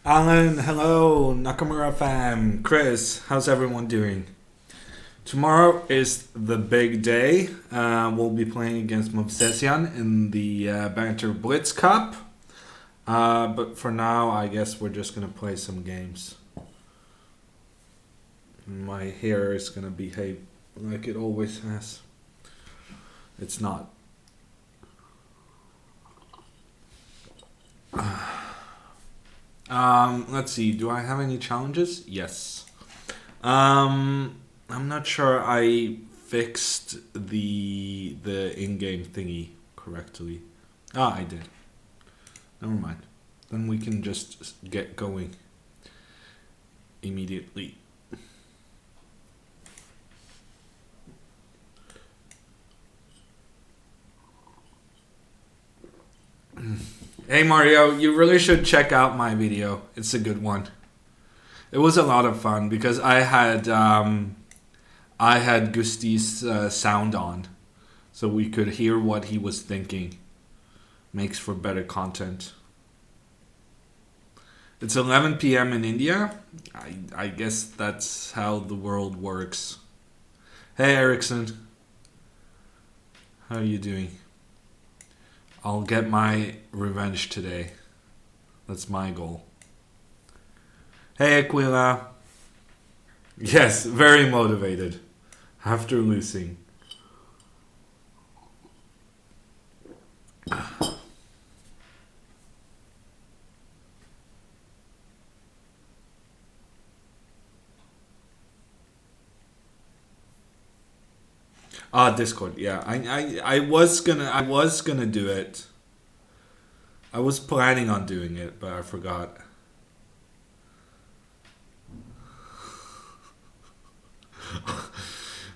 Alan, hello, Nakamura fam, Chris, how's everyone doing? Tomorrow is the big day. We'll be playing against Mobsesian in the Banter Blitz Cup. But for now, I guess we're just gonna play some games. My hair is gonna behave like it always has. It's not. Let's see. Do I have any challenges? Yes. I'm not sure I fixed the in-game thingy correctly. Ah, I did. Never mind. Then we can just get going immediately. Hey Mario, you really should check out my video. It's a good one. It was a lot of fun because I had Gusti's sound on, so we could hear what he was thinking. Makes for better content. It's 11 p.m. in India. I guess that's how the world works. Hey Erickson, how are you doing? I'll get my revenge today. That's my goal. Hey Aquila. Yes, very motivated. After losing. Discord. Yeah, I was gonna do it. I was planning on doing it, but I forgot.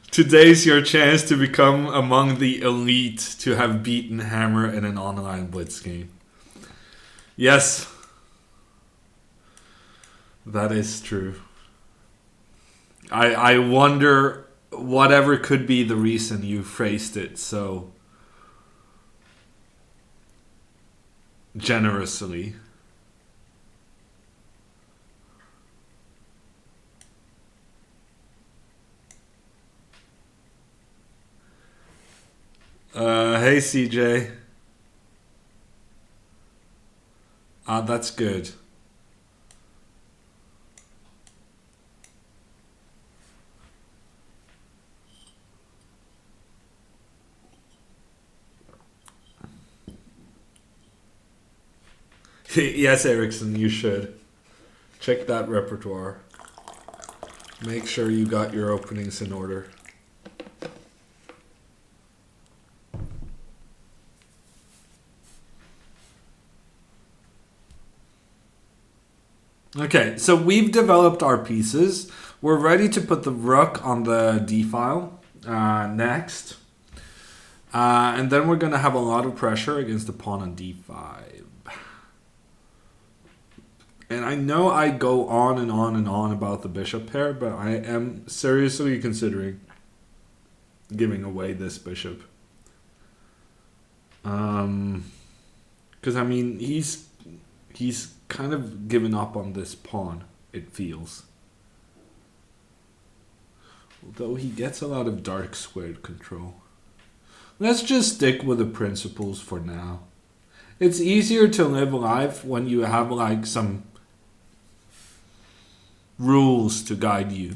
Today's your chance to become among the elite to have beaten Hammer in an online blitz game. Yes, that is true. I wonder whatever could be the reason you phrased it so generously. Hey CJ. That's good. Yes, Erickson, you should. Check that repertoire. Make sure you got your openings in order. Okay, so we've developed our pieces. We're ready to put the rook on the d file next. And then we're going to have a lot of pressure against the pawn on d5. And I know I go on and on and on about the bishop pair, but I am seriously considering giving away this bishop. Because I mean, he's kind of given up on this pawn, it feels. Although he gets a lot of dark squared control. Let's just stick with the principles for now. It's easier to live life when you have like some rules to guide you.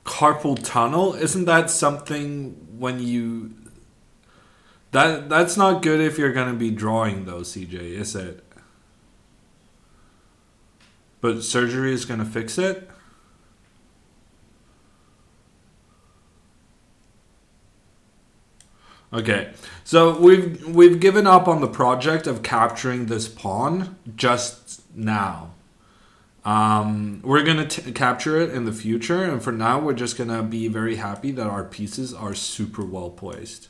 Carpal tunnel? Isn't that something when you... That's not good if you're going to be drawing though, CJ, is it? But surgery is going to fix it? Okay, so we've given up on the project of capturing this pawn just now. We're going to capture it in the future, and for now we're just going to be very happy that our pieces are super well placed.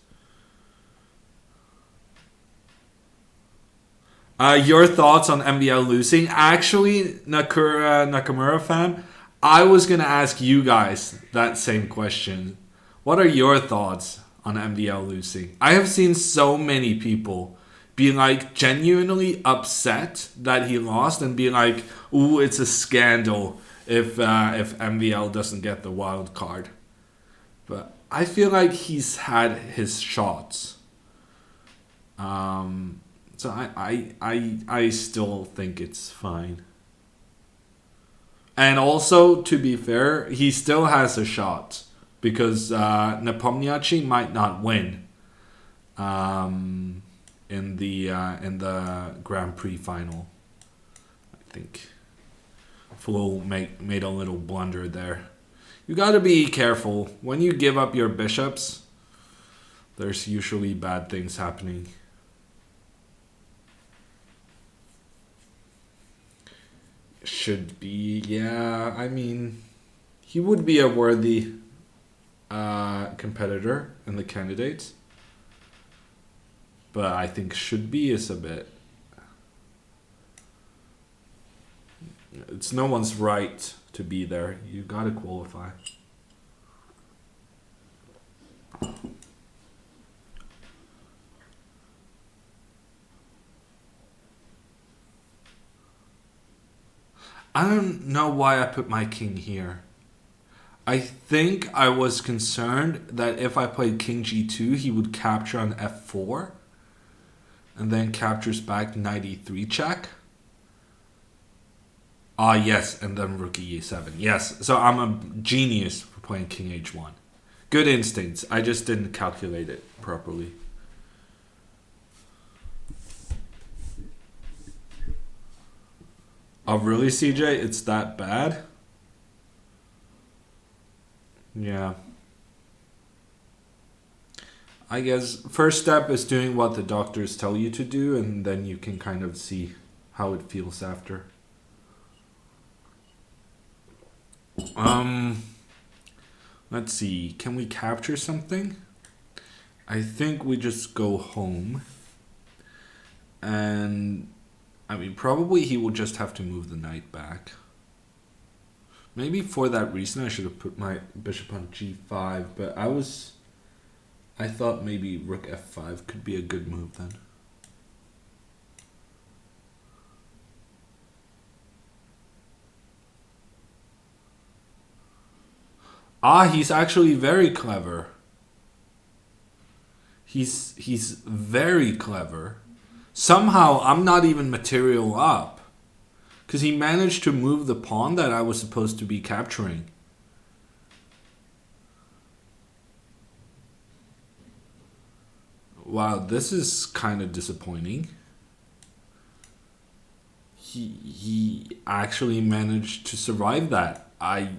Your thoughts on MBL losing? Actually, Nakamura fan, I was going to ask you guys that same question. What are your thoughts on MDL losing? I have seen so many people be like genuinely upset that he lost and be like, ooh, it's a scandal if MDL doesn't get the wild card. But I feel like he's had his shots. So I still think it's fine. And also, to be fair, he still has a shot because Nepomniachtchi might not win in the Grand Prix final. I think Flo made a little blunder there. You gotta be careful when you give up your bishops. There's usually bad things happening. Should be, yeah. I mean, he would be a worthy competitor in the candidates. But I think should be is a bit... It's no one's right to be there. You gotta qualify. I don't know why I put my king here. I think I was concerned that if I played king g2, he would capture on f4 and then captures back knight e3 check. Ah, yes, and then rook e7. Yes, so I'm a genius for playing king h1. Good instincts. I just didn't calculate it properly. Oh, really, CJ? It's that bad? Yeah. I guess first step is doing what the doctors tell you to do, and then you can kind of see how it feels after. Let's see. Can we capture something? I think we just go home. And I mean, probably he will just have to move the knight back. Maybe for that reason I should have put my bishop on g5, but I thought maybe rook f5 could be a good move then. Ah, he's actually very clever. He's very clever. Somehow I'm not even material up. Because he managed to move the pawn that I was supposed to be capturing. Wow, this is kind of disappointing. He actually managed to survive that.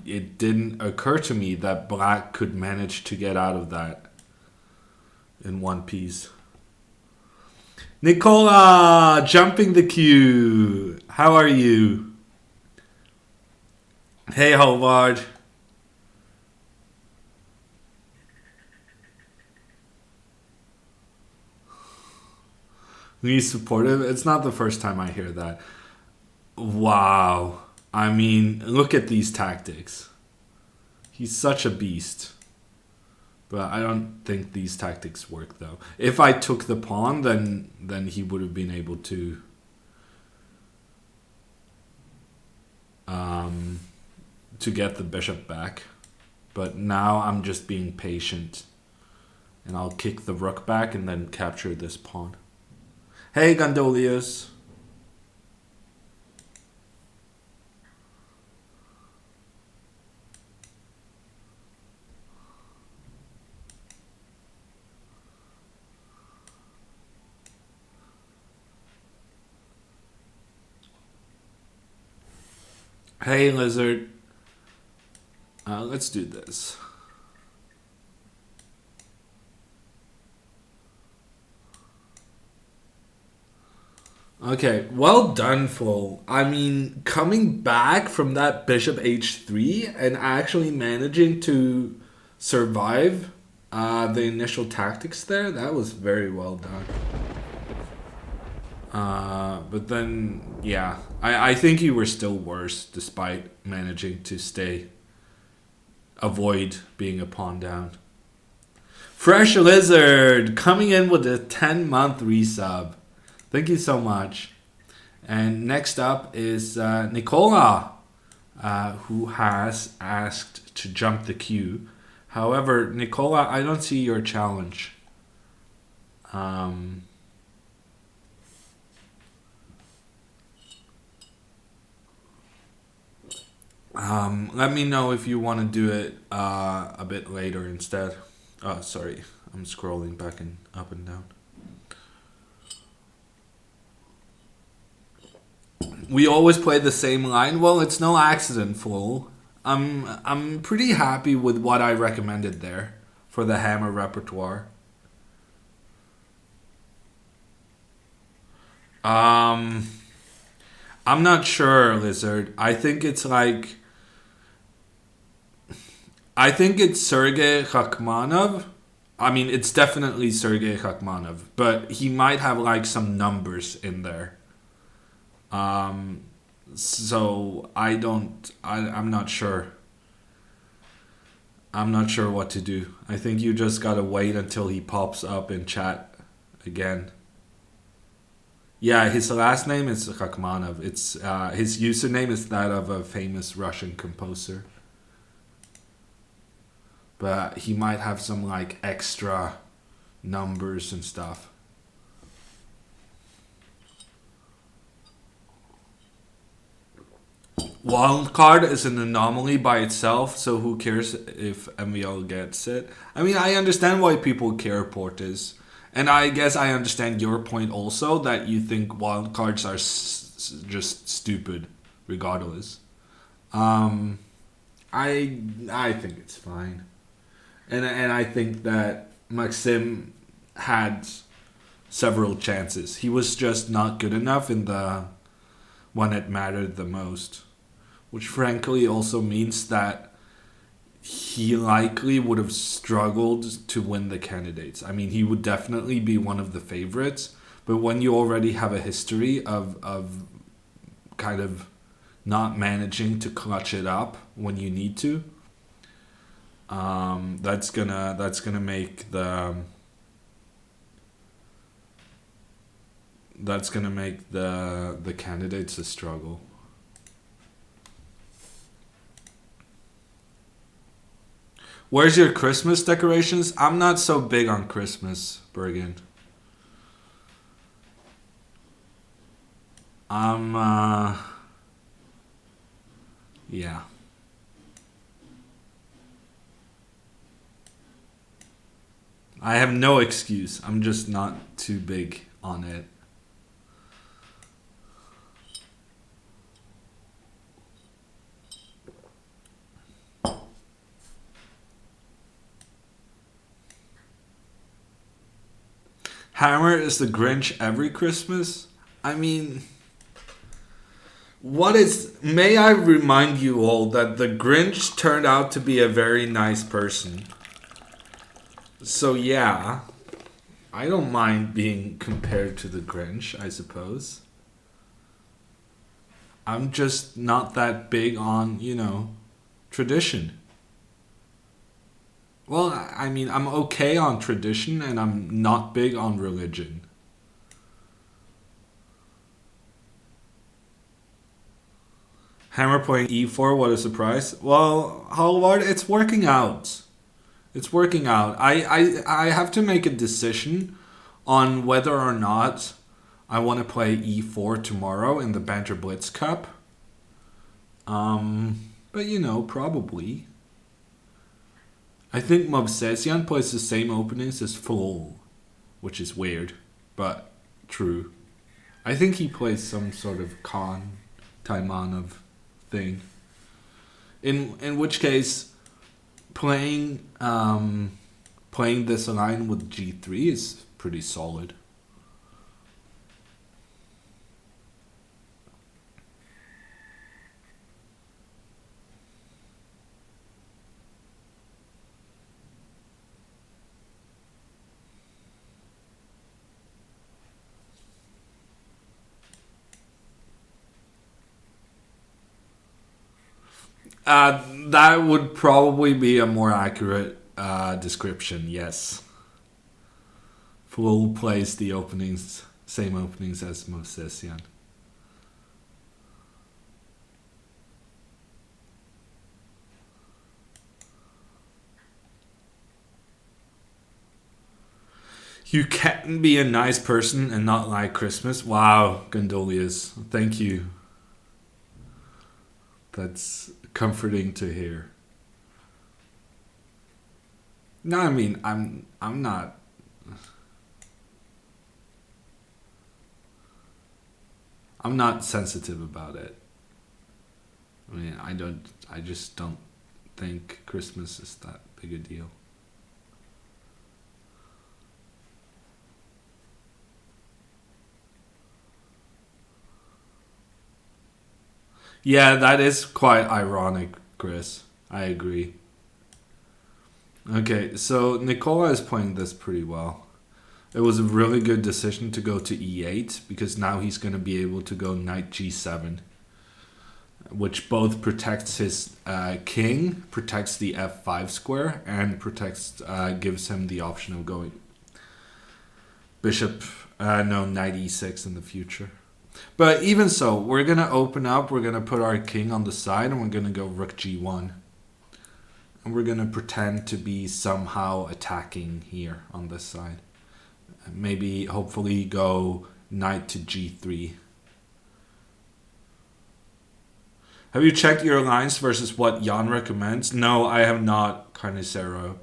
It didn't occur to me that black could manage to get out of that in one piece. Nicola, jumping the queue. How are you? Hey, Howard. He's supportive. It's not the first time I hear that. Wow. I mean, look at these tactics. He's such a beast. But I don't think these tactics work, though. If I took the pawn, then he would have been able to get the bishop back. But now I'm just being patient. And I'll kick the rook back and then capture this pawn. Hey, Gondolius. Hey, Lizard. Let's do this. Okay, well done, Flo. I mean, coming back from that bishop h3 and actually managing to survive the initial tactics there, that was very well done. But then, yeah, I think you were still worse despite managing to avoid being a pawn down. Fresh Lizard coming in with a 10-month resub. Thank you so much. And next up is Nicola, who has asked to jump the queue. However, Nicola, I don't see your challenge. Let me know if you want to do it a bit later instead. Oh, sorry. I'm scrolling back and up and down. We always play the same line. Well, it's no accident, fool. I'm pretty happy with what I recommended there for the hammer repertoire. Um, I'm not sure, Lizard. I think it's Sergei Rachmanov. I mean, it's definitely Sergei Rachmanov, but he might have like some numbers in there. So I'm not sure. I'm not sure what to do. I think you just gotta wait until he pops up in chat again. Yeah, his last name is Rachmanov. It's his username is that of a famous Russian composer. But he might have some like extra numbers and stuff. Wildcard is an anomaly by itself, so who cares if MVL gets it? I mean, I understand why people care, Portis. And I guess I understand your point also, that you think wildcards are just stupid, regardless. Um, I think it's fine. And I think that Maxim had several chances. He was just not good enough in the one that mattered the most. Which frankly also means that he likely would have struggled to win the candidates. I mean, he would definitely be one of the favorites, but when you already have a history of kind of not managing to clutch it up when you need to, that's gonna make the candidates a struggle. Where's your Christmas decorations? I'm not so big on Christmas, Bergen. Yeah. I have no excuse. I'm just not too big on it. Hammer is the Grinch every Christmas? I mean, may I remind you all that the Grinch turned out to be a very nice person. So yeah, I don't mind being compared to the Grinch, I suppose. I'm just not that big on, tradition. Well, I mean, I'm okay on tradition and I'm not big on religion. Hammer playing e4, what a surprise. Well, Hallward, it's working out. It's working out. I have to make a decision on whether or not I want to play e4 tomorrow in the Banter Blitz Cup. But probably. I think Mobsesian plays the same openings as Fool, which is weird, but true. I think he plays some sort of Khan Taimanov thing. In which case, playing this line with G3 is pretty solid. That would probably be a more accurate description, yes. Full plays the openings, same openings as Mosesian. You can be a nice person and not like Christmas. Wow, Gondolius. Thank you. That's comforting to hear. No, I mean, I'm not. I'm not sensitive about it. I mean, I just don't think Christmas is that big a deal. Yeah, that is quite ironic, Chris. I agree. Okay, so Nicola is playing this pretty well. It was a really good decision to go to e8 because now he's going to be able to go knight g7, which both protects his king, protects the f5 square, and protects gives him the option of going bishop, no, knight e6 in the future. But even so, we're going to open up, we're going to put our king on the side, and we're going to go rook g1. And we're going to pretend to be somehow attacking here on this side. Maybe, hopefully, go knight to g3. Have you checked your alliance versus what Jan recommends? No, I have not, Carnicero.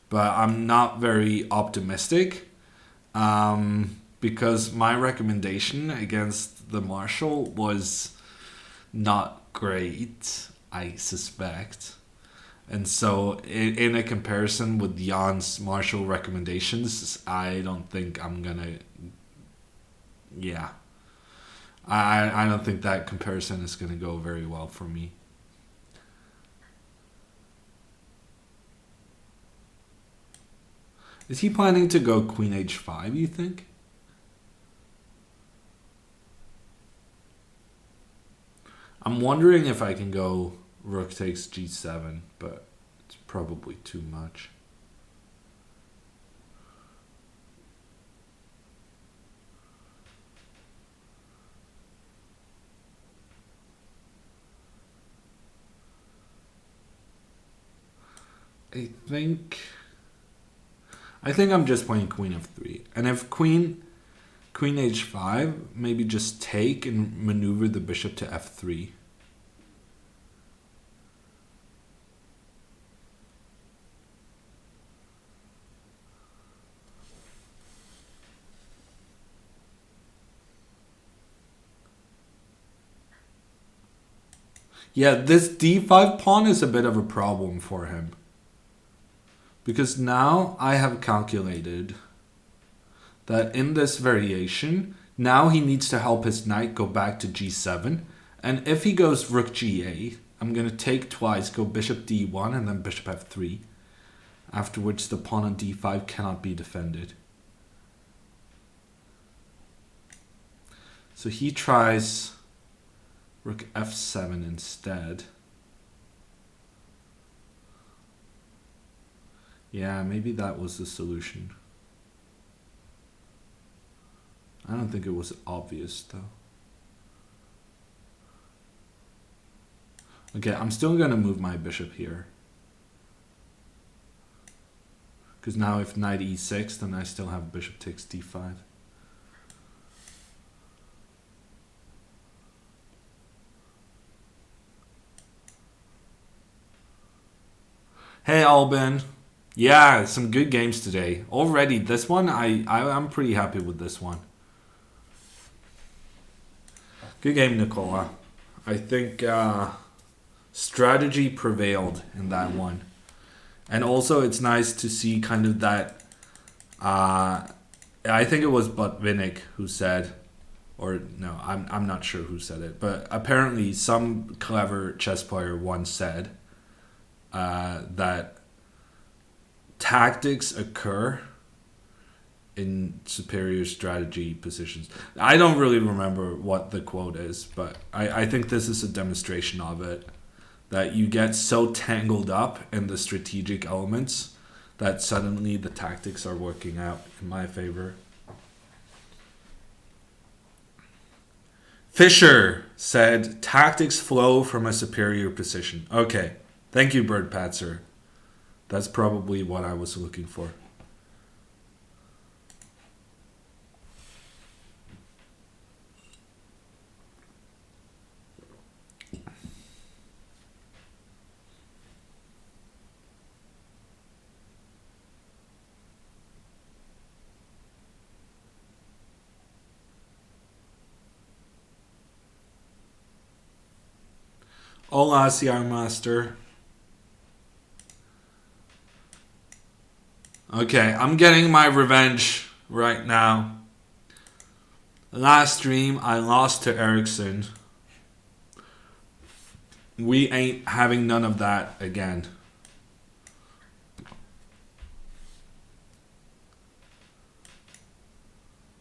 But I'm not very optimistic. Because my recommendation against the Marshal was not great, I suspect. And so, in a comparison with Jan's Marshall recommendations, I don't think I'm gonna. Yeah, I don't think that comparison is gonna go very well for me. Is he planning to go Queen H5? You think? I'm wondering if I can go Rook takes G7, but it's probably too much. I think I'm just playing Queen F3. And if Queen H5, maybe just take and maneuver the bishop to F3. Yeah, this d5 pawn is a bit of a problem for him. Because now I have calculated that in this variation, now he needs to help his knight go back to g7. And if he goes rook g8, I'm going to take twice, go bishop d1 and then bishop f3. After which the pawn on d5 cannot be defended. So he tries rook f7 instead. Yeah, maybe that was the solution. I don't think it was obvious though. Okay, I'm still going to move my bishop here. Because now if knight e6, then I still have bishop takes d5. Hey Albin. Yeah, some good games today. Already, this one, I'm pretty happy with this one. Good game, Nicola. I think strategy prevailed in that one. And also, it's nice to see kind of that... I think it was Botvinnik who said... Or, no, I'm not sure who said it. But apparently, some clever chess player once said that tactics occur in superior strategy positions. I don't really remember what the quote is, but I think this is a demonstration of it. that you get so tangled up in the strategic elements that suddenly the tactics are working out in my favor. Fisher said, tactics flow from a superior position. Okay, thank you, Bird Patzer. That's probably what I was looking for. Hola, CR Master. Okay, I'm getting my revenge right now. Last stream, I lost to Ericsson. We ain't having none of that again.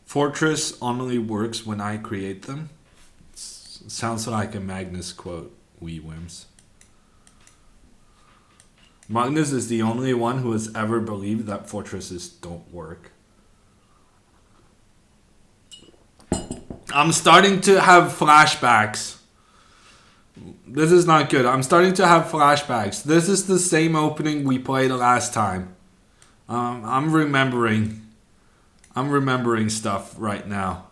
Fortress only works when I create them. Sounds like a Magnus quote, wee whims. Magnus is the only one who has ever believed that fortresses don't work. I'm starting to have flashbacks. This is not good. I'm starting to have flashbacks. This is the same opening we played last time. I'm remembering stuff right now.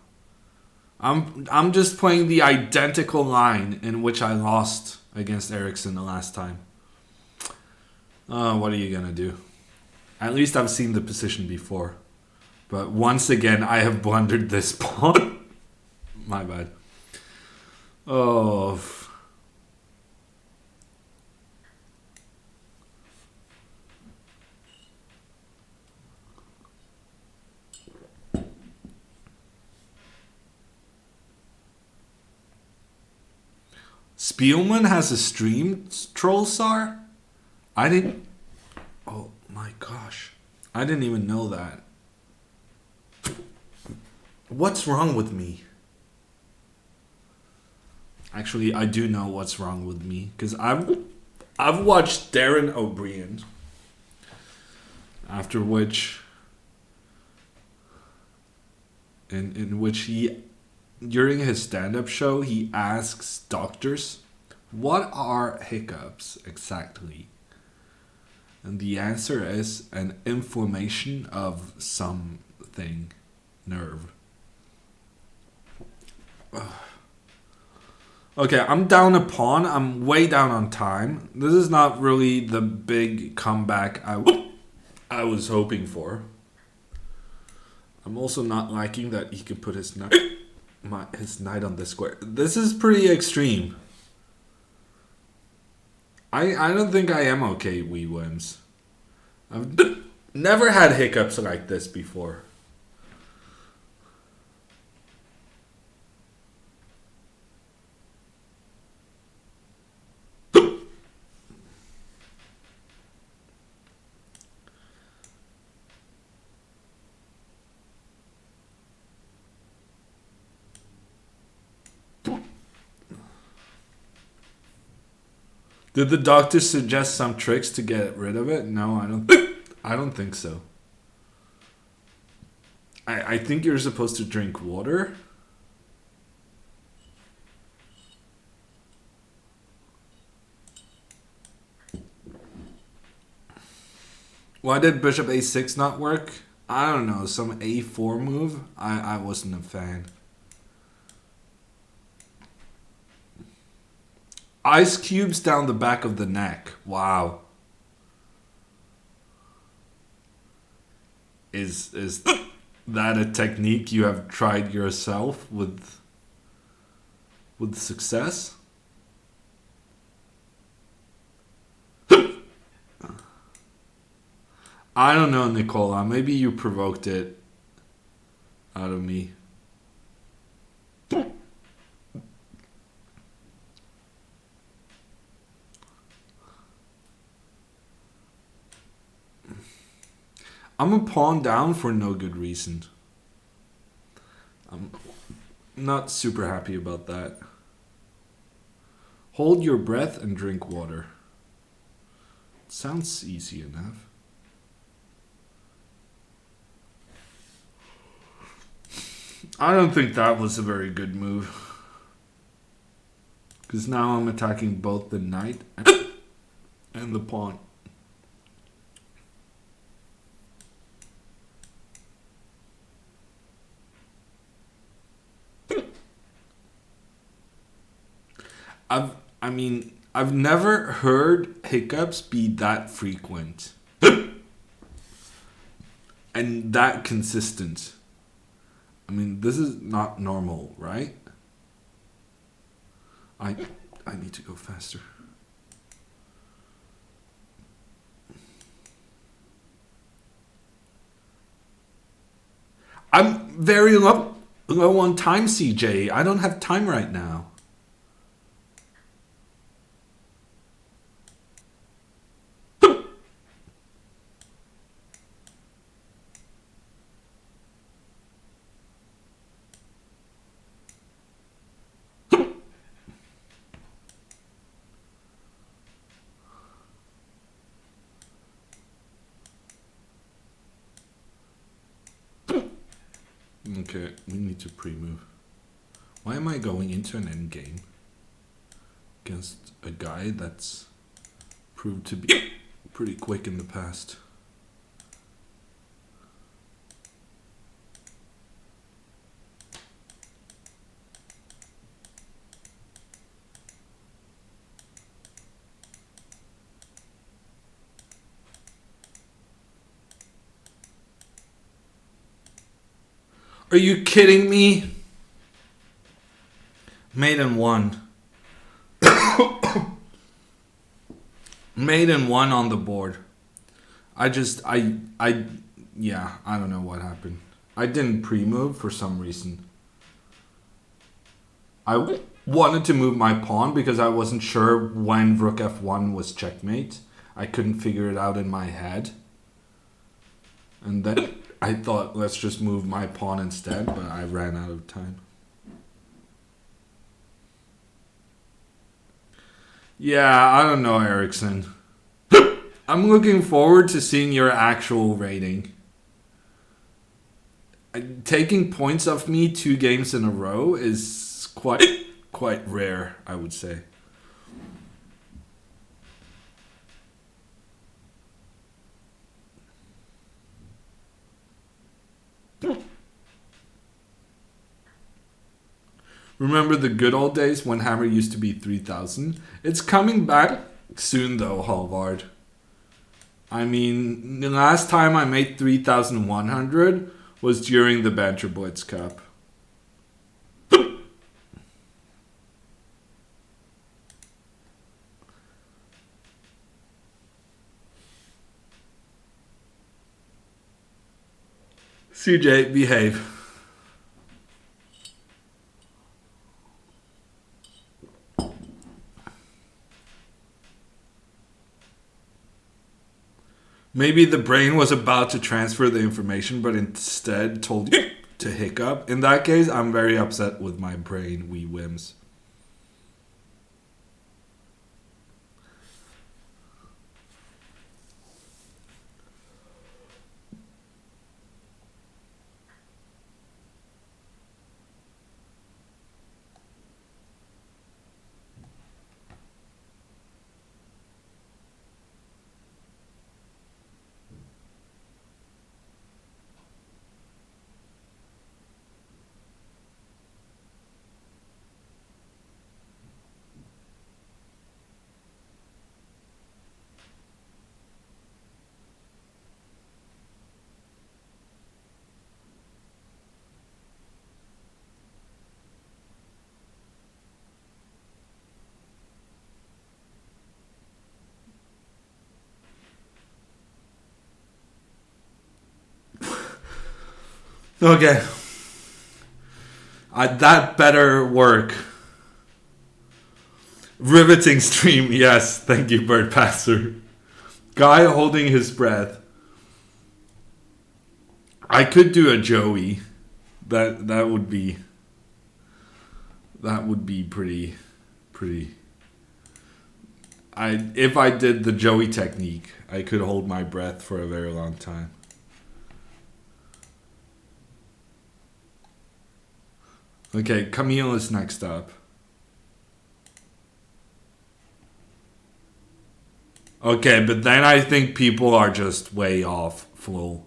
I'm just playing the identical line in which I lost against Ericsson the last time. What are you gonna do? At least I've seen the position before. But once again, I have blundered this pawn. My bad. Oh. Spielman has a stream, Trollsar? I didn't... Oh my gosh. I didn't even know that. What's wrong with me? Actually, I do know what's wrong with me. Because I've watched Darren O'Brien. After which... In which he... During his stand-up show, he asks doctors, what are hiccups exactly? And the answer is an inflammation of something, nerve. Okay, I'm down a pawn. I'm way down on time. This is not really the big comeback I was hoping for. I'm also not liking that he could put his knight on this square. This is pretty extreme. I don't think I am okay, wee whims. I've never had hiccups like this before. Did the doctor suggest some tricks to get rid of it? No, I don't think so. I think you're supposed to drink water. Why did bishop a6 not work? I don't know, some a4 move? I wasn't a fan. Ice cubes down the back of the neck. Wow. Is that a technique you have tried yourself with success? I don't know, Nicola. Maybe you provoked it out of me. I'm a pawn down for no good reason. I'm not super happy about that. Hold your breath and drink water. Sounds easy enough. I don't think that was a very good move. Because now I'm attacking both the knight and the pawn. I've never heard hiccups be that frequent. And that consistent. I mean, this is not normal, right? I need to go faster. I'm very low on time, CJ. I don't have time right now. Okay, we need to pre-move. Why am I going into an endgame against a guy that's proved to be pretty quick in the past? Are you kidding me? Maiden won. Maiden won on the board. I don't know what happened. I didn't pre-move for some reason. I wanted to move my pawn because I wasn't sure when rook f1 was checkmate. I couldn't figure it out in my head. And then I thought, let's just move my pawn instead, but I ran out of time. Yeah, I don't know, Ericsson. I'm looking forward to seeing your actual rating. Taking points off me 2 games in a row is quite rare, I would say. Remember the good old days when Hammer used to be 3,000? It's coming back soon though, Halvard. I mean, the last time I made 3,100 was during the Banter Blitz Cup. CJ, behave. Maybe the brain was about to transfer the information, but instead told you to hiccup. In that case, I'm very upset with my brain, wee whims. Okay. That better work. Riveting stream, yes. Thank you, Bird Passer. Guy holding his breath. I could do a Joey. That would be pretty if I did the Joey technique, I could hold my breath for a very long time. Okay, Camille is next up. Okay, but then I think people are just way off flow.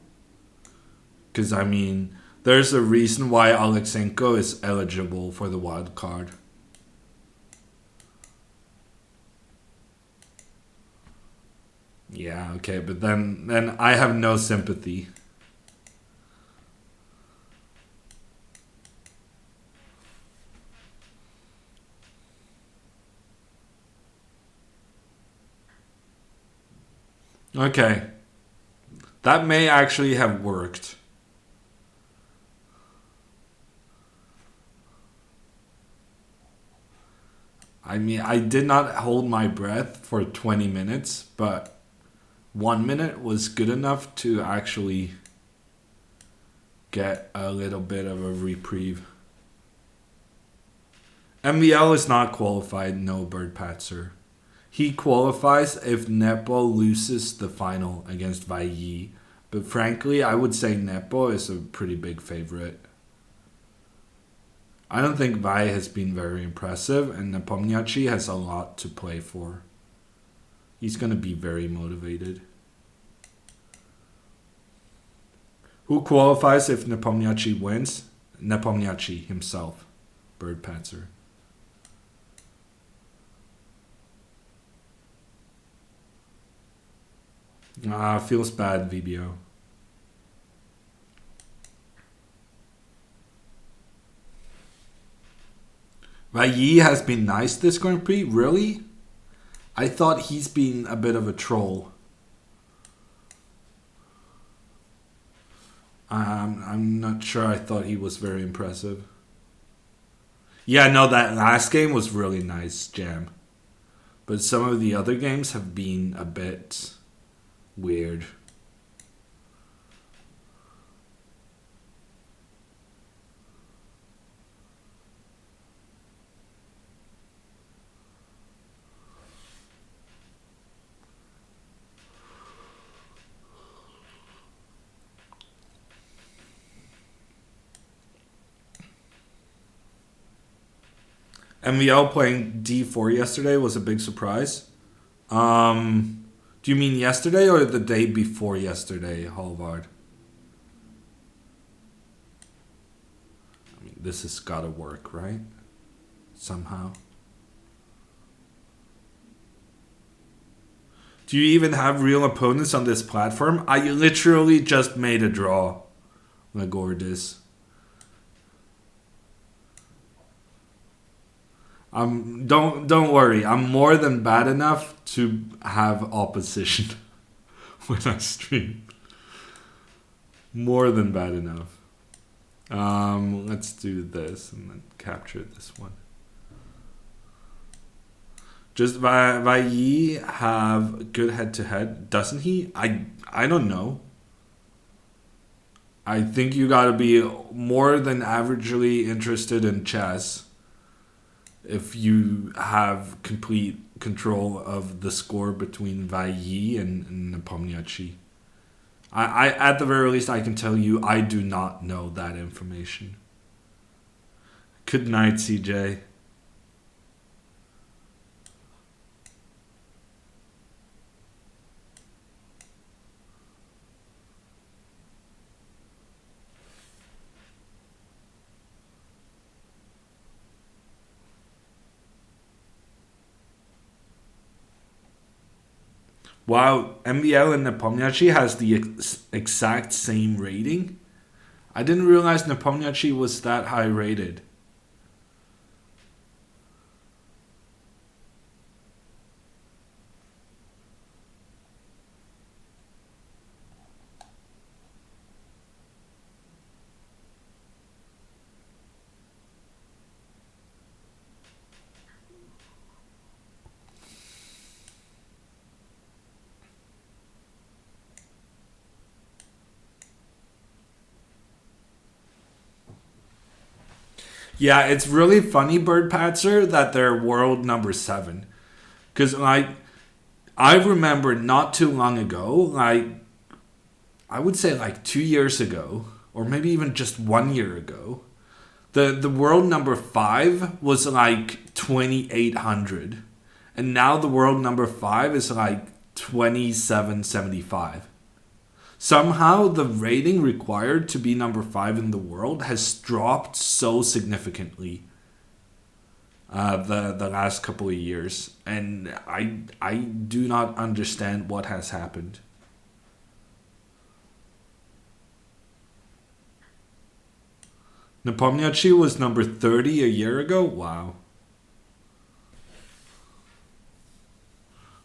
Because, I mean, there's a reason why Alexenko is eligible for the wild card. Yeah, okay, but then I have no sympathy. Okay. That may actually have worked. I mean, I did not hold my breath for 20 minutes, but 1 minute was good enough to actually get a little bit of a reprieve. MVL is not qualified, no Bird Patzer. He qualifies if Nepo loses the final against Vai. But frankly, I would say Nepo is a pretty big favorite. I don't think Vai has been very impressive, and Nepomniachtchi has a lot to play for. He's going to be very motivated. Who qualifies if Nepomniachtchi wins? Nepomniachtchi himself, Bird Patzer. Feels bad, VBO. Vai has been nice this Grand Prix, really? I thought he's been a bit of a troll. I'm not sure I thought he was very impressive. Yeah, no, that last game was really nice, Jam. But some of the other games have been a bit weird. MVL playing D4 yesterday was a big surprise. Do you mean yesterday or the day before yesterday, Halvard? I mean, this has got to work, right? Somehow. Do you even have real opponents on this platform? I literally just made a draw, Lagordis. Don't worry. I'm more than bad enough to have opposition when I stream. More than bad enough. Let's do this and then capture this one. Just Vai have good head-to-head, doesn't he? I don't know. I think you gotta be more than averagely interested in chess if you have complete control of the score between Vai and Nepomniachtchi. I at the very least, I can tell you I do not know that information. Good night, CJ. Wow, MVL and Nepomniachtchi has the exact same rating? I didn't realize Nepomniachtchi was that high rated. Yeah, it's really funny, Bird Patzer, that they're world number 7. Because, like, I remember not too long ago, like I would say like 2 years ago, or maybe even just 1 year ago, the world number 5 was like 2,800, and now the world number 5 is like 2,775. Somehow the rating required to be number 5 in the world has dropped so significantly the last couple of years, and I do not understand what has happened. Nepomniachtchi was number 30 a year ago. Wow.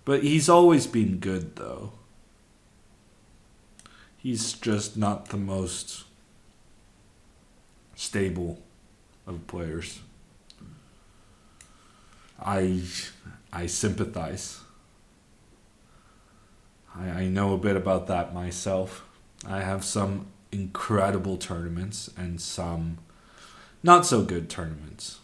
But he's always been good, though. He's just not the most stable of players. I sympathize. I know a bit about that myself. I have some incredible tournaments and some not so good tournaments.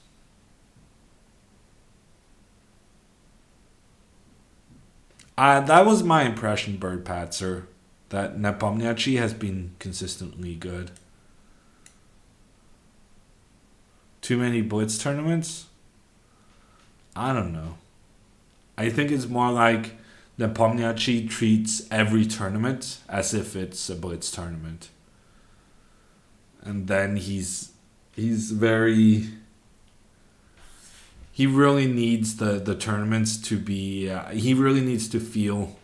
That was my impression, Bird Patzer, that Nepomniachtchi has been consistently good. Too many Blitz tournaments? I don't know. I think it's more like Nepomniachtchi treats every tournament as if it's a Blitz tournament. And then he's very... He really needs the tournaments to be... he really needs to feel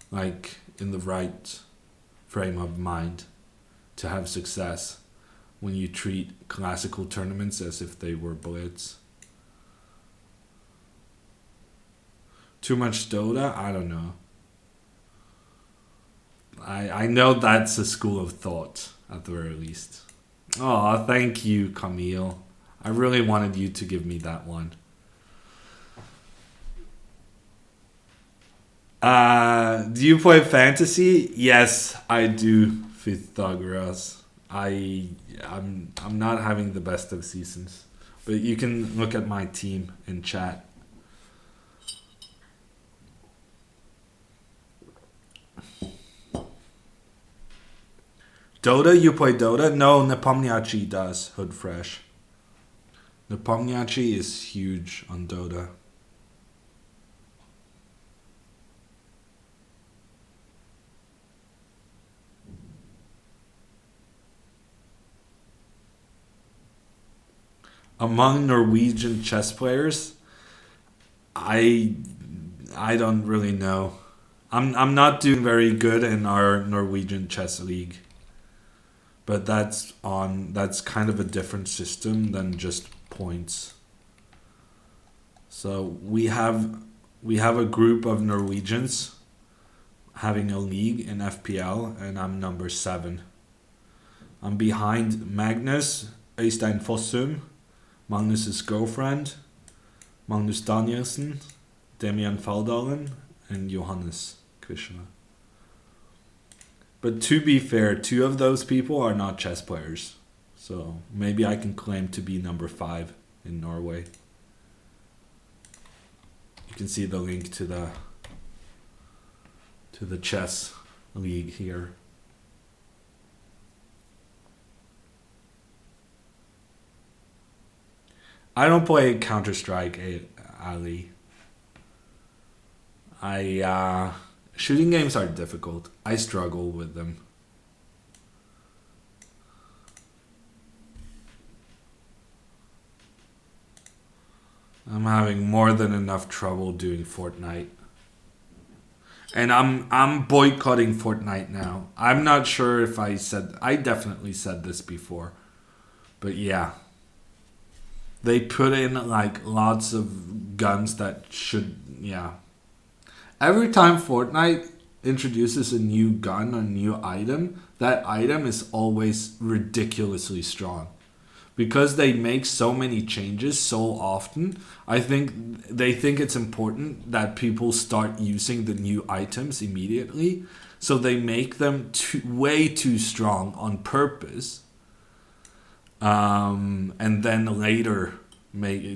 like in the right frame of mind to have success when you treat classical tournaments as if they were Blitz. Too much Dota? I don't know. I know that's a school of thought, at the very least. Oh, thank you, Camille. I really wanted you to give me that one. Do you play fantasy? Yes, I do, Pythagoras. I'm not having the best of seasons. But you can look at my team in chat. Dota? You play Dota? No, Nepomniachtchi does, Hoodfresh. Nepomniachtchi is huge on Dota. Among Norwegian chess players, I don't really know. I'm not doing very good in our Norwegian chess league. But that's kind of a different system than just points. So we have a group of Norwegians having a league in FPL, and I'm number 7. I'm behind Magnus, Øystein Fossum, Magnus' girlfriend, Magnus Danielsen, Damian Faldalen, and Johannes Krishna. But to be fair, 2 of those people are not chess players. So maybe I can claim to be number 5 in Norway. You can see the link to the chess league here. I don't play Counter-Strike, Ali. Shooting games are difficult. I struggle with them. I'm having more than enough trouble doing Fortnite. And I'm boycotting Fortnite now. I'm not sure if I definitely said this before. But yeah. They put in like lots of guns that should, yeah. Every time Fortnite introduces a new gun or new item, that item is always ridiculously strong. Because they make so many changes so often, I think they think it's important that people start using the new items immediately. So they make them way too strong on purpose. And then later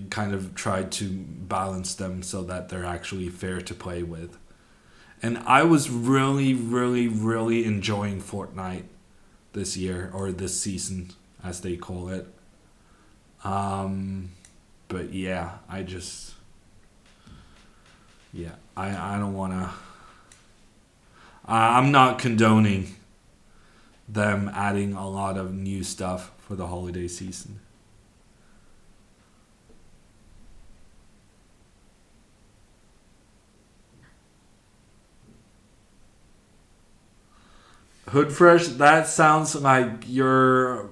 kind of try to balance them so that they're actually fair to play with. And I was really, really, really enjoying Fortnite this year, or this season, as they call it. But yeah, I don't want to. I'm not condoning them adding a lot of new stuff for the holiday season. Hoodfresh, that sounds like you're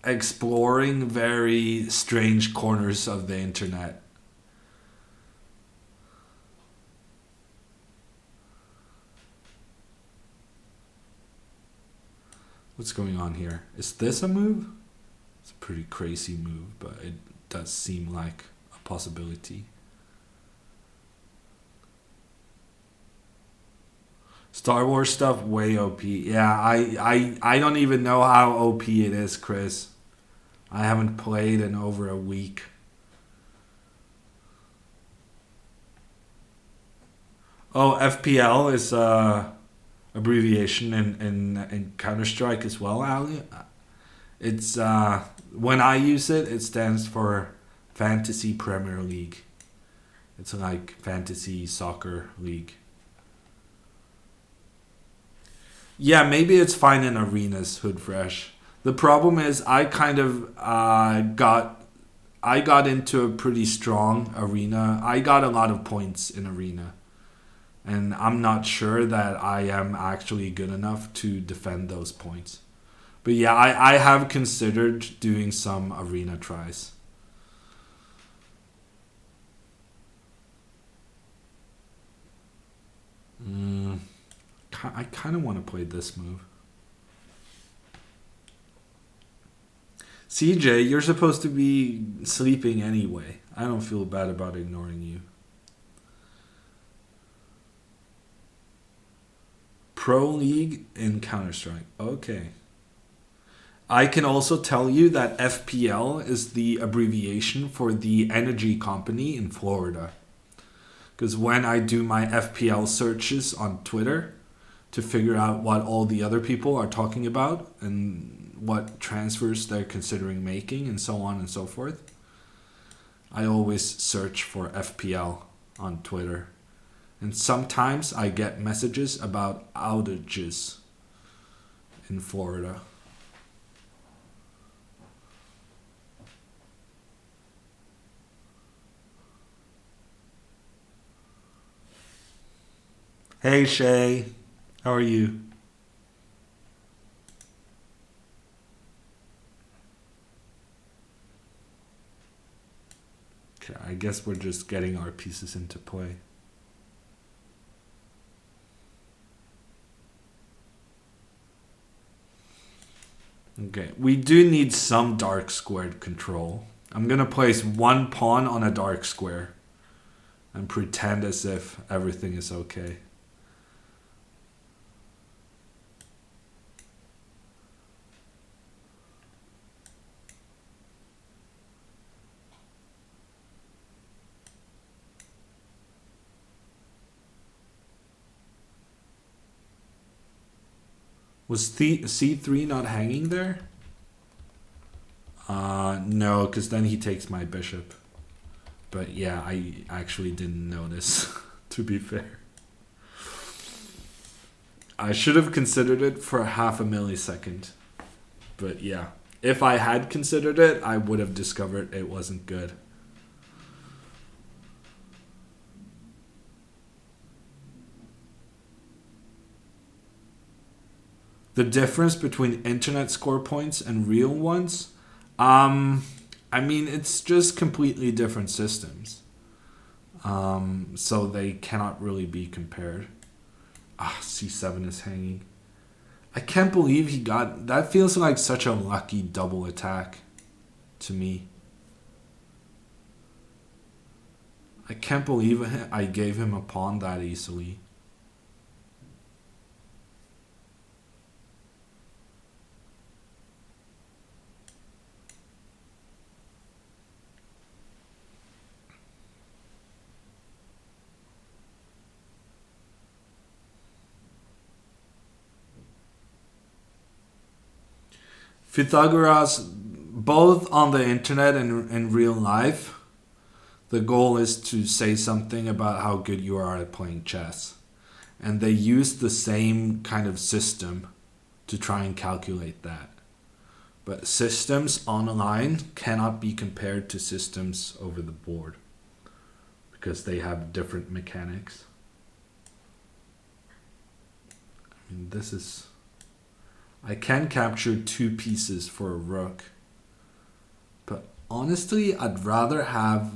exploring very strange corners of the internet. What's going on here? Is this a move? It's a pretty crazy move, but it does seem like a possibility. Star Wars stuff way OP. Yeah, I don't even know how OP it is, Chris. I haven't played in over a week. Oh, FPL is abbreviation in Counter Strike as well, Ali. It's when I use it, it stands for Fantasy Premier League. It's like fantasy soccer league. Yeah, maybe it's fine in arenas, Hoodfresh. The problem is I kind of got into a pretty strong arena. I got a lot of points in arena, and I'm not sure that I am actually good enough to defend those points. But yeah, I have considered doing some arena tries. Mm, I kind of want to play this move. CJ, you're supposed to be sleeping anyway. I don't feel bad about ignoring you. Pro League in Counter Strike. Okay. I can also tell you that FPL is the abbreviation for the energy company in Florida. Because when I do my FPL searches on Twitter to figure out what all the other people are talking about and what transfers they're considering making and so on and so forth, I always search for FPL on Twitter. And sometimes I get messages about outages in Florida. Hey Shay, how are you? Okay, I guess we're just getting our pieces into play. Okay, we do need some dark squared control. I'm gonna place one pawn on a dark square and pretend as if everything is okay. Was C3 not hanging there? No, because then he takes my bishop. But yeah, I actually didn't notice, to be fair. I should have considered it for half a millisecond. But yeah, if I had considered it, I would have discovered it wasn't good. The difference between internet score points and real ones, I mean, it's just completely different systems. So they cannot really be compared. Ah, C7 is hanging. I can't believe he got... That feels like such a lucky double attack to me. I can't believe I gave him a pawn that easily. Pythagoras, both on the internet and in real life, the goal is to say something about how good you are at playing chess. And they use the same kind of system to try and calculate that. But systems online cannot be compared to systems over the board because they have different mechanics. I mean, this is... I can capture 2 pieces for a rook. But honestly, I'd rather have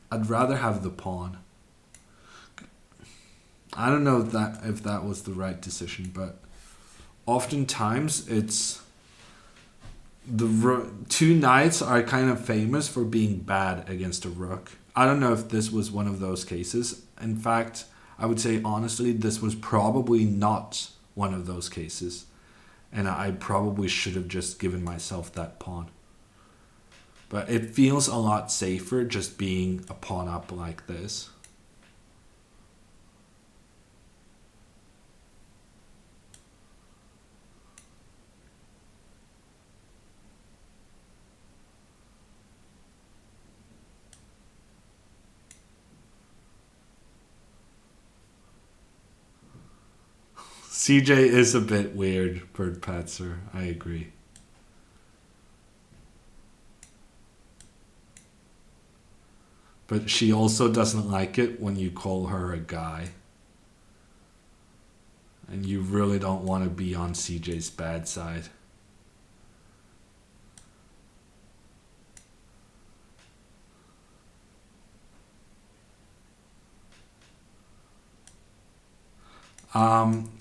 the pawn. I don't know if that was the right decision, but oftentimes it's the 2 knights are kind of famous for being bad against a rook. I don't know if this was one of those cases. In fact, I would say honestly, this was probably not one of those cases. And I probably should have just given myself that pawn. But it feels a lot safer just being a pawn up like this. CJ is a bit weird, Bird Patzer. I agree. But she also doesn't like it when you call her a guy. And you really don't want to be on CJ's bad side.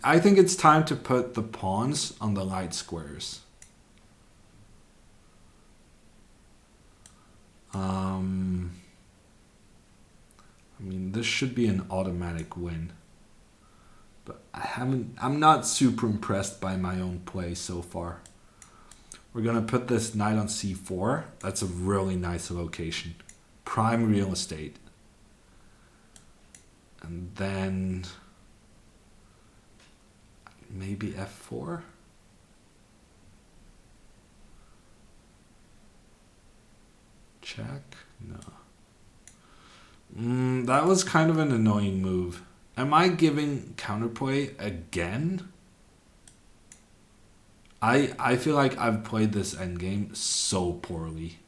I think it's time to put the pawns on the light squares. I mean, this should be an automatic win. But I'm not super impressed by my own play so far. We're going to put this knight on c4. That's a really nice location. Prime real estate. And then maybe f4. Check? No. That was kind of an annoying move. Am I giving counterplay again? I feel like I've played this endgame so poorly.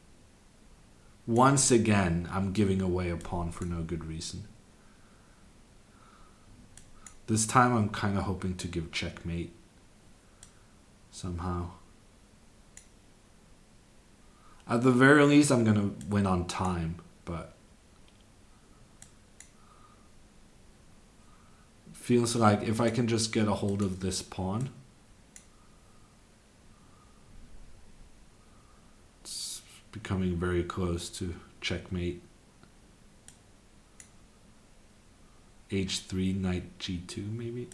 Once again, I'm giving away a pawn for no good reason. This time I'm kind of hoping to give checkmate somehow. At the very least, I'm going to win on time, but feels like if I can just get a hold of this pawn, it's becoming very close to checkmate. H3, knight G2 maybe.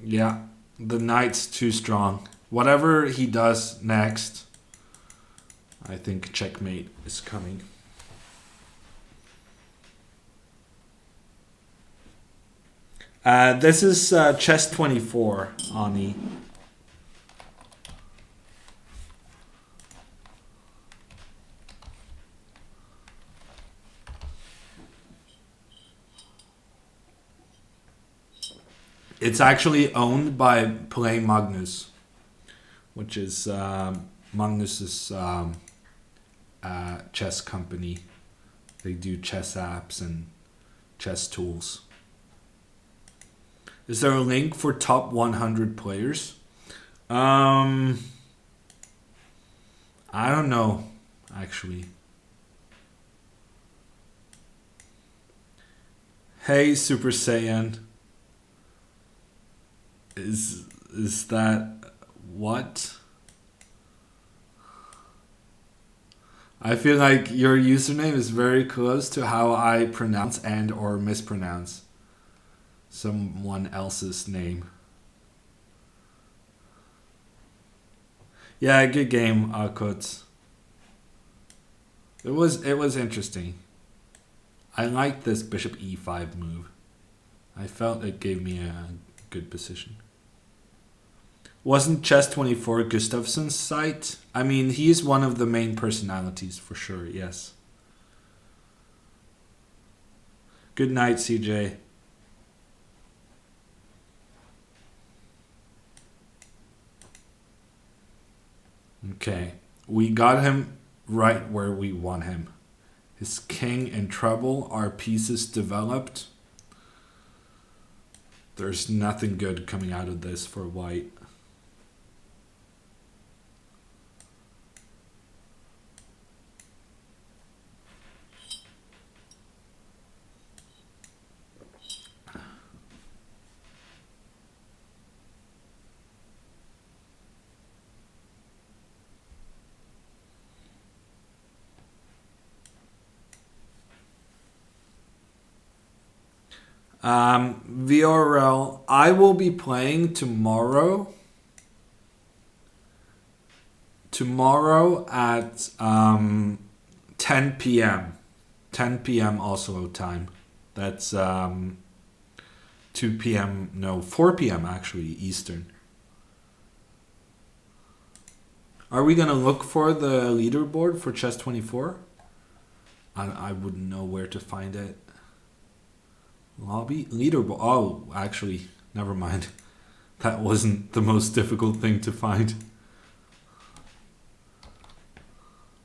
Yeah, the knight's too strong. Whatever he does next, I think checkmate is coming. This is chess 24, Ani. It's actually owned by Play Magnus, which is Magnus's chess company. They do chess apps and chess tools. Is there a link for top 100 players? I don't know, actually. Hey, Super Saiyan. Is that what? I feel like your username is very close to how I pronounce and or mispronounce. someone else's name. Yeah, good game, Akut. It was interesting. I liked this bishop e5 move. I felt it gave me a good position. Wasn't Chess24 Gustafsson's site? I mean, he's one of the main personalities for sure, yes. Good night, CJ. Okay, we got him right where we want him. His king in trouble, our pieces developed. There's nothing good coming out of this for white. VRL, I will be playing tomorrow. Tomorrow at 10 p.m. 10 p.m. Oslo time. That's 2 p.m. No, 4 p.m. actually Eastern. Are we gonna look for the leaderboard for Chess24? I wouldn't know where to find it. Lobby? Leaderboard. Oh, actually, never mind. That wasn't the most difficult thing to find.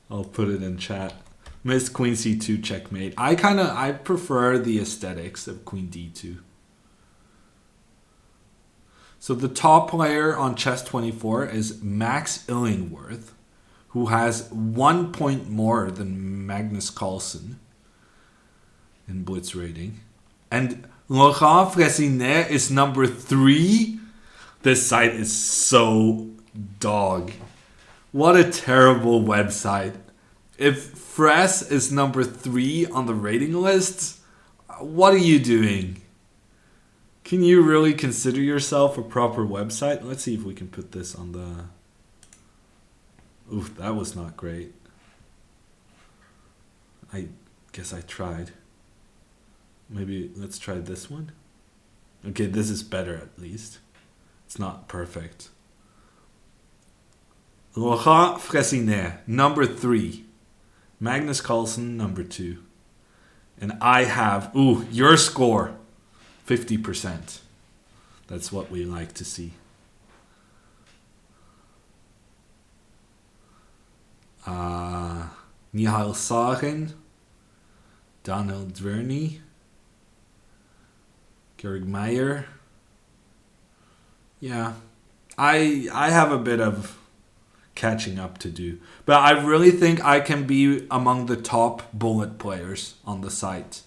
I'll put it in chat. Miss Queen C2 checkmate. I prefer the aesthetics of Queen D2. So the top player on Chess24 is Max Illingworth, who has 1 point more than Magnus Carlsen in Blitz rating. And Laurent Fressinet is number 3. This site is so dog. What a terrible website. If Fress is number 3 on the rating list, what are you doing? Can you really consider yourself a proper website? Let's see if we can put this on the... Oof, that was not great. I guess I tried. Maybe let's try this one. Okay, this is better at least. It's not perfect. Laurent Fressinet, number 3. Magnus Carlsen, number 2. And I have, your score, 50%. That's what we like to see. Nihal Sarin, Daniel Dverney, Georg Meyer. Yeah, I have a bit of catching up to do. But I really think I can be among the top bullet players on the site.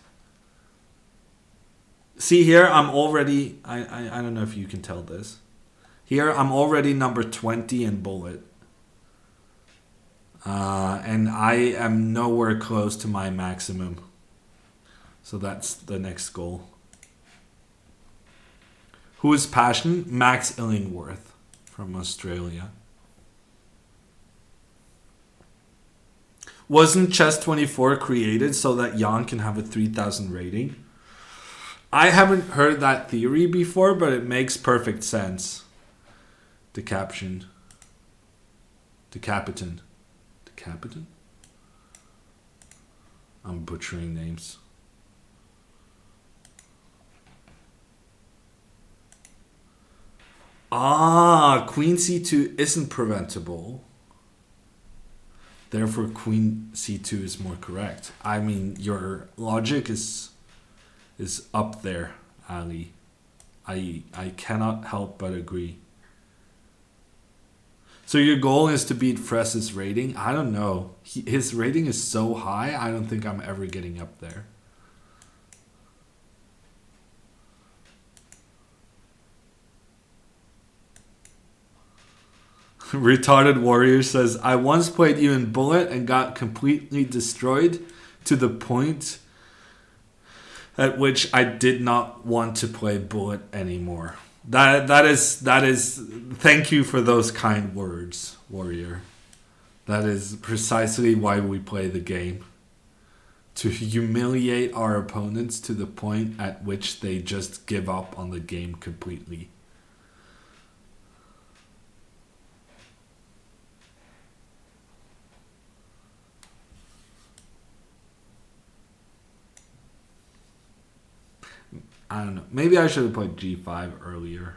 See here, I'm already... I don't know if you can tell this. Here, I'm already number 20 in bullet. And I am nowhere close to my maximum. So that's the next goal. Who is passionate? Max Illingworth from Australia. Wasn't Chess24 created so that Jan can have a 3000 rating? I haven't heard that theory before, but it makes perfect sense. The caption. The Capitan. The Capitan? I'm butchering names. Queen C2 isn't preventable. Therefore, Queen C2 is more correct. I mean, your logic is up there, Ali. I cannot help but agree. So your goal is to beat Fress's rating? I don't know. His rating is so high, I don't think I'm ever getting up there. Retarded Warrior says, I once played you in Bullet and got completely destroyed to the point at which I did not want to play Bullet anymore. That is. Thank you for those kind words, Warrior. That is precisely why we play the game. To humiliate our opponents to the point at which they just give up on the game completely. I don't know. Maybe I should have played G5 earlier.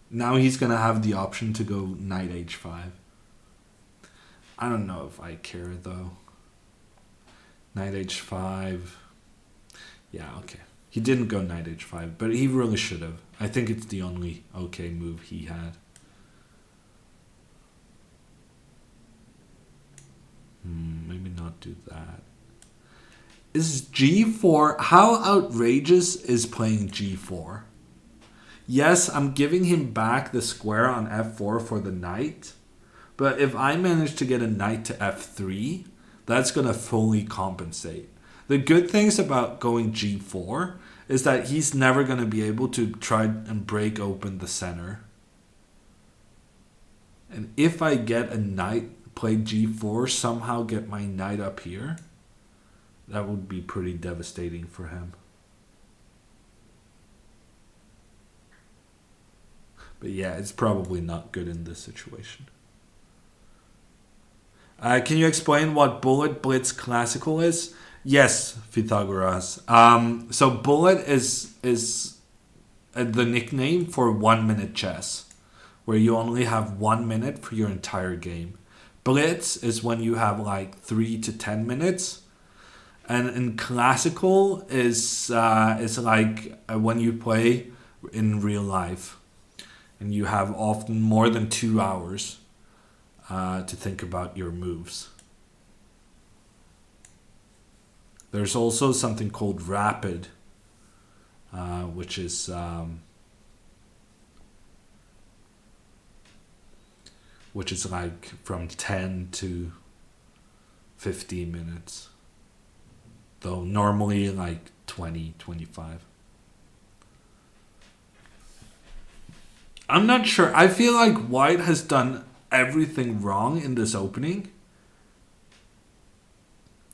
Now he's going to have the option to go Knight H5. I don't know if I care though. Knight H5. Yeah, okay. He didn't go Knight H5, but he really should have. I think it's the only okay move he had. Maybe not do that. Is G4... How outrageous is playing G4? Yes, I'm giving him back the square on F4 for the knight. But if I manage to get a knight to F3, that's going to fully compensate. The good things about going G4 is that he's never going to be able to try and break open the center. And if I get a knight, play G4, somehow get my knight up here, that would be pretty devastating for him. But yeah, it's probably not good in this situation. Can you explain what Bullet Blitz Classical is? Yes, Pythagoras. So Bullet is the nickname for 1 minute chess, where you only have 1 minute for your entire game. Blitz is when you have like 3 to 10 minutes. And in classical is like when you play in real life, and you have often more than 2 hours to think about your moves. There's also something called rapid, which is like from 10 to 15 minutes. Though normally like 20, 25. I'm not sure. I feel like White has done everything wrong in this opening.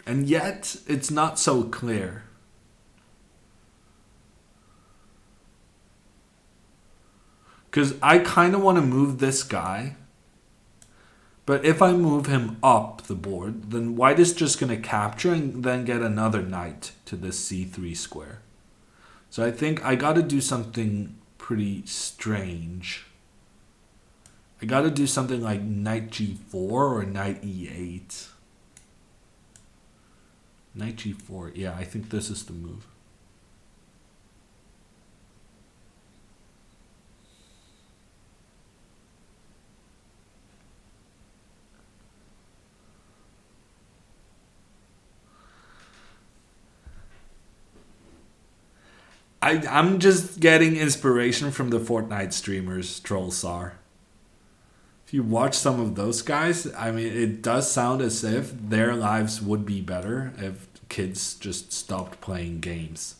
And yet, it's not so clear. Because I kind of want to move this guy. But if I move him up the board, then White is just going to capture and then get another knight to this c3 square. So I think I got to do something pretty strange. I got to do something like knight g4 or knight e8. Knight g4. Yeah, I think this is the move. I'm just getting inspiration from the Fortnite streamers, Trollsar. If you watch some of those guys, I mean, it does sound as if their lives would be better if kids just stopped playing games.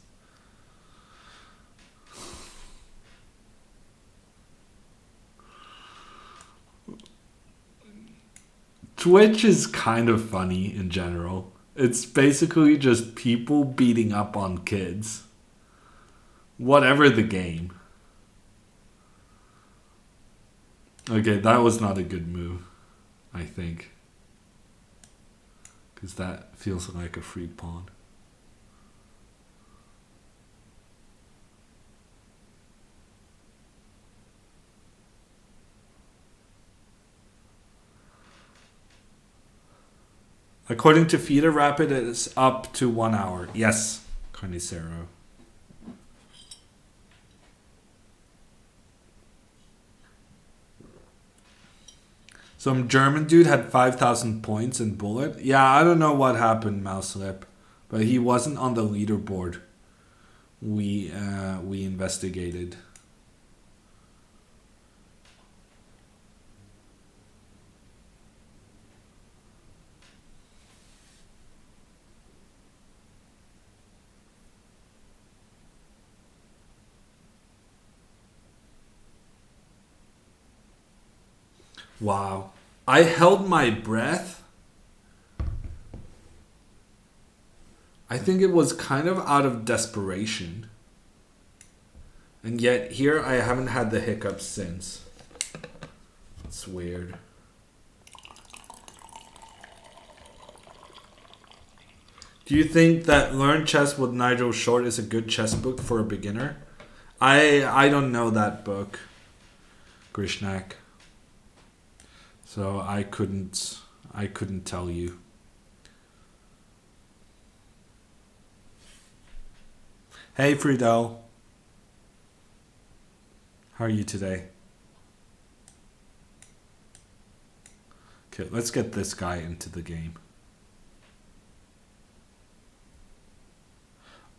Twitch is kind of funny in general. It's basically just people beating up on kids. Whatever the game. Okay, that was not a good move, I think. Because that feels like a free pawn. According to FIDE, Rapid is up to 1 hour. Yes, Carnicero. Some German dude had 5,000 points in Bullet. Yeah, I don't know what happened, Mouselip, but he wasn't on the leaderboard. We investigated. Wow. I held my breath. I think it was kind of out of desperation. And yet here I haven't had the hiccups since. It's weird. Do you think that Learn Chess with Nigel Short is a good chess book for a beginner? I don't know that book, Grishnak. So I couldn't tell you. Hey Friedel. How are you today? Okay, let's get this guy into the game.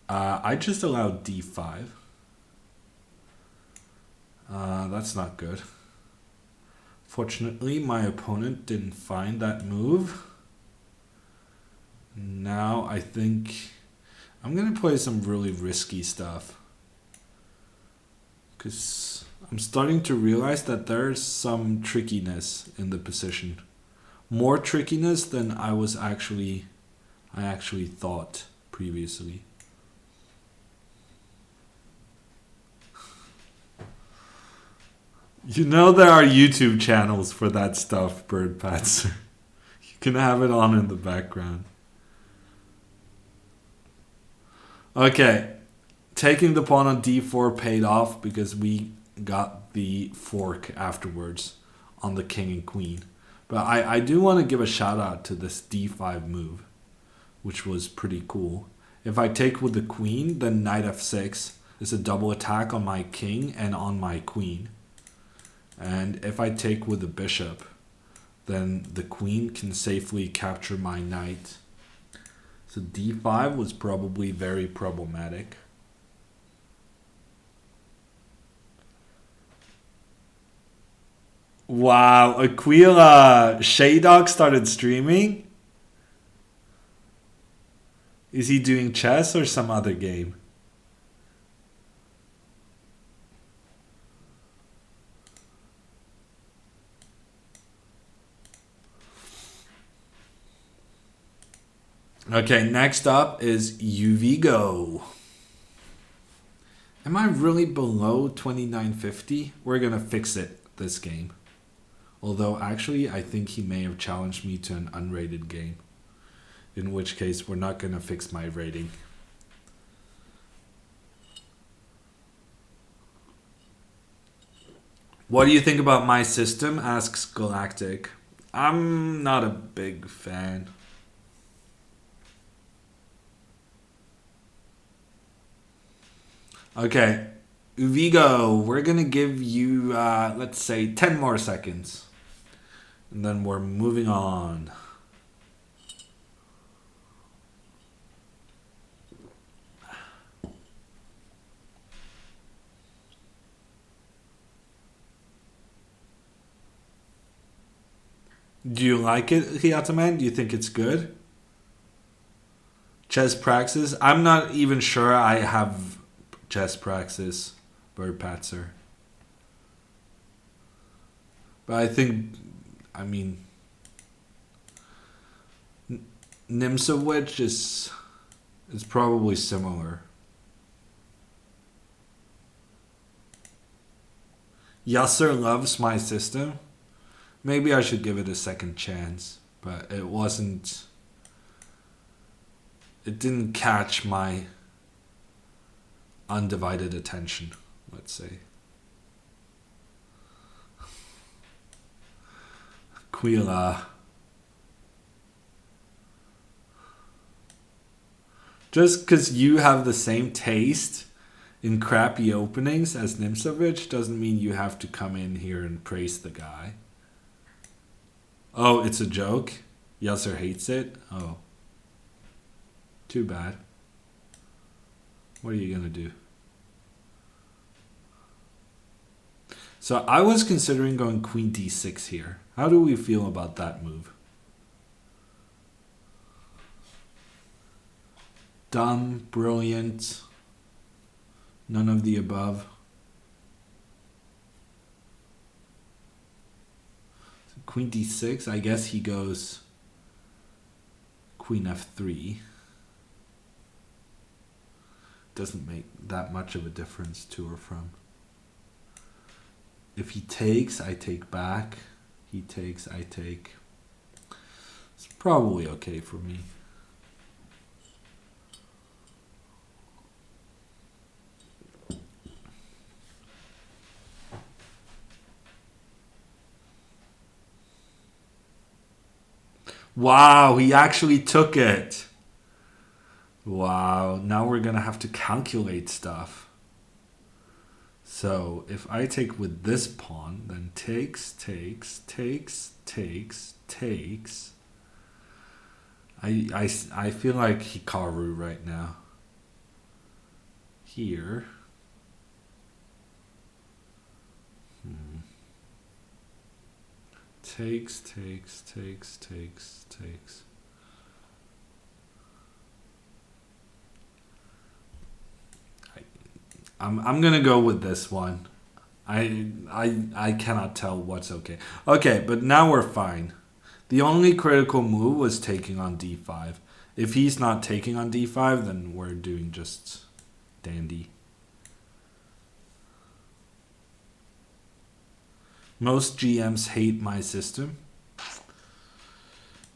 I just allowed d5. That's not good. Fortunately, my opponent didn't find that move. Now I think I'm going to play some really risky stuff. Because I'm starting to realize that there's some trickiness in the position. More trickiness than I actually thought previously. You know there are YouTube channels for that stuff, Bird Patzer. You can have it on in the background. Okay. Taking the pawn on d4 paid off because we got the fork afterwards on the king and queen. But I do want to give a shout out to this d5 move, which was pretty cool. If I take with the queen, then knight f6 is a double attack on my king and on my queen. And if I take with the bishop, then the queen can safely capture my knight. So d5 was probably very problematic. Wow, Aquila Shaydog started streaming? Is he doing chess or some other game? Okay, next up is Uvigo. Am I really below 2950? We're going to fix it this game. Although, actually, I think he may have challenged me to an unrated game. In which case, we're not going to fix my rating. What do you think about my system? Asks Galactic. I'm not a big fan. Okay, Uvigo, we're going to give you, let's say, 10 more seconds. And then we're moving on. Do you like it, Hiataman? Do you think it's good? Chess praxis? I'm not even sure I have chess praxis, Bird Patzer. But I think, I mean, Nimsovich is probably similar. Yasser loves my system. Maybe I should give it a second chance, but it didn't catch my undivided attention, let's say. Quila. Just because you have the same taste in crappy openings as Nimsovich doesn't mean you have to come in here and praise the guy. Oh, it's a joke? Yasser hates it? Oh. Too bad. What are you going to do? So I was considering going queen d6 here. How do we feel about that move? Dumb, brilliant, none of the above. Queen d6. I guess he goes queen f3. Doesn't make that much of a difference to or from. If he takes, I take back. He takes, I take. It's probably okay for me. Wow, he actually took it. Wow, now we're gonna have to calculate stuff. So if I take with this pawn, then takes. I feel like Hikaru right now. Here. Takes. I'm gonna go with this one. I cannot tell what's okay. Okay, but now we're fine. The only critical move was taking on d5. If he's not taking on d5, then we're doing just dandy. Most GMs hate my system.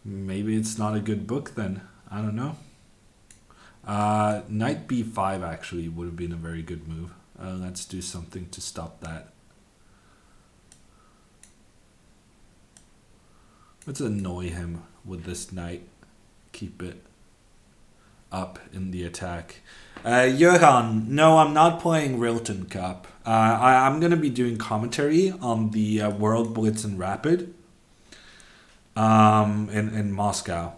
Maybe it's not a good book then. I don't know. Knight b5 actually would have been a very good move. Let's do something to stop that. Let's annoy him with this knight. Keep it up in the attack. Johan, no, I'm not playing Rilton Cup. I'm going to be doing commentary on the World Blitz and Rapid in Moscow.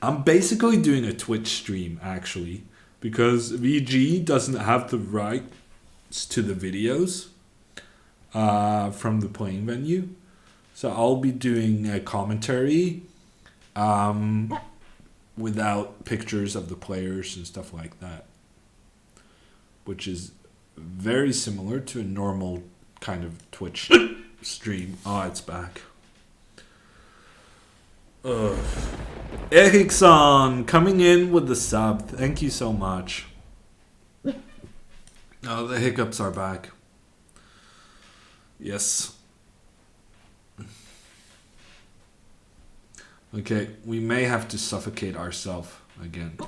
I'm basically doing a Twitch stream, actually, because VG doesn't have the rights to the videos from the playing venue. So I'll be doing a commentary without pictures of the players and stuff like that, which is very similar to a normal kind of Twitch stream. Oh, it's back. Ericsson coming in with the sub. Thank you so much. Oh, the hiccups are back. Yes. Okay, we may have to suffocate ourselves again.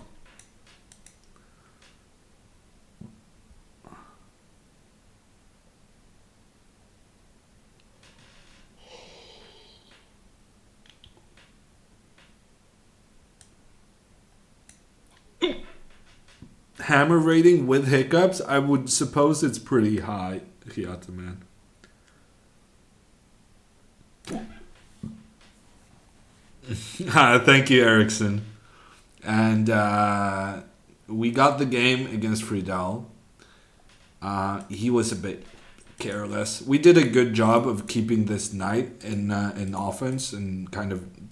Hammer rating with hiccups, I would suppose it's pretty high, Hiata man. Thank you, Ericsson. And we got the game against Friedel. He was a bit careless. We did a good job of keeping this knight in offense and kind of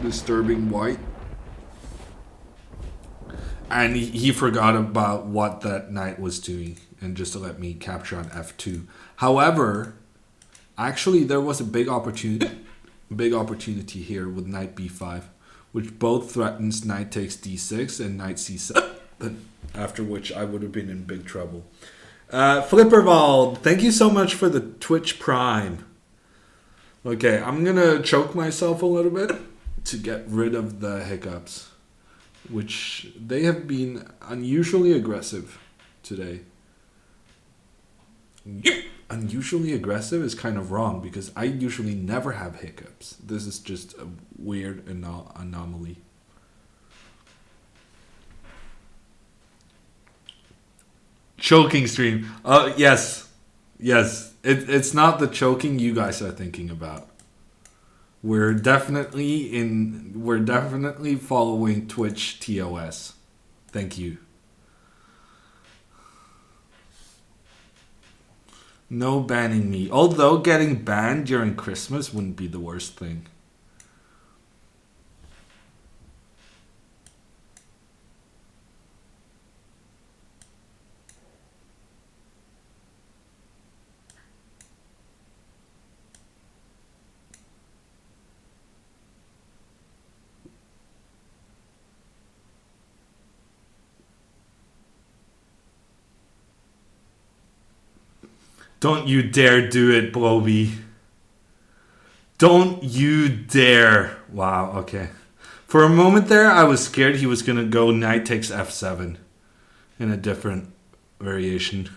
disturbing white. And he forgot about what that knight was doing and just to let me capture on f2. However, actually there was a big opportunity here with knight b5, which both threatens knight takes d6 and knight c7, after which I would have been in big trouble. Flipperwald, thank you so much for the Twitch Prime. Okay, I'm gonna choke myself a little bit to get rid of the hiccups, which they have been unusually aggressive today. Unusually aggressive is kind of wrong because I usually never have hiccups. This is just a weird anomaly. Choking stream. Yes. It's not the choking you guys are thinking about. We're definitely following Twitch TOS. Thank you. No banning me. Although getting banned during Christmas wouldn't be the worst thing. Don't you dare do it, Bloby. Don't you dare. Wow, okay. For a moment there, I was scared he was going to go knight takes f7 in a different variation.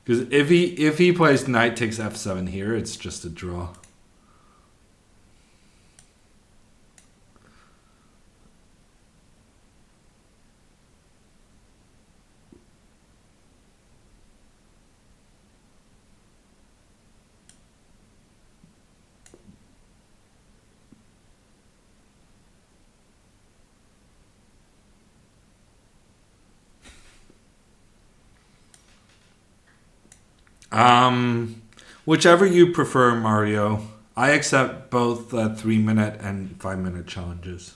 Because if he plays knight takes f7 here, it's just a draw. Whichever you prefer, Mario. I accept both 3-minute and 5-minute challenges.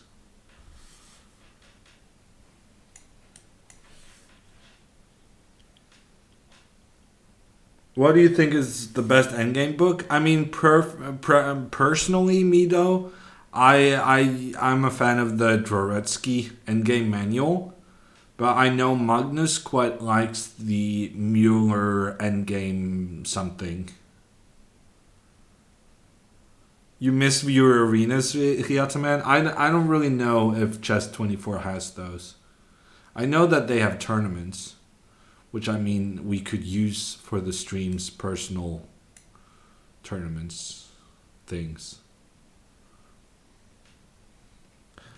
What do you think is the best endgame book? I mean, personally, me though, I'm a fan of the Dvoretsky Endgame Manual, but I know Magnus quite likes the Mueller Endgame something. You miss viewer arenas, Hiataman? I don't really know if Chess24 has those. I know that they have tournaments, which I mean we could use for the stream's personal tournaments things.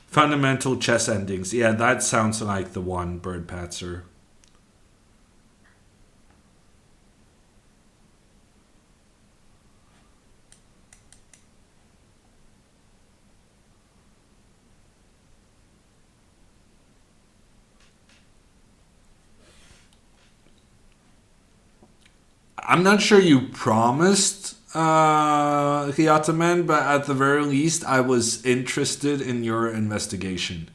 Fundamental chess endings. Yeah, that sounds like the one, Bird Patzer. I'm not sure you promised Hyataman, but at the very least, I was interested in your investigation.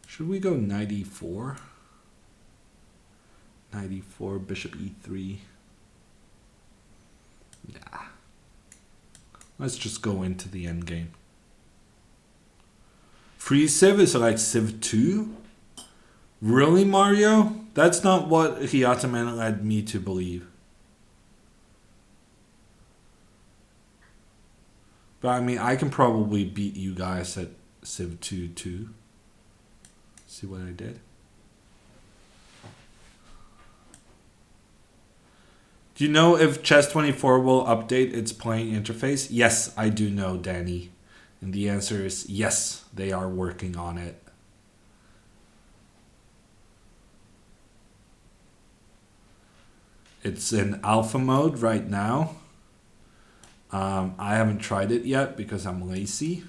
Should we go 94? 94, bishop e3. Nah. Let's just go into the endgame. Free Civ is like Civ 2? Really, Mario? That's not what Hyataman led me to believe. But I mean, I can probably beat you guys at Civ 2 too. See what I did? Do you know if Chess24 will update its playing interface? Yes, I do know, Danny. And the answer is yes, they are working on it. It's in alpha mode right now. I haven't tried it yet because I'm lazy.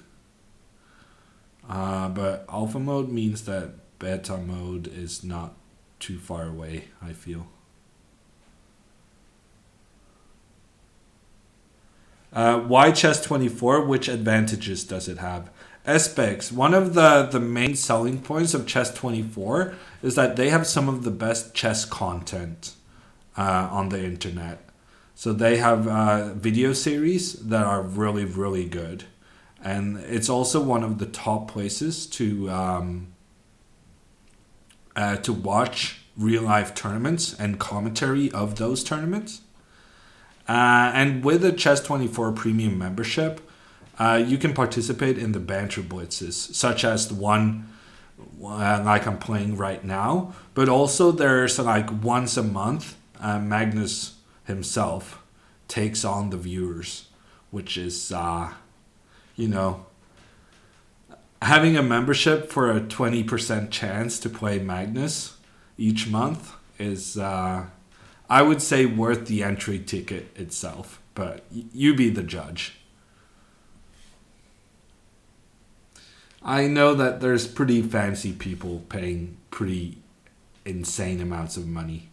But alpha mode means that beta mode is not too far away, I feel. Why Chess24? Which advantages does it have? Specs. One of the main selling points of Chess24 is that they have some of the best chess content on the internet. So they have video series that are really, really good. And it's also one of the top places to watch real-life tournaments and commentary of those tournaments. And with a Chess24 premium membership, you can participate in the banter blitzes, such as the one like I'm playing right now. But also there's like once a month, Magnus himself takes on the viewers, which is, you know, having a membership for a 20% chance to play Magnus each month is... I would say worth the entry ticket itself, but you be the judge. I know that there's pretty fancy people paying pretty insane amounts of money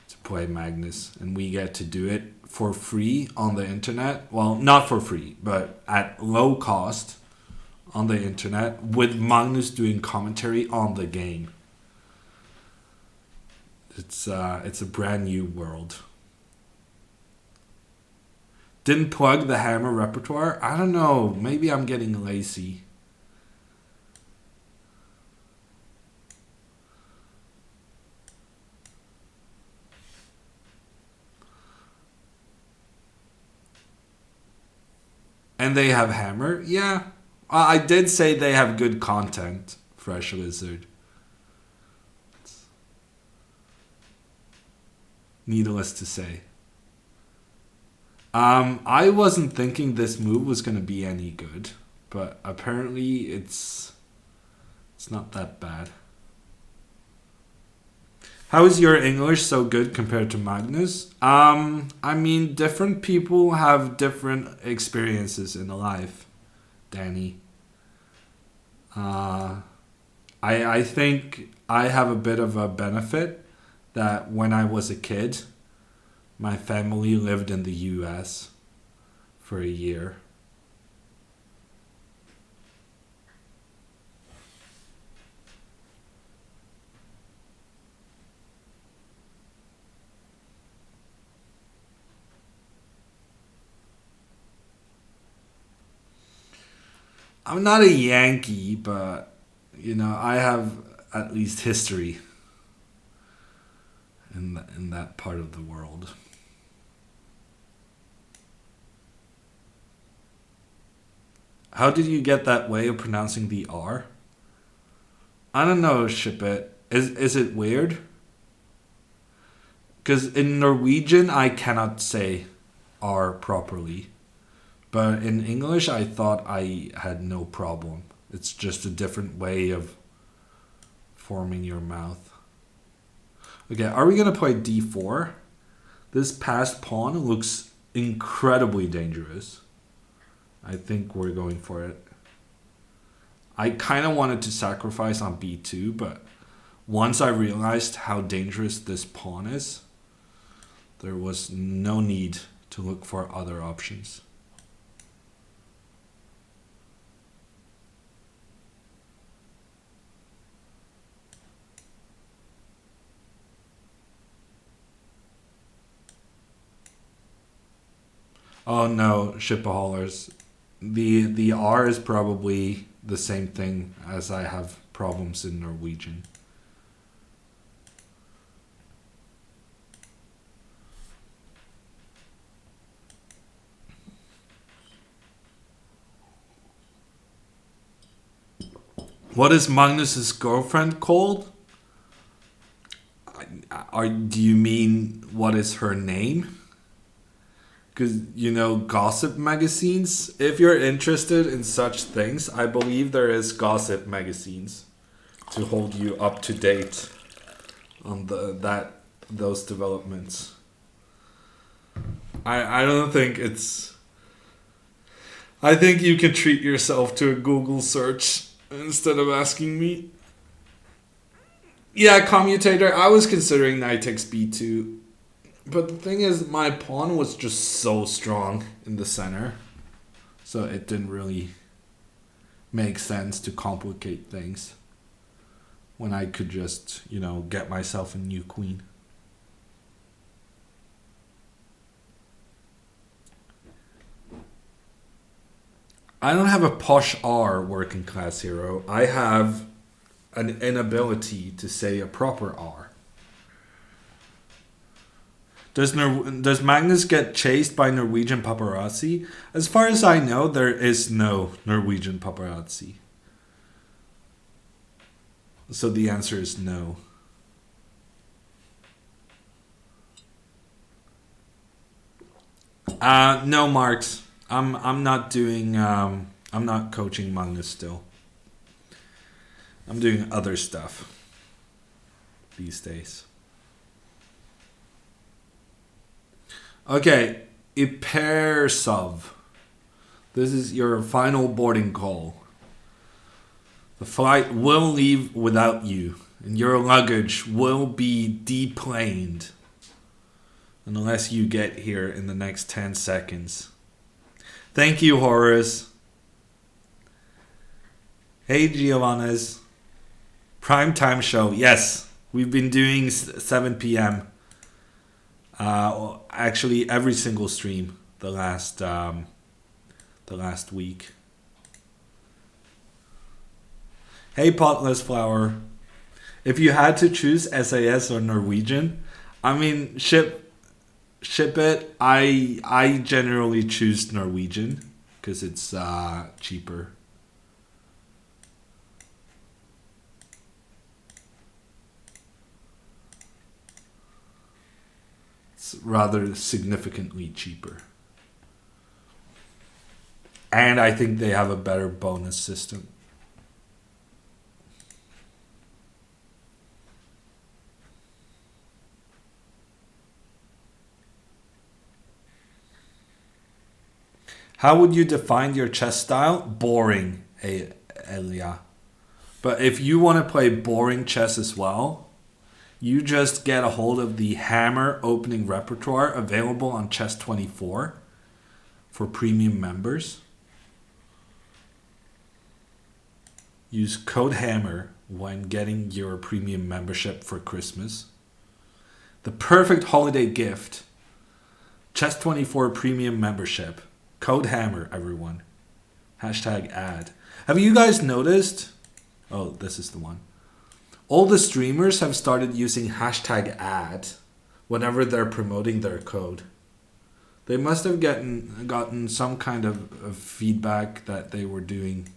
to play Magnus, and we get to do it for free on the internet. Well, not for free, but at low cost on the internet with Magnus doing commentary on the game. It's a brand new world. Didn't plug the hammer repertoire. I don't know. Maybe I'm getting lazy. And they have hammer. Yeah, I did say they have good content. Fresh Lizard. Needless to say. I wasn't thinking this move was gonna be any good, but apparently it's not that bad. How is your English so good compared to Magnus? I mean, different people have different experiences in life, Danny. Uh, I think I have a bit of a benefit that when I was a kid, my family lived in the US for a year. I'm not a Yankee, but I have at least history in that part of the world. How did you get that way of pronouncing the R? I don't know, ship it. Is it weird? Because in Norwegian, I cannot say R properly. But in English, I thought I had no problem. It's just a different way of forming your mouth. Okay, are we going to play d4? This passed pawn looks incredibly dangerous. I think we're going for it. I kind of wanted to sacrifice on b2, but once I realized how dangerous this pawn is, there was no need to look for other options. Oh no, shipaholics. The R is probably the same thing as I have problems in Norwegian. What is Magnus's girlfriend called? Do you mean what is her name? Because, gossip magazines, if you're interested in such things, I believe there is gossip magazines to hold you up to date on those developments. I don't think it's... I think you can treat yourself to a Google search instead of asking me. Yeah, commutator, I was considering knight takes b2. But the thing is, my pawn was just so strong in the center. So it didn't really make sense to complicate things when I could just, get myself a new queen. I don't have a posh R working class hero. I have an inability to say a proper R. Does Magnus get chased by Norwegian paparazzi? As far as I know, there is no Norwegian paparazzi. So the answer is no. No, Marks. I'm not doing. I'm not coaching Magnus still. I'm doing other stuff these days. Okay, Ipersov. This is your final boarding call. The flight will leave without you, and your luggage will be deplaned unless you get here in the next 10 seconds. Thank you, Horace. Hey, Giovanna's. Primetime show. Yes, We've been doing 7 p.m. Actually, every single stream the last week. Hey, Potless Flower. If you had to choose SAS or Norwegian, I mean, ship it. I generally choose Norwegian because it's cheaper. It's rather significantly cheaper. And I think they have a better bonus system. How would you define your chess style? Boring, Elia. But if you want to play boring chess as well, you just get a hold of the Hammer opening repertoire available on Chess24 for premium members. Use code HAMMER when getting your premium membership for Christmas. The perfect holiday gift. Chess24 premium membership. Code HAMMER, everyone. Hashtag ad. Have you guys noticed? Oh, this is the one. All the streamers have started using hashtag ad whenever they're promoting their code. They must have gotten some kind of feedback that they were doing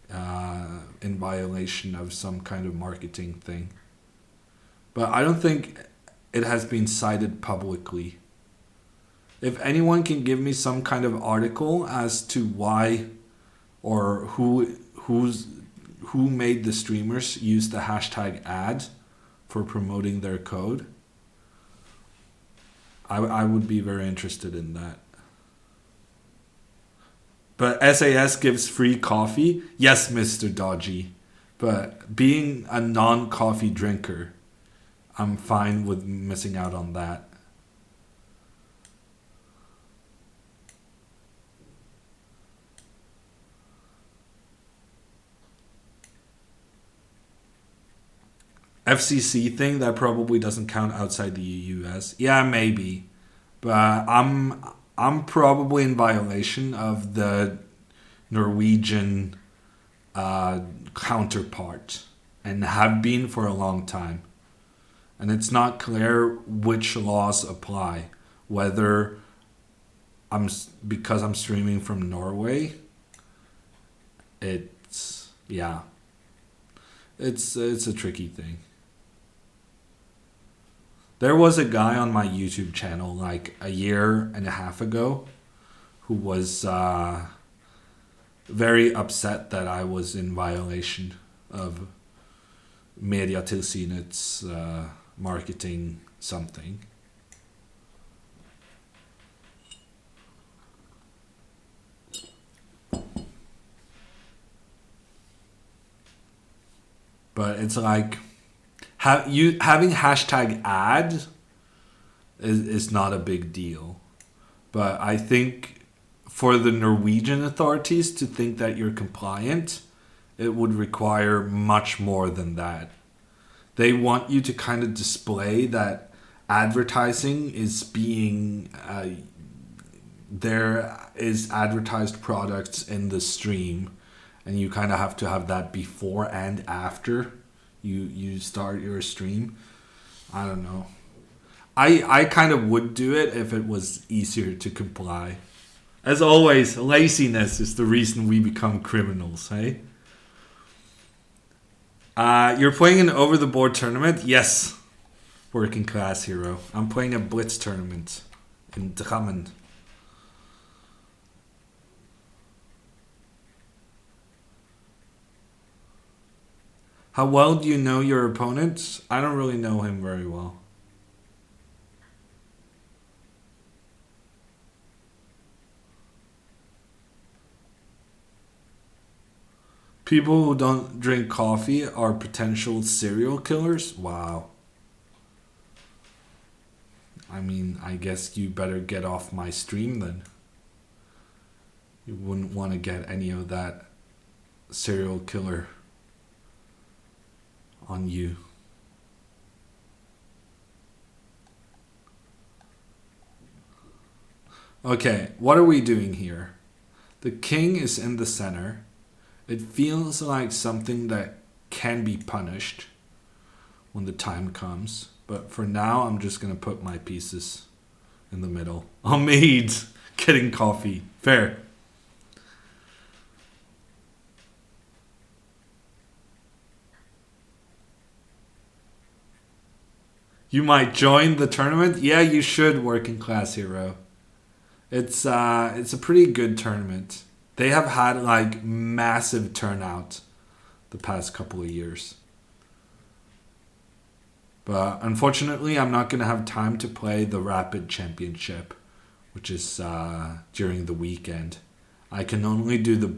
in violation of some kind of marketing thing. But I don't think it has been cited publicly. If anyone can give me some kind of article as to why or who made the streamers use the hashtag ad for promoting their code, I would be very interested in that. But SAS gives free coffee? Yes, Mr. Dodgy. But being a non-coffee drinker, I'm fine with missing out on that. FCC thing that probably doesn't count outside the US. Yeah, maybe, but I'm probably in violation of the Norwegian counterpart and have been for a long time. And it's not clear which laws apply. Whether because I'm streaming from Norway, it's a tricky thing. There was a guy on my YouTube channel like a year and a half ago who was very upset that I was in violation of Mediatilsynets marketing something. But it's like having hashtag ad is not a big deal. But I think for the Norwegian authorities to think that you're compliant, it would require much more than that. They want you to kind of display that advertising is being there is advertised products in the stream, and you kind of have to have that before and after you start your stream. I don't know. I kind of would do it if it was easier to comply. As always, laziness is the reason we become criminals, hey? You're playing an over-the-board tournament? Yes, working class hero. I'm playing a blitz tournament in Drammen. How well do you know your opponent? I don't really know him very well. People who don't drink coffee are potential serial killers? Wow. I mean, I guess you better get off my stream then. You wouldn't want to get any of that serial killer on you. Okay, what are we doing here? The king is in the center. It feels like something that can be punished when the time comes. But for now, I'm just going to put my pieces in the middle. Oh, mate, getting coffee. Fair. You might join the tournament? Yeah, you should, working class hero. It's a pretty good tournament. They have had like massive turnout the past couple of years. But unfortunately, I'm not going to have time to play the Rapid Championship, which is during the weekend. I can only do the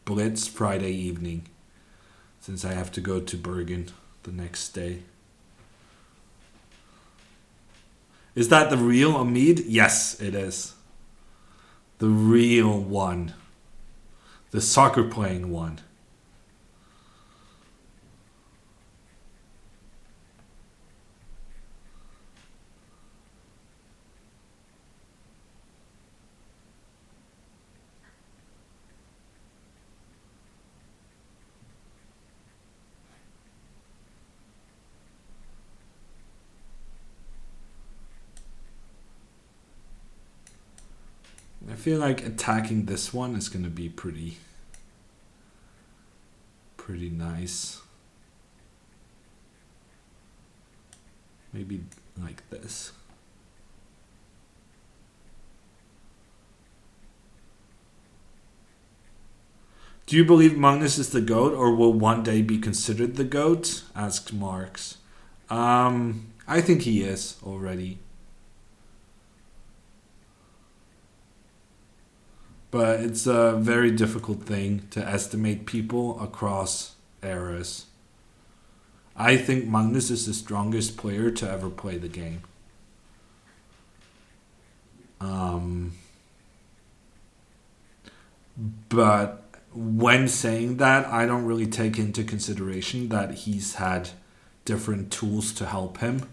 Blitz Friday evening, since I have to go to Bergen the next day. Is that the real Omid? Yes, it is. The real one. The soccer playing one. I feel like attacking this one is going to be pretty nice. Maybe like this. Do you believe Magnus is the GOAT or will one day be considered the GOAT? Asked Marks. I think he is already. But it's a very difficult thing to estimate people across eras. I think Magnus is the strongest player to ever play the game. But when saying that, I don't really take into consideration that he's had different tools to help him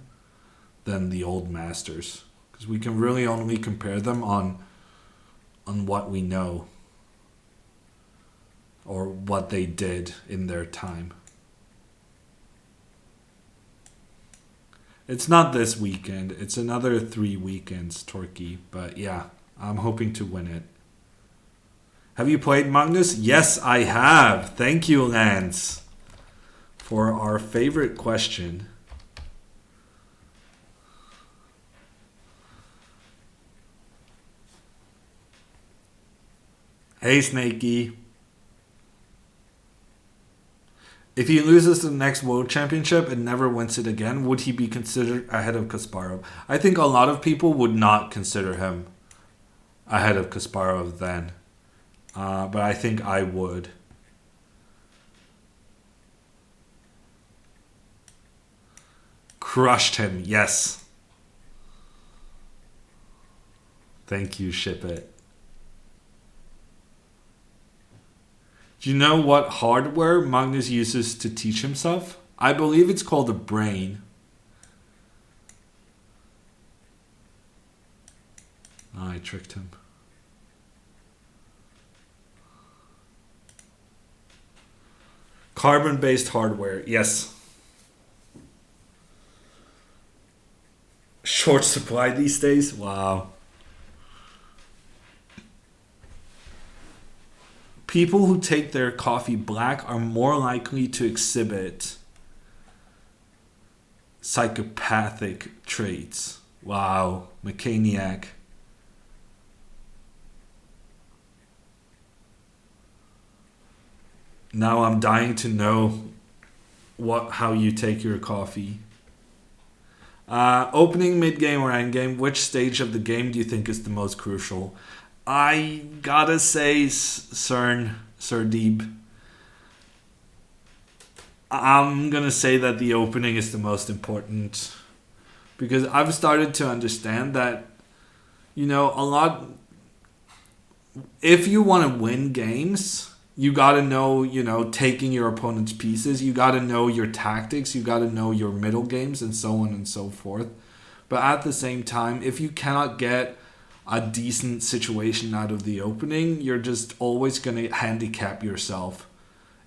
than the old masters. Because we can really only compare them on what we know or what they did in their time. It's not this weekend. It's another 3 weekends, Torquay. But yeah, I'm hoping to win it. Have you played Magnus? Yes, I have. Thank you, Lance, for our favorite question. Hey, Snakey. If he loses the next World Championship and never wins it again, would he be considered ahead of Kasparov? I think a lot of people would not consider him ahead of Kasparov then. But I think I would. Crushed him, yes. Thank you, Ship It. Do you know what hardware Magnus uses to teach himself? I believe it's called a brain. Oh, I tricked him. Carbon-based hardware, yes. Short supply these days? Wow. People who take their coffee black are more likely to exhibit psychopathic traits. Wow, Mechaniac. Now I'm dying to know how you take your coffee. Opening, mid-game, or endgame, which stage of the game do you think is the most crucial? I gotta say, Sir Deeb, I'm gonna say that the opening is the most important. Because I've started to understand that, a lot... If you want to win games, you gotta know, taking your opponent's pieces. You gotta know your tactics. You gotta know your middle games and so on and so forth. But at the same time, if you cannot get a decent situation out of the opening, you're just always going to handicap yourself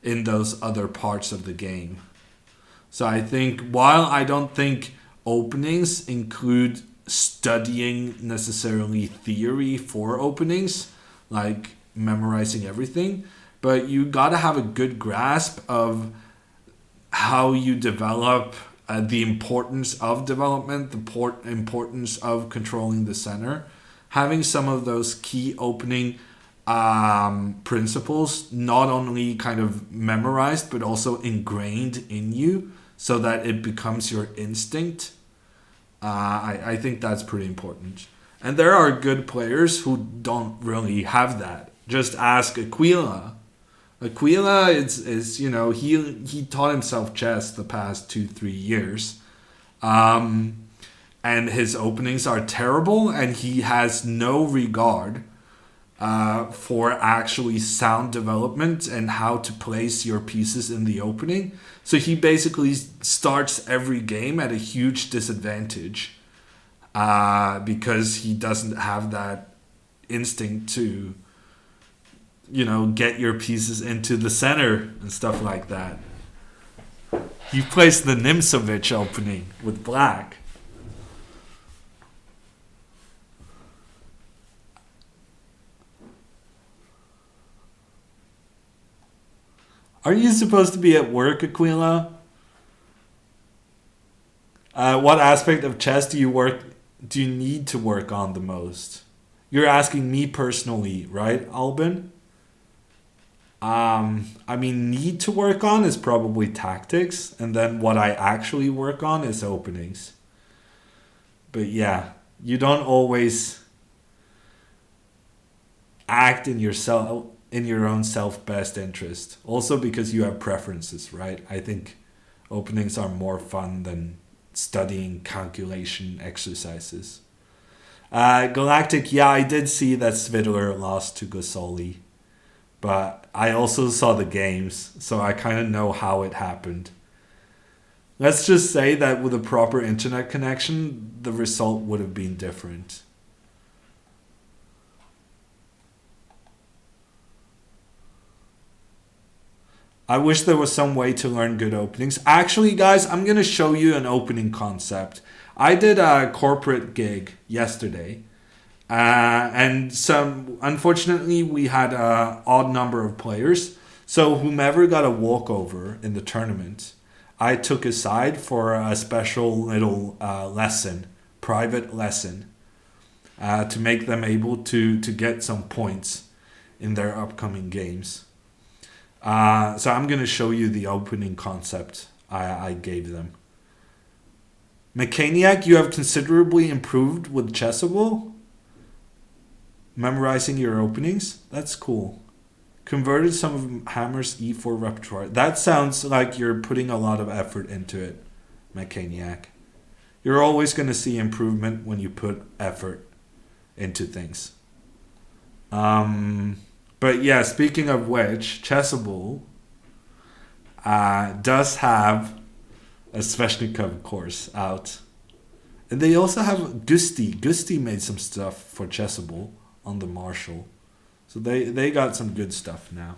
in those other parts of the game. So I think, while I don't think openings include studying necessarily theory for openings, like memorizing everything, but you got to have a good grasp of how you develop, the importance of development, the importance of controlling the center. Having some of those key opening principles not only kind of memorized but also ingrained in you so that it becomes your instinct. I think that's pretty important. And there are good players who don't really have that. Just ask Aquila. Aquila is he taught himself chess the past 2-3 years. And his openings are terrible, and he has no regard for actually sound development and how to place your pieces in the opening. So he basically starts every game at a huge disadvantage because he doesn't have that instinct to, get your pieces into the center and stuff like that. He plays the Nimzovich opening with black. Are you supposed to be at work, Aquila? What aspect of chess do you need to work on the most? You're asking me personally, right, Albin? Need to work on is probably tactics, and then what I actually work on is openings. But yeah, you don't always act in your own self-best interest. Also because you have preferences, right? I think openings are more fun than studying calculation exercises. Galactic, yeah, I did see that Svidler lost to Gasoli. But I also saw the games, so I kind of know how it happened. Let's just say that with a proper internet connection, the result would have been different. I wish there was some way to learn good openings. Actually, guys, I'm going to show you an opening concept. I did a corporate gig yesterday. And unfortunately, we had an odd number of players. So whomever got a walkover in the tournament, I took aside for a special little private lesson, to make them able to get some points in their upcoming games. So I'm going to show you the opening concept I gave them. Mechaniac, you have considerably improved with Chessable. Memorizing your openings. That's cool. Converted some of Hammer's E4 repertoire. That sounds like you're putting a lot of effort into it, Mechaniac. You're always going to see improvement when you put effort into things. But yeah, speaking of which, Chessable does have a Sveshnikov course out. And they also have Gusti. Gusti made some stuff for Chessable on the Marshall. So they got some good stuff now.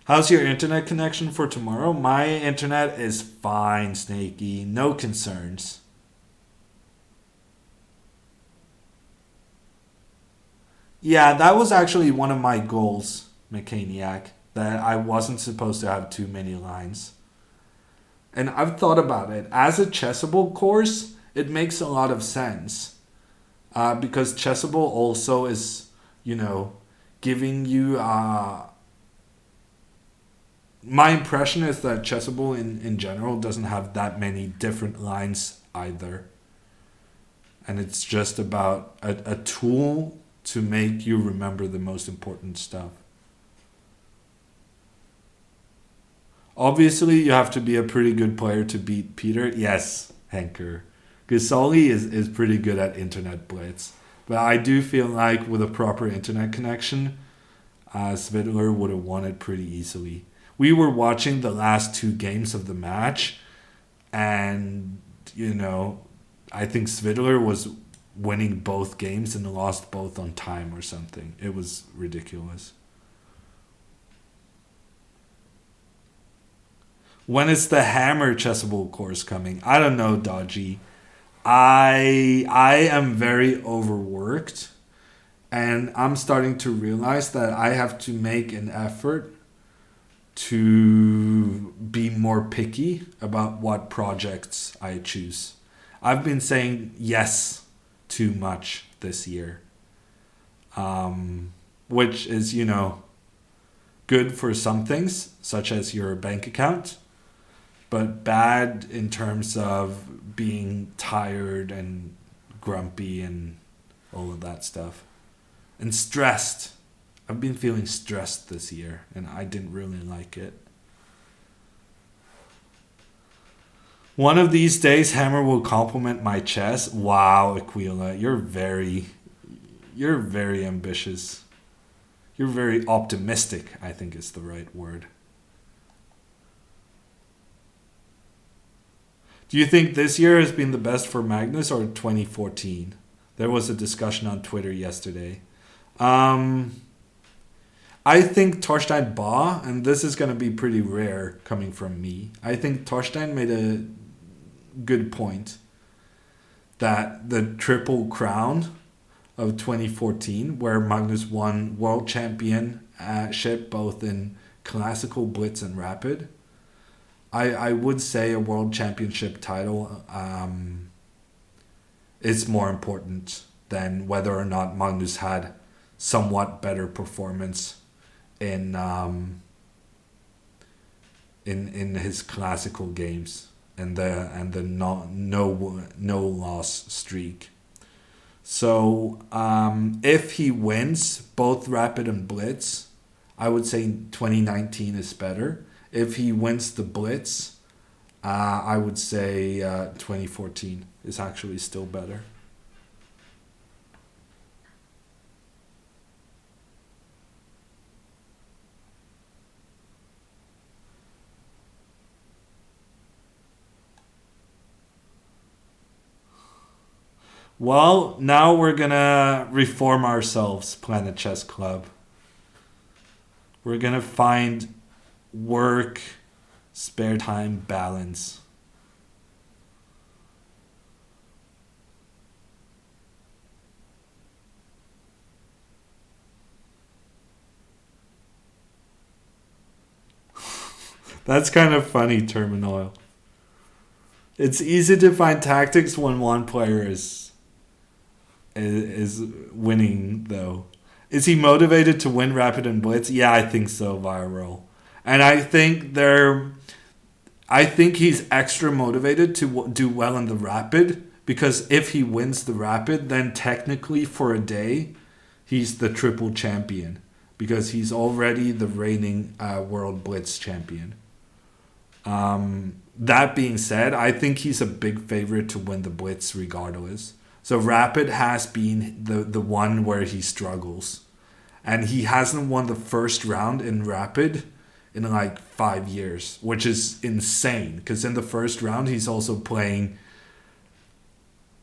How's your internet connection for tomorrow? My internet is fine, Snakey. No concerns. Yeah, that was actually one of my goals, Mechaniac, that I wasn't supposed to have too many lines. And I've thought about it. As a Chessable course, it makes a lot of sense. Because Chessable also is, giving you... my impression is that Chessable in general doesn't have that many different lines either. And it's just about a tool to make you remember the most important stuff. Obviously, you have to be a pretty good player to beat Peter. Yes, Henker. Gasoli is pretty good at internet blitz. But I do feel like with a proper internet connection, Svidler would have won it pretty easily. We were watching the last two games of the match, and, I think Svidler was winning both games and lost both on time or something. It was ridiculous. When is the Hammer Chessable course coming? I don't know, Dodgy. I am very overworked, and I'm starting to realize that I have to make an effort to be more picky about what projects I choose. I've been saying yes too much this year, which is, good for some things, such as your bank account, but bad in terms of being tired and grumpy and all of that stuff. And stressed. I've been feeling stressed this year, and I didn't really like it. One of these days, Hammer will compliment my chess. Wow, Aquila, you're very ambitious. You're very optimistic, I think is the right word. Do you think this year has been the best for Magnus or 2014? There was a discussion on Twitter yesterday. I think Torstein Ba, and this is going to be pretty rare coming from me, I think Torstein made a good point that the Triple Crown of 2014, where Magnus won World Championship both in Classical, Blitz, and Rapid, I would say a World Championship title is more important than whether or not Magnus had somewhat better performance in his classical games and the no loss streak. So if he wins both Rapid and Blitz, I would say 2019 is better. If he wins the Blitz, I would say 2014 is actually still better. Well, now we're gonna reform ourselves, Planet Chess Club. We're gonna find work, spare time, balance. That's kind of funny, Terminal. It's easy to find tactics when one player is winning, though. Is he motivated to win Rapid and Blitz? Yeah, I think so, Viral. And I think he's extra motivated to do well in the Rapid, because if he wins the Rapid, then technically for a day, he's the triple champion, because he's already the reigning World Blitz champion. That being said, I think he's a big favorite to win the Blitz regardless. So Rapid has been the one where he struggles. And he hasn't won the first round in Rapid in like 5 years, which is insane. Because in the first round, he's also playing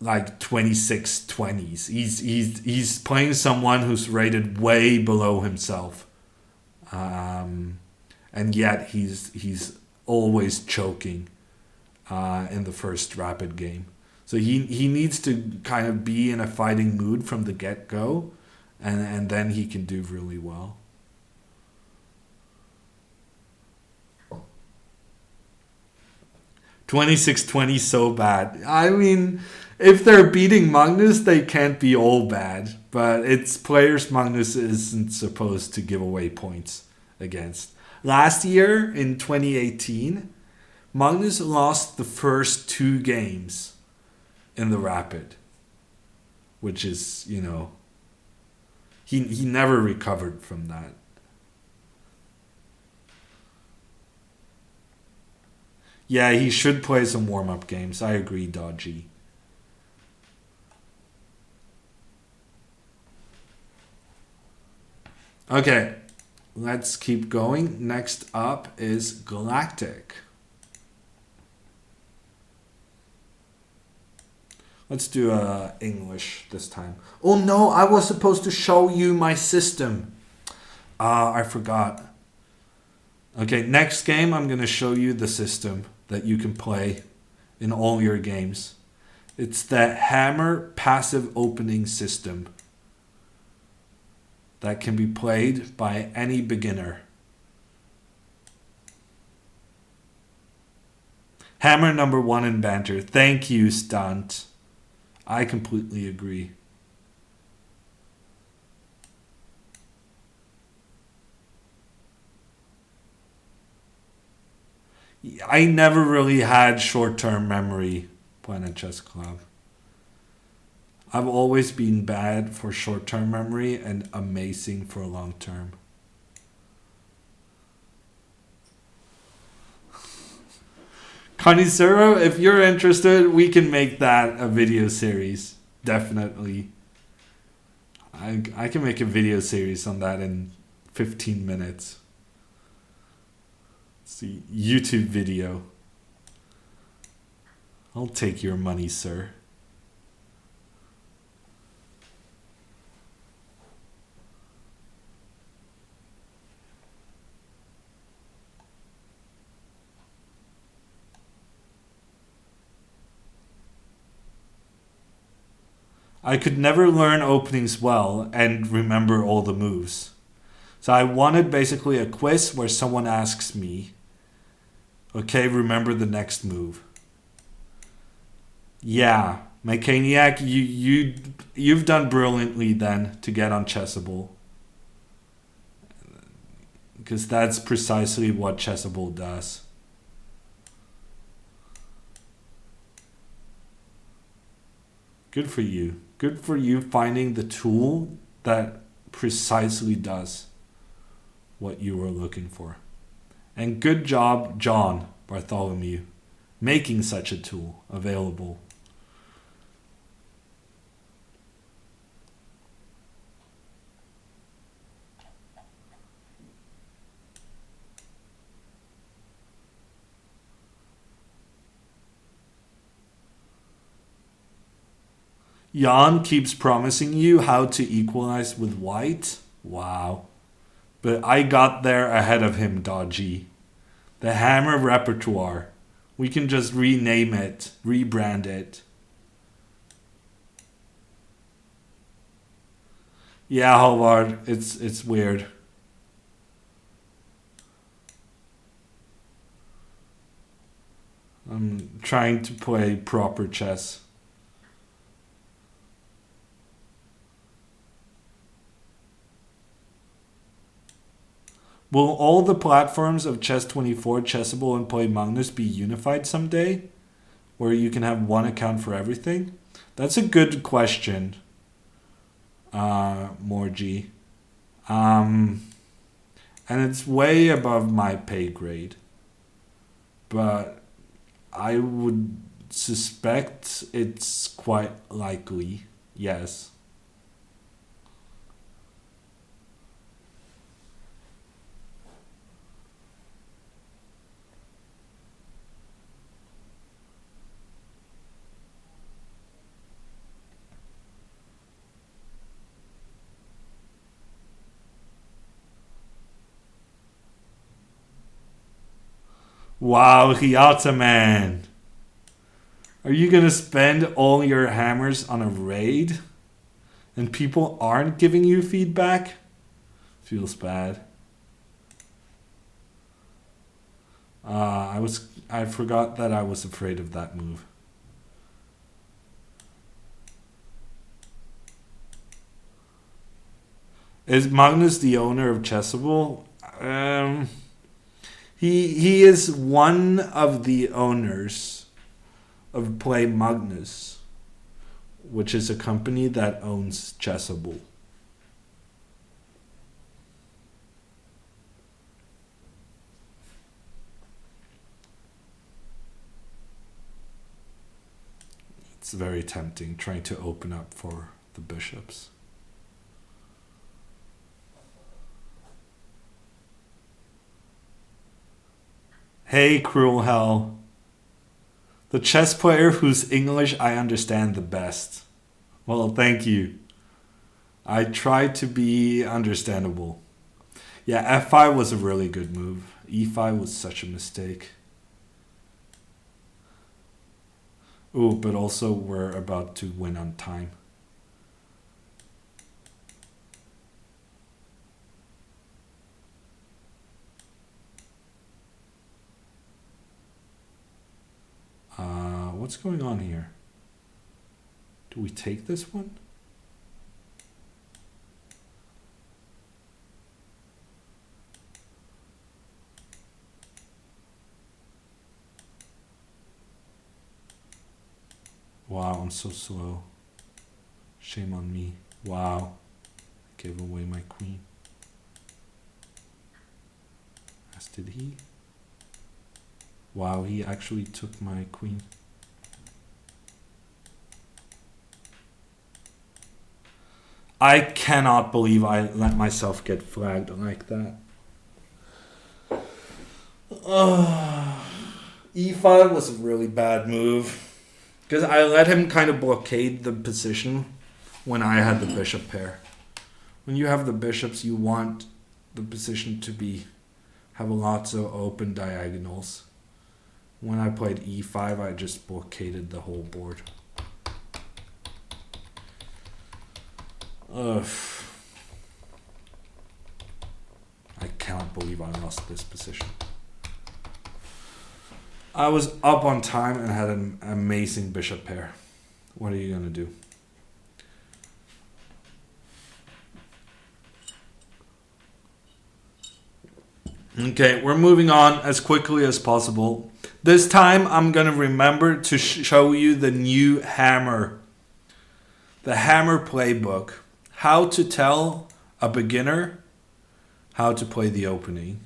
like 26-20s. He's playing someone who's rated way below himself. And yet he's always choking in the first Rapid game. So he needs to kind of be in a fighting mood from the get-go, and then he can do really well. $26-20 so bad. I mean, if they're beating Magnus, they can't be all bad. But it's players Magnus isn't supposed to give away points against. Last year, in 2018, Magnus lost the first 2 games in the Rapid, which is, he never recovered from that. Yeah, he should play some warm-up games. I agree, Dodgy. Okay, let's keep going. Next up is Galactic. Let's do English this time. Oh no, I was supposed to show you my system. I forgot. Okay, next game I'm going to show you the system that you can play in all your games. It's the Hammer passive opening system that can be played by any beginner. Hammer number 1 in banter. Thank you, Stunt. I completely agree. I never really had short-term memory playing at chess club. I've always been bad for short-term memory and amazing for long-term. Connoisseur, if you're interested, we can make that a video series. Definitely. I can make a video series on that in 15 minutes. See, YouTube video. I'll take your money, sir. I could never learn openings well and remember all the moves. So I wanted basically a quiz where someone asks me, okay, remember the next move. Yeah, Mechaniac, you've done brilliantly then to get on Chessable. Because that's precisely what Chessable does. Good for you. Good for you finding the tool that precisely does what you were looking for. And good job, John Bartholomew, making such a tool available. Jan keeps promising you how to equalize with white. Wow. But I got there ahead of him, Dodgy. The Hammer repertoire. We can just rename it, rebrand it. Yeah, Howard, it's weird. I'm trying to play proper chess. Will all the platforms of Chess24, Chessable, and Play Magnus be unified someday? Where you can have one account for everything? That's a good question, Morgie. And it's way above my pay grade. But I would suspect it's quite likely, yes. Wow, Hiata man. Are you gonna spend all your hammers on a raid? And people aren't giving you feedback? Feels bad. I forgot that I was afraid of that move. Is Magnus the owner of Chessable? He is one of the owners of Play Magnus, which is a company that owns Chessable. It's very tempting trying to open up for the bishops. Hey, Cruel Hell. The chess player whose English I understand the best. Well, thank you. I tried to be understandable. Yeah, f5 was a really good move. e5 was such a mistake. Oh, but also we're about to win on time. What's going on here? Do we take this one? Wow, I'm so slow. Shame on me. Wow. I gave away my queen. As did he. Wow, he actually took my queen. I cannot believe I let myself get flagged like that. E5 was a really bad move. Because I let him kind of blockade the position when I had the bishop pair. When you have the bishops, you want the position to have lots of open diagonals. When I played e5, I just blockaded the whole board. Ugh. I cannot believe I lost this position. I was up on time and had an amazing bishop pair. What are you going to do? Okay, we're moving on as quickly as possible. This time I'm going to remember to show you the new hammer. The hammer playbook. How to tell a beginner how to play the opening.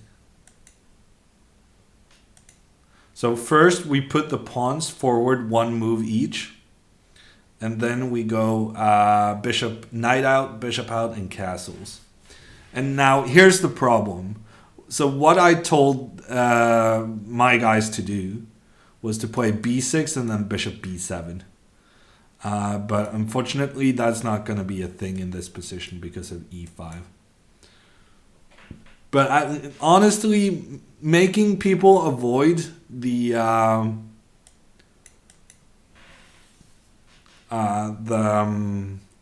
So first we put the pawns forward one move each. And then we go bishop, knight out, bishop out, and castles. And now here's the problem. So what I told my guys to do was to play b6 and then bishop b7. But unfortunately, that's not going to be a thing in this position because of e5. But honestly, making people avoid the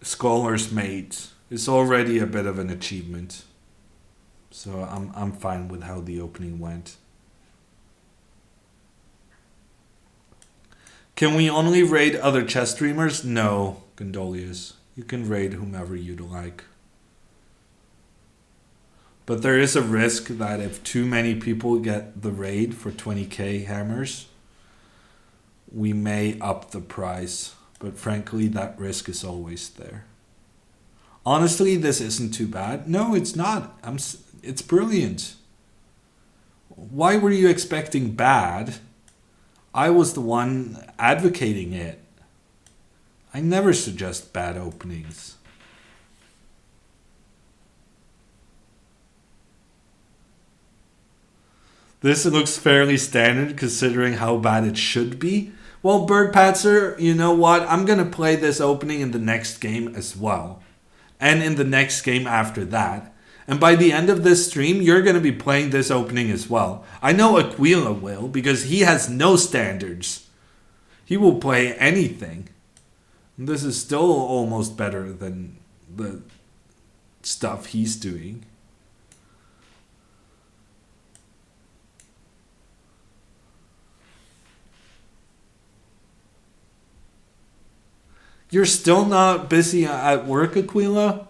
scholar's mate is already a bit of an achievement. So I'm fine with how the opening went. Can we only raid other chess streamers? No, Gondolius. You can raid whomever you'd like. But there is a risk that if too many people get the raid for 20k hammers, we may up the price. But frankly, that risk is always there. Honestly, this isn't too bad. No, it's not. It's brilliant. Why were you expecting bad? I was the one advocating it. I never suggest bad openings. This looks fairly standard considering how bad it should be. Well, Birdpatzer, you know what? I'm going to play this opening in the next game as well. And in the next game after that. And by the end of this stream, you're going to be playing this opening as well. I know Aquila will because he has no standards. He will play anything. And this is still almost better than the stuff he's doing. You're still not busy at work, Aquila?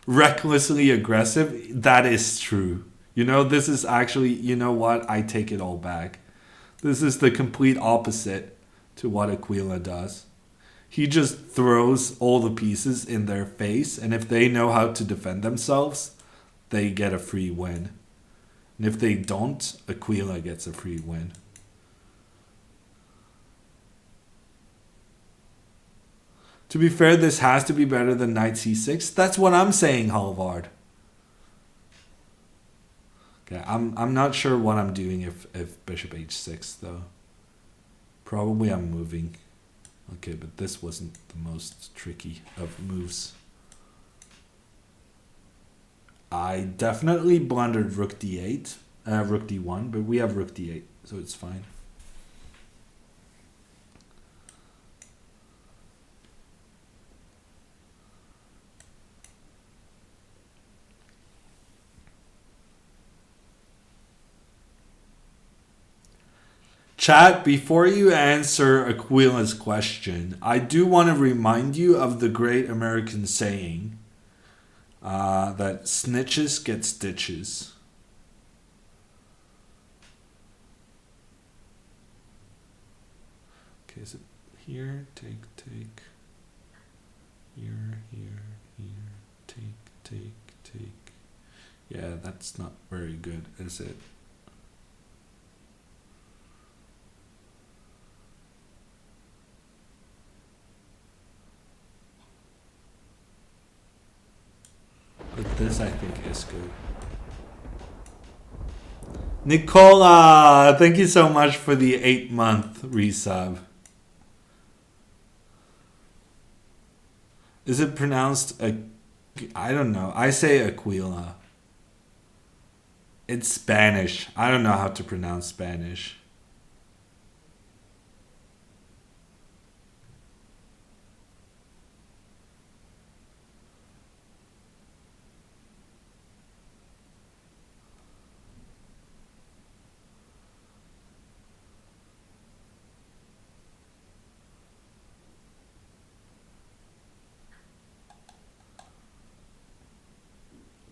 Recklessly aggressive? That is true. You know, this is actually, you know what? I take it all back. This is the complete opposite to what Aquila does. He just throws all the pieces in their face, and if they know how to defend themselves, they get a free win. And if they don't, Aquila gets a free win. To be fair, this has to be better than knight c6. That's what I'm saying, Halvard. Okay, I'm not sure what I'm doing if bishop h6 though. Probably I'm moving. Okay, but this wasn't the most tricky of moves. I definitely blundered rook d8, rook d1, but we have rook d8, so it's fine. Chat, before you answer Aquila's question, I do want to remind you of the great American saying that snitches get stitches. Okay, is it here? Take. Here, take. Yeah, that's not very good, is it? But this, I think, is good. Nicola, thank you so much for the 8-month resub. Is it pronounced I don't know. I say Aquila. It's Spanish. I don't know how to pronounce Spanish.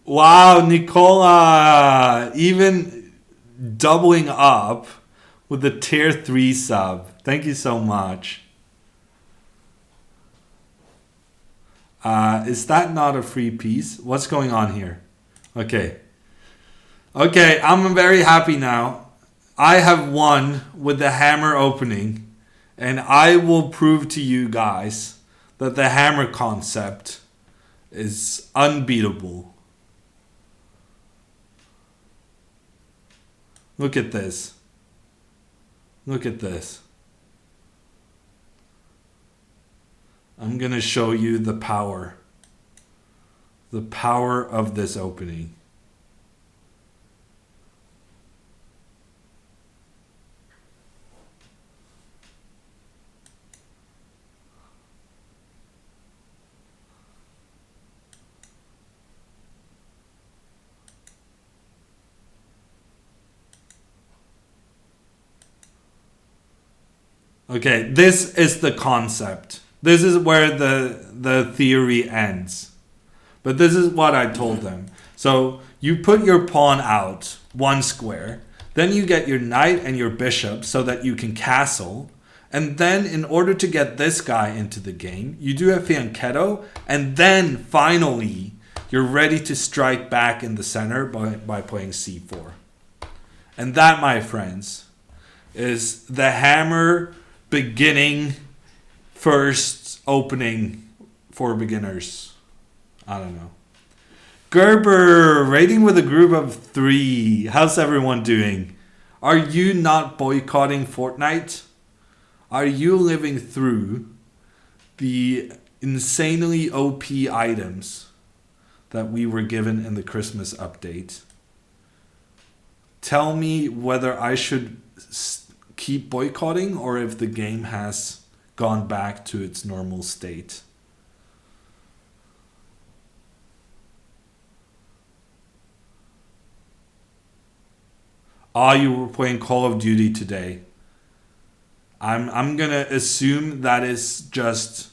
Wow, Nicola, even doubling up with the tier 3 sub. Thank you so much. Is that not a free piece? What's going on here? Okay, I'm very happy now. I have won with the hammer opening, and I will prove to you guys that the hammer concept is unbeatable. Look at this. Look at this. I'm going to show you the power. The power of this opening. Okay, this is the concept. This is where the theory ends. But this is what I told them. So you put your pawn out 1 square. Then you get your knight and your bishop so that you can castle. And then in order to get this guy into the game, you do a fianchetto. And then finally, you're ready to strike back in the center by playing c4. And that, my friends, is the hammer beginning first opening for beginners. I don't know. Gerber, rating with a group of 3. How's everyone doing? Are you not boycotting Fortnite? Are you living through the insanely OP items that we were given in the Christmas update? Tell me whether I should keep boycotting or if the game has gone back to its normal state. You were playing Call of Duty today. I'm gonna assume that is just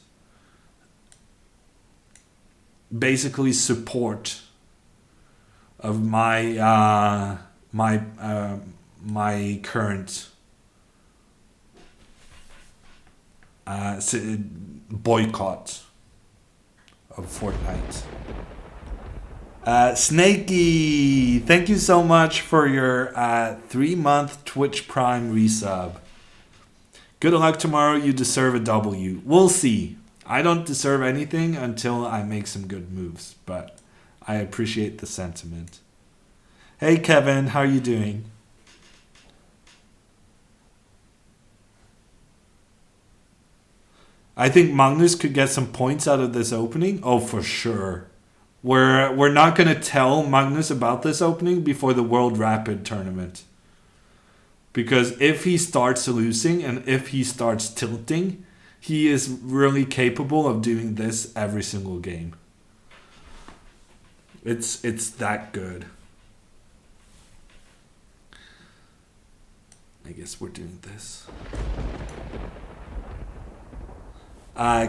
basically support of my my current boycott of Fortnite. Snakey, thank you so much for your 3-month Twitch Prime resub. Good luck tomorrow. You deserve a W. We'll see. I don't deserve anything until I make some good moves, but I appreciate the sentiment. Hey Kevin, how are you doing? I think Magnus could get some points out of this opening. Oh, for sure. We're not going to tell Magnus about this opening before the World Rapid tournament. Because if he starts losing and if he starts tilting, he is really capable of doing this every single game. It's that good. I guess we're doing this.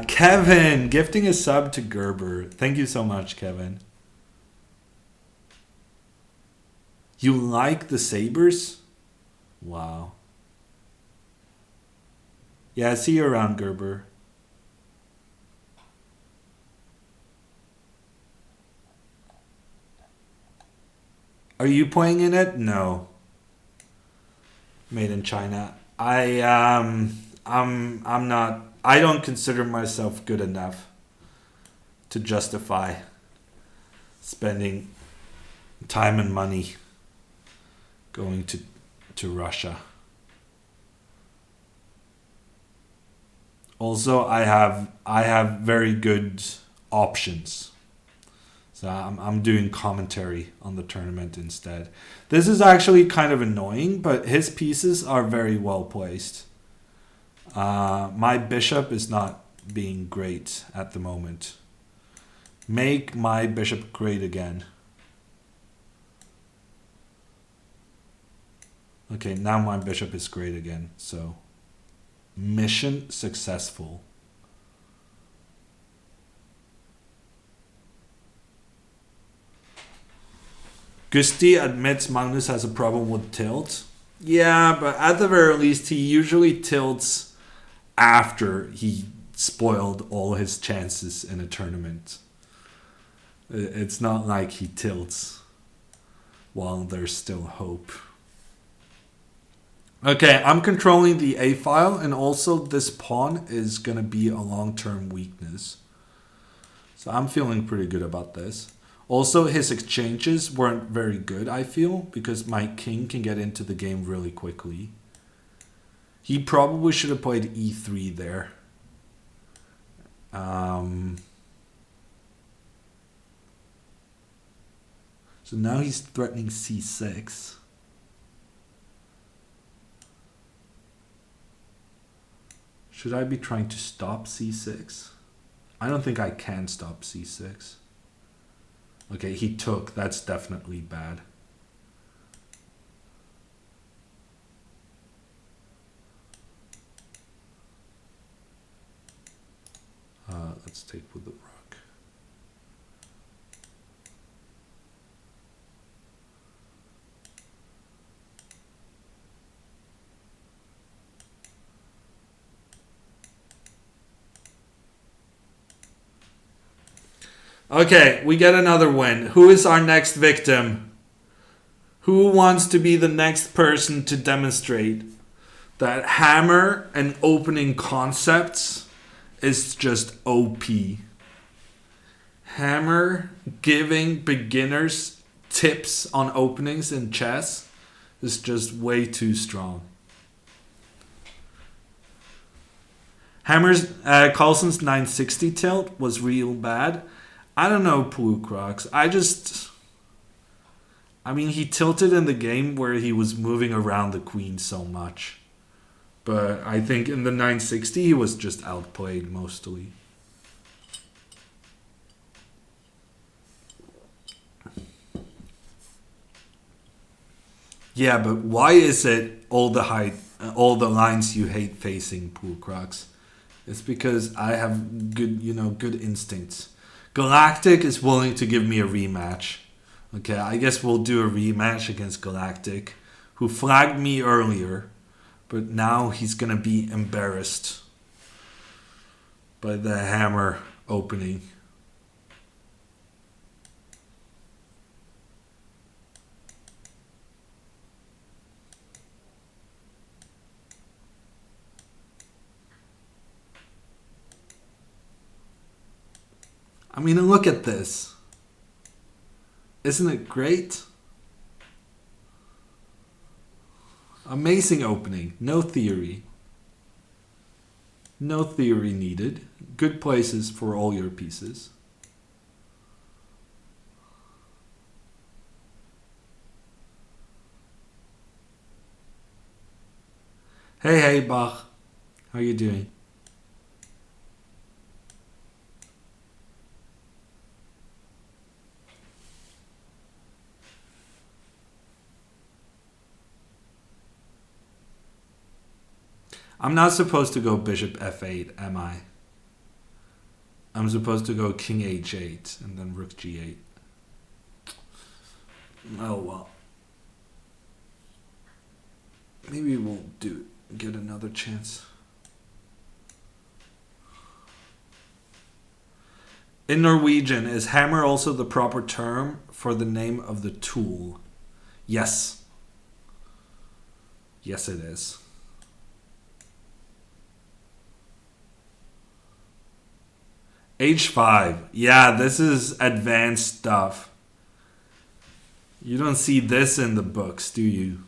Kevin, gifting a sub to Gerber. Thank you so much, Kevin. You like the Sabres? Wow. Yeah, see you around, Gerber. Are you playing in it? No. Made in China. I'm not. I don't consider myself good enough to justify spending time and money going to Russia. Also, I have very good options. So I'm doing commentary on the tournament instead. This is actually kind of annoying, but his pieces are very well placed. My bishop is not being great at the moment. Make my bishop great again. Okay, now my bishop is great again. So, mission successful. Gusti admits Magnus has a problem with tilt. Yeah, but at the very least, he usually tilts after he spoiled all his chances in a tournament. It's not like he tilts while there's still hope. Okay, I'm controlling the A file, and also this pawn is going to be a long-term weakness. So I'm feeling pretty good about this. Also, his exchanges weren't very good, I feel, because my king can get into the game really quickly. He probably should have played e3 there. So now he's threatening c6. Should I be trying to stop c6? I don't think I can stop c6. Okay, he took. That's definitely bad. Let's take with the rook. Okay, we get another win. Who is our next victim? Who wants to be the next person to demonstrate that hammer and opening concepts is just OP? Hammer giving beginners tips on openings in chess is just way too strong. Carlsen's 960 tilt was real bad. I don't know, Pulukrox. I mean, he tilted in the game where he was moving around the queen so much. But I think in the 960, he was just outplayed mostly. Yeah, but why is it all the lines you hate facing, Pulukrox? It's because I have good instincts. Galactic is willing to give me a rematch. Okay, I guess we'll do a rematch against Galactic, who flagged me earlier, but now he's gonna be embarrassed by the hammer opening. I mean, look at this. Isn't it great? Amazing opening. No theory. No theory needed. Good places for all your pieces. Hey, Bach. How you doing? I'm not supposed to go bishop f8, am I? I'm supposed to go king h8 and then rook g8. Oh well. Maybe we'll get another chance. In Norwegian, is hammer also the proper term for the name of the tool? Yes. Yes, it is. H5. Yeah, this is advanced stuff. You don't see this in the books, do you?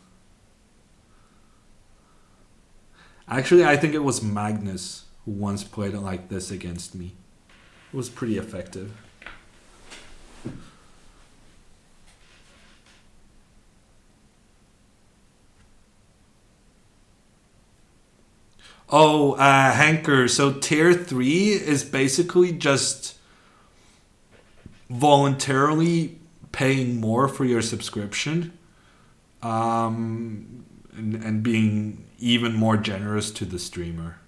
Actually, I think it was Magnus who once played it like this against me. It was pretty effective. Oh, Hanker. So tier 3 is basically just voluntarily paying more for your subscription, and being even more generous to the streamer.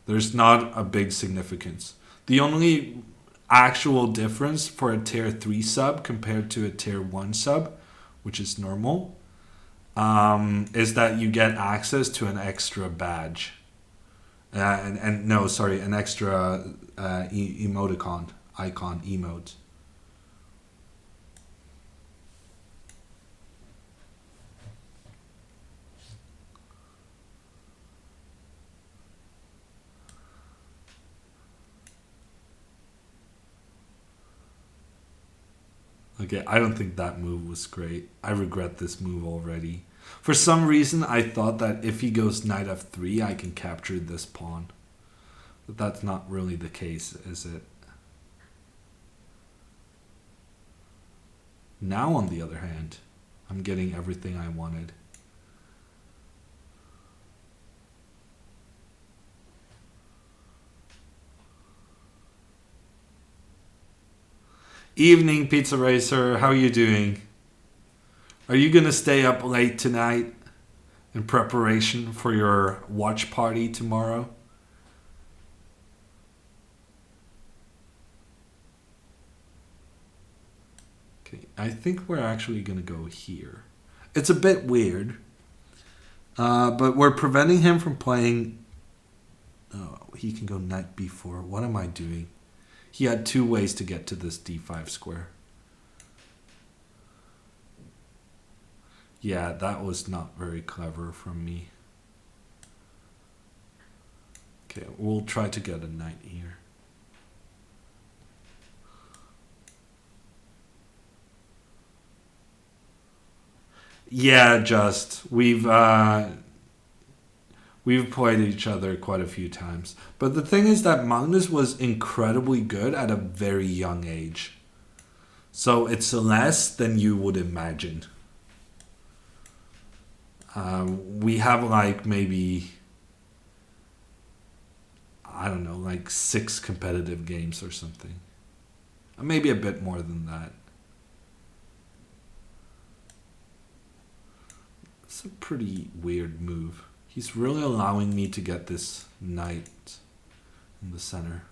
There's not a big significance. The only actual difference for a tier 3 sub compared to a tier 1 sub, which is normal, is that you get access to an extra badge. An extra emoticon, icon, emote. Okay, I don't think that move was great. I regret this move already. For some reason, I thought that if he goes knight f3, I can capture this pawn. But that's not really the case, is it? Now, on the other hand, I'm getting everything I wanted. Evening, Pizza Racer. How are you doing? Are you going to stay up late tonight in preparation for your watch party tomorrow? Okay, I think we're actually going to go here. It's a bit weird, but we're preventing him from playing... Oh, he can go knight b4. What am I doing? He had two ways to get to this d5 square. Yeah, that was not very clever from me. Okay, we'll try to get a knight here. Yeah, we've played each other quite a few times. But the thing is that Magnus was incredibly good at a very young age. So it's less than you would imagine. We have like maybe, I don't know, like 6 competitive games or something. Maybe a bit more than that. It's a pretty weird move. He's really allowing me to get this knight in the center.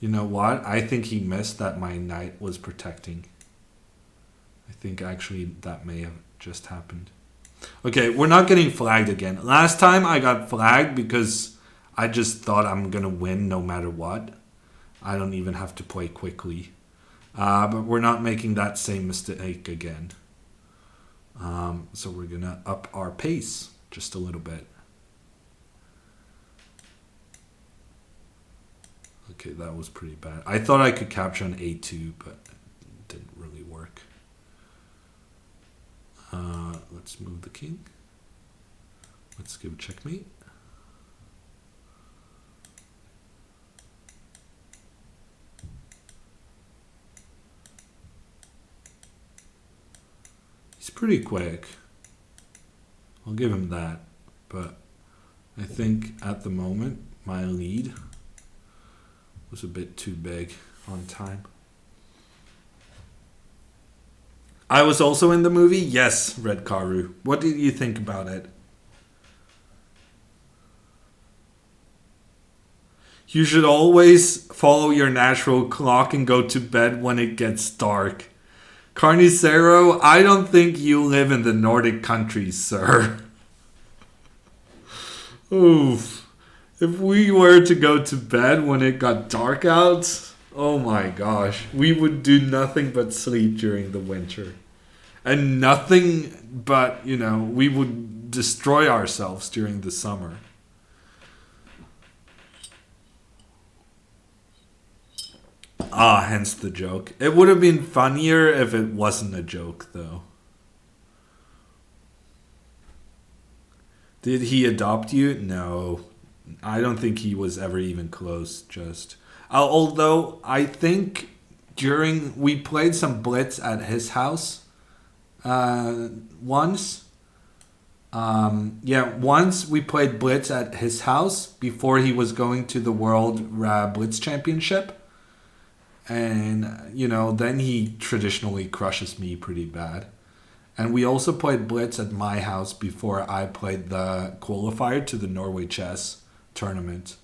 You know what? I think he missed that my knight was protecting. I think actually that may have just happened. Okay, we're not getting flagged again. Last time I got flagged because I just thought I'm going to win no matter what. I don't even have to play quickly. But we're not making that same mistake again. So we're going to up our pace just a little bit. Okay, that was pretty bad. I thought I could capture an a2, but it didn't really work. Let's move the king. Let's give a checkmate. He's pretty quick. I'll give him that. But I think at the moment, my lead was a bit too big on time. I was also in the movie. Yes, Red Karu. What did you think about it? You should always follow your natural clock and go to bed when it gets dark. Carnicero, I don't think you live in the Nordic countries, sir. Oof. If we were to go to bed when it got dark out, oh my gosh, we would do nothing but sleep during the winter. And nothing but, we would destroy ourselves during the summer. Hence the joke. It would have been funnier if it wasn't a joke, though. Did he adopt you? No. I don't think he was ever even close, just. Although, I think we played some Blitz at his house once. Once we played Blitz at his house before he was going to the World Blitz Championship. And, then he traditionally crushes me pretty bad. And we also played Blitz at my house before I played the qualifier to the Norway Chess tournament.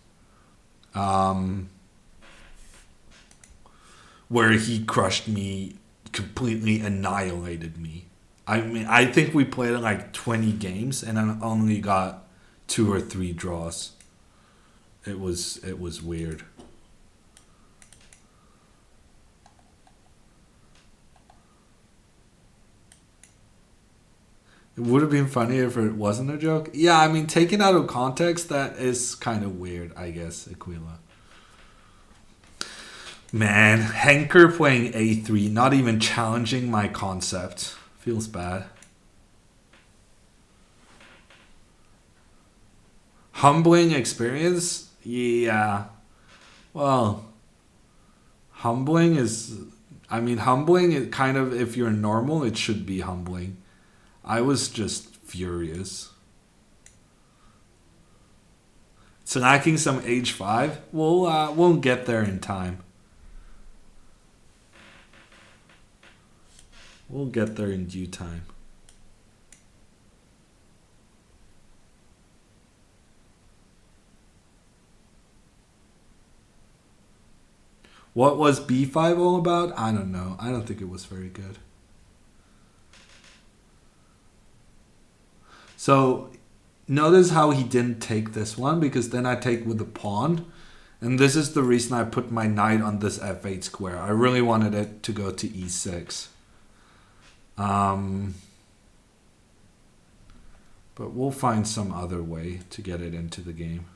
Where he crushed me, completely annihilated me. I mean, I think we played like 20 games and I only got 2 or 3 draws. It was weird. It would have been funny if it wasn't a joke. Yeah, I mean, taken out of context, that is kind of weird, I guess, Aquila. Man, Henker playing A3, not even challenging my concept. Feels bad. Humbling experience? Yeah. Well, humbling is kind of, if you're normal, it should be humbling. I was just furious. It's lacking some H5. We'll get there in time. We'll get there in due time. What was B5 all about? I don't know. I don't think it was very good. So notice how he didn't take this one, because then I take with the pawn. And this is the reason I put my knight on this f8 square. I really wanted it to go to e6. But we'll find some other way to get it into the game.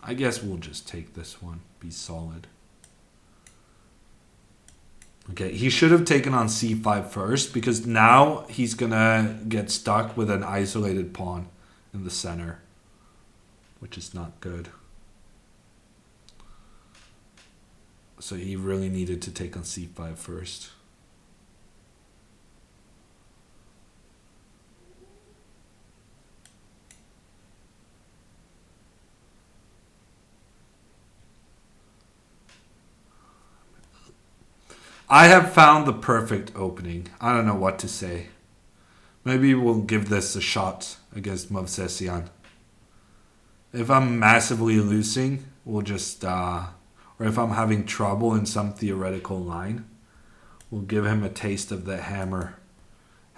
I guess we'll just take this one. Be solid. Okay, he should have taken on c5 first, because now he's going to get stuck with an isolated pawn in the center, which is not good. So he really needed to take on c5 first. I have found the perfect opening. I don't know what to say. Maybe we'll give this a shot against Movsesian. If I'm massively losing, we'll just... or if I'm having trouble in some theoretical line, we'll give him a taste of the hammer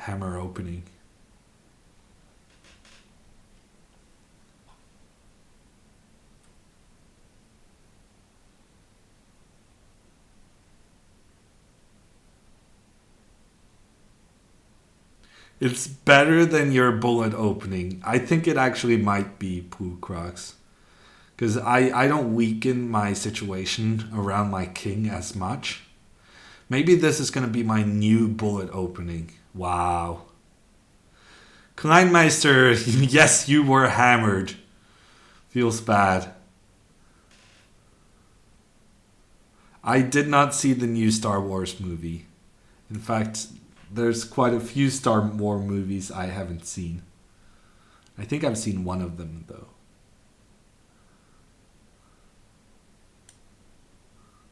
opening. It's better than your bullet opening. I think it actually might be Pulcrox. Because I don't weaken my situation around my king as much. Maybe this is going to be my new bullet opening. Wow. Kleinmeister, yes, you were hammered. Feels bad. I did not see the new Star Wars movie. In fact, there's quite a few Star Wars movies I haven't seen. I think I've seen one of them, though.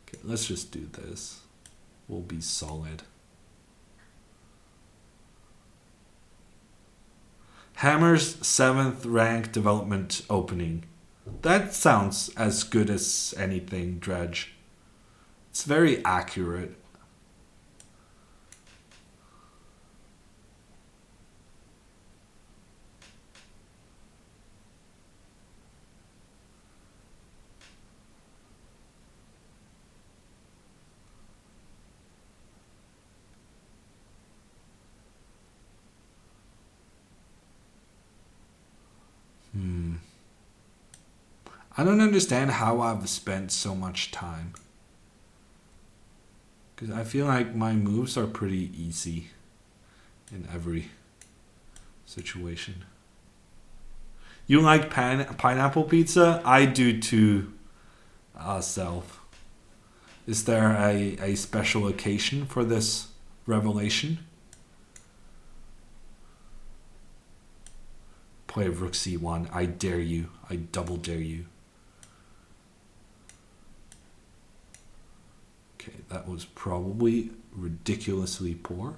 Okay, let's just do this. We'll be solid. Hammer's 7th rank development opening. That sounds as good as anything, Dredge. It's very accurate. I don't understand how I've spent so much time. Because I feel like my moves are pretty easy in every situation. You like pineapple pizza? I do too, Self. Is there a special occasion for this revelation? Play Rook C1. I dare you. I double dare you. Okay, that was probably ridiculously poor.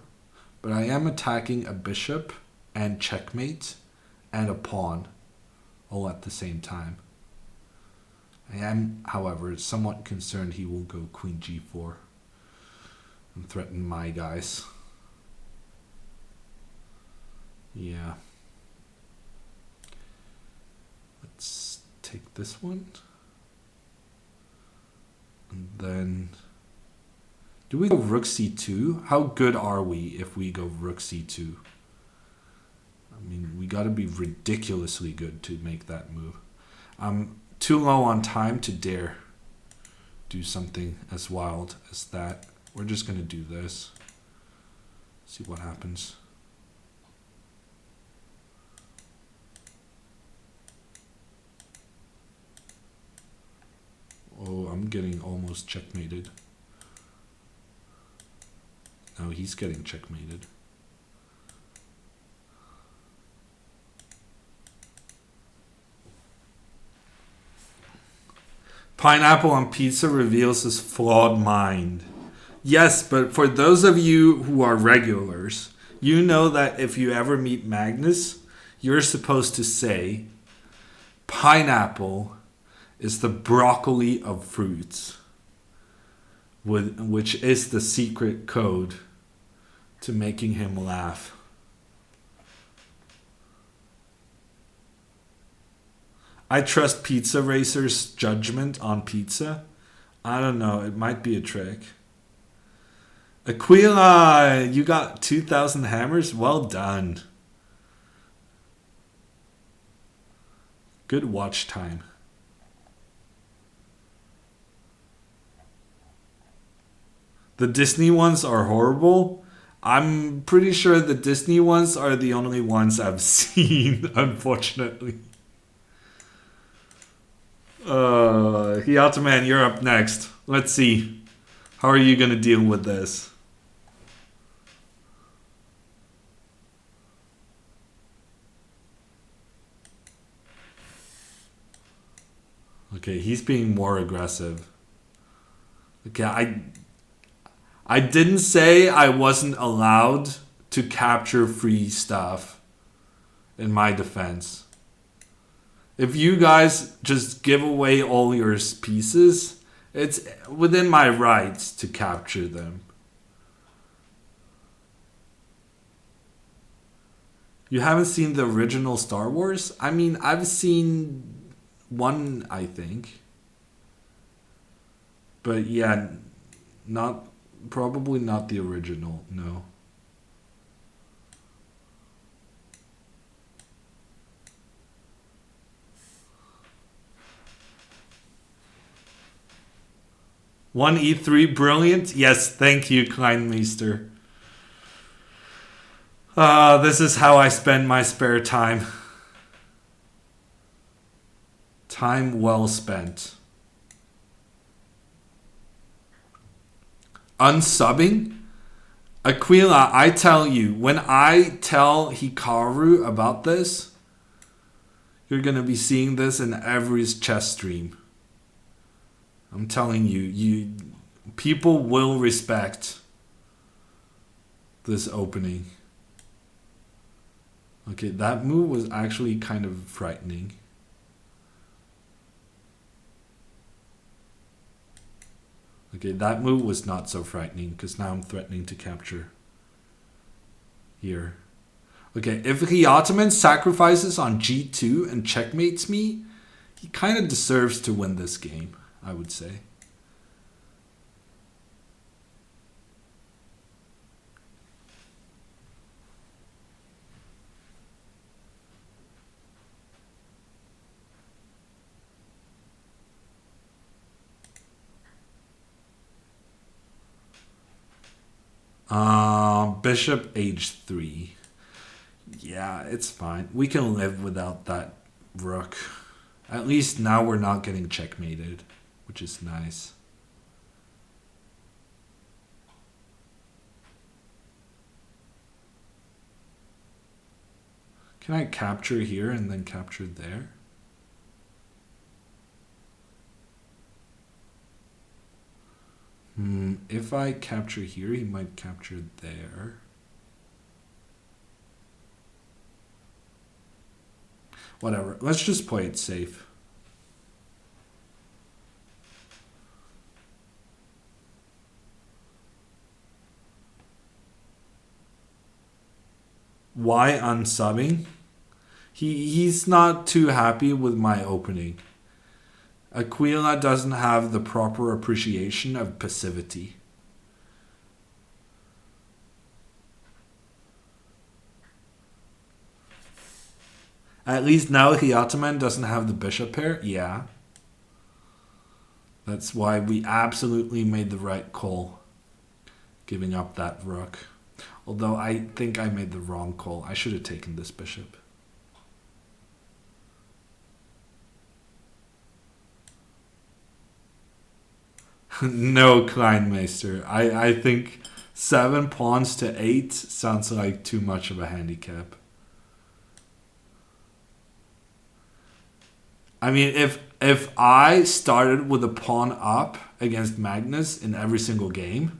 But I am attacking a bishop and checkmate and a pawn all at the same time. I am, however, somewhat concerned he will go queen g4 and threaten my guys. Yeah. Let's take this one. And then... do we go rook c2? How good are we if we go rook c2? I mean, we got to be ridiculously good to make that move. I'm too low on time to dare do something as wild as that. We're just going to do this. See what happens. Oh, I'm getting almost checkmated. No, he's getting checkmated. Pineapple on pizza reveals his flawed mind. Yes, but for those of you who are regulars, you know that if you ever meet Magnus, you're supposed to say, pineapple is the broccoli of fruits, which is the secret code to making him laugh. I trust Pizza Racer's judgment on pizza. I don't know, it might be a trick. Aquila, you got 2,000 hammers? Well done. Good watch time. The Disney ones are horrible. I'm pretty sure the Disney ones are the only ones I've seen, unfortunately. Hiatoman, you're up next. Let's see. How are you going to deal with this? Okay, he's being more aggressive. Okay, I didn't say I wasn't allowed to capture free stuff in my defense. If you guys just give away all your pieces, it's within my rights to capture them. You haven't seen the original Star Wars? I mean, I've seen one, I think. But yeah, probably not the original, no. One e3, brilliant. Yes, thank you, Kleinmeister. This is how I spend my spare time. Time well spent. Unsubbing? Aquila, I tell you, when I tell Hikaru about this, you're going to be seeing this in every chess stream. I'm telling you, people will respect this opening. Okay, that move was actually kind of frightening. Okay, that move was not so frightening because now I'm threatening to capture here. Okay, if Hyattaman sacrifices on g2 and checkmates me, he kind of deserves to win this game, I would say. Bishop h3. Yeah, it's fine. We can live without that rook. At least now we're not getting checkmated, which is nice. Can I capture here and then capture there? If I capture here, he might capture there. Whatever. Let's just play it safe. Why unsubbing? He's not too happy with my opening. Aquila doesn't have the proper appreciation of passivity. At least now Hyattaman doesn't have the bishop pair. Yeah. That's why we absolutely made the right call, giving up that rook. Although I think I made the wrong call. I should have taken this bishop. No, Kleinmeister. I think 7 pawns to 8 sounds like too much of a handicap. I mean, if I started with a pawn up against Magnus in every single game,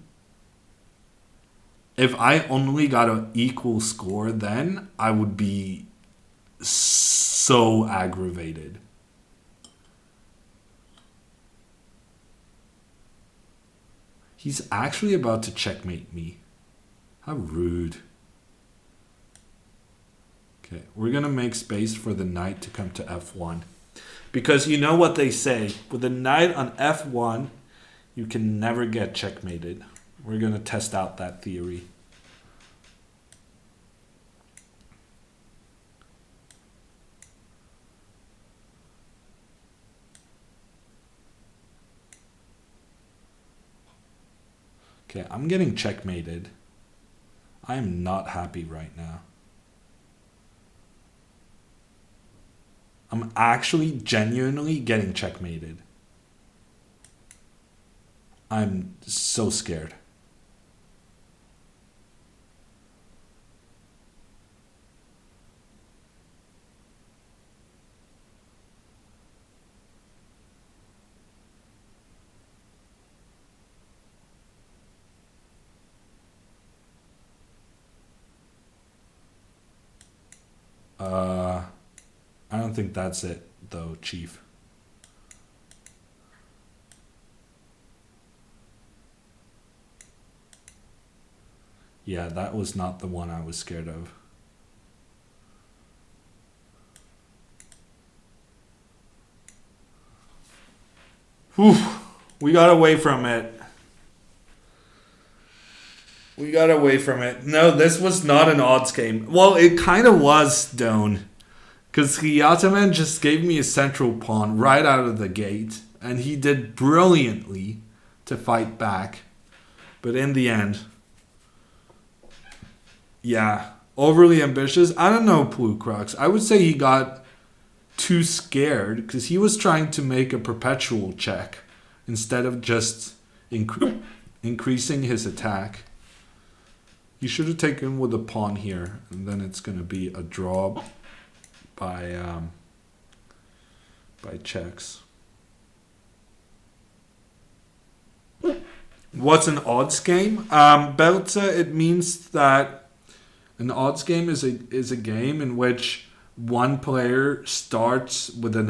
if I only got an equal score then, I would be so aggravated. He's actually about to checkmate me. How rude. Okay, we're going to make space for the knight to come to f1. Because you know what they say. With the knight on f1, you can never get checkmated. We're going to test out that theory. Okay, I'm getting checkmated. I am not happy right now. I'm actually genuinely getting checkmated. I'm so scared. I don't think that's it, though, Chief. Yeah, that was not the one I was scared of. Whew, we got away from it. We got away from it. No, this was not an odds game. Well, it kind of was, Doan. Because Hyattaman just gave me a central pawn right out of the gate. And he did brilliantly to fight back. But in the end, yeah, overly ambitious. I don't know, Blue Crux. I would say he got too scared because he was trying to make a perpetual check instead of just increasing his attack. He should have taken with a pawn here, and then it's going to be a draw by checks. What's an odds game? Belze, it means that an odds game is a game in which one player starts with an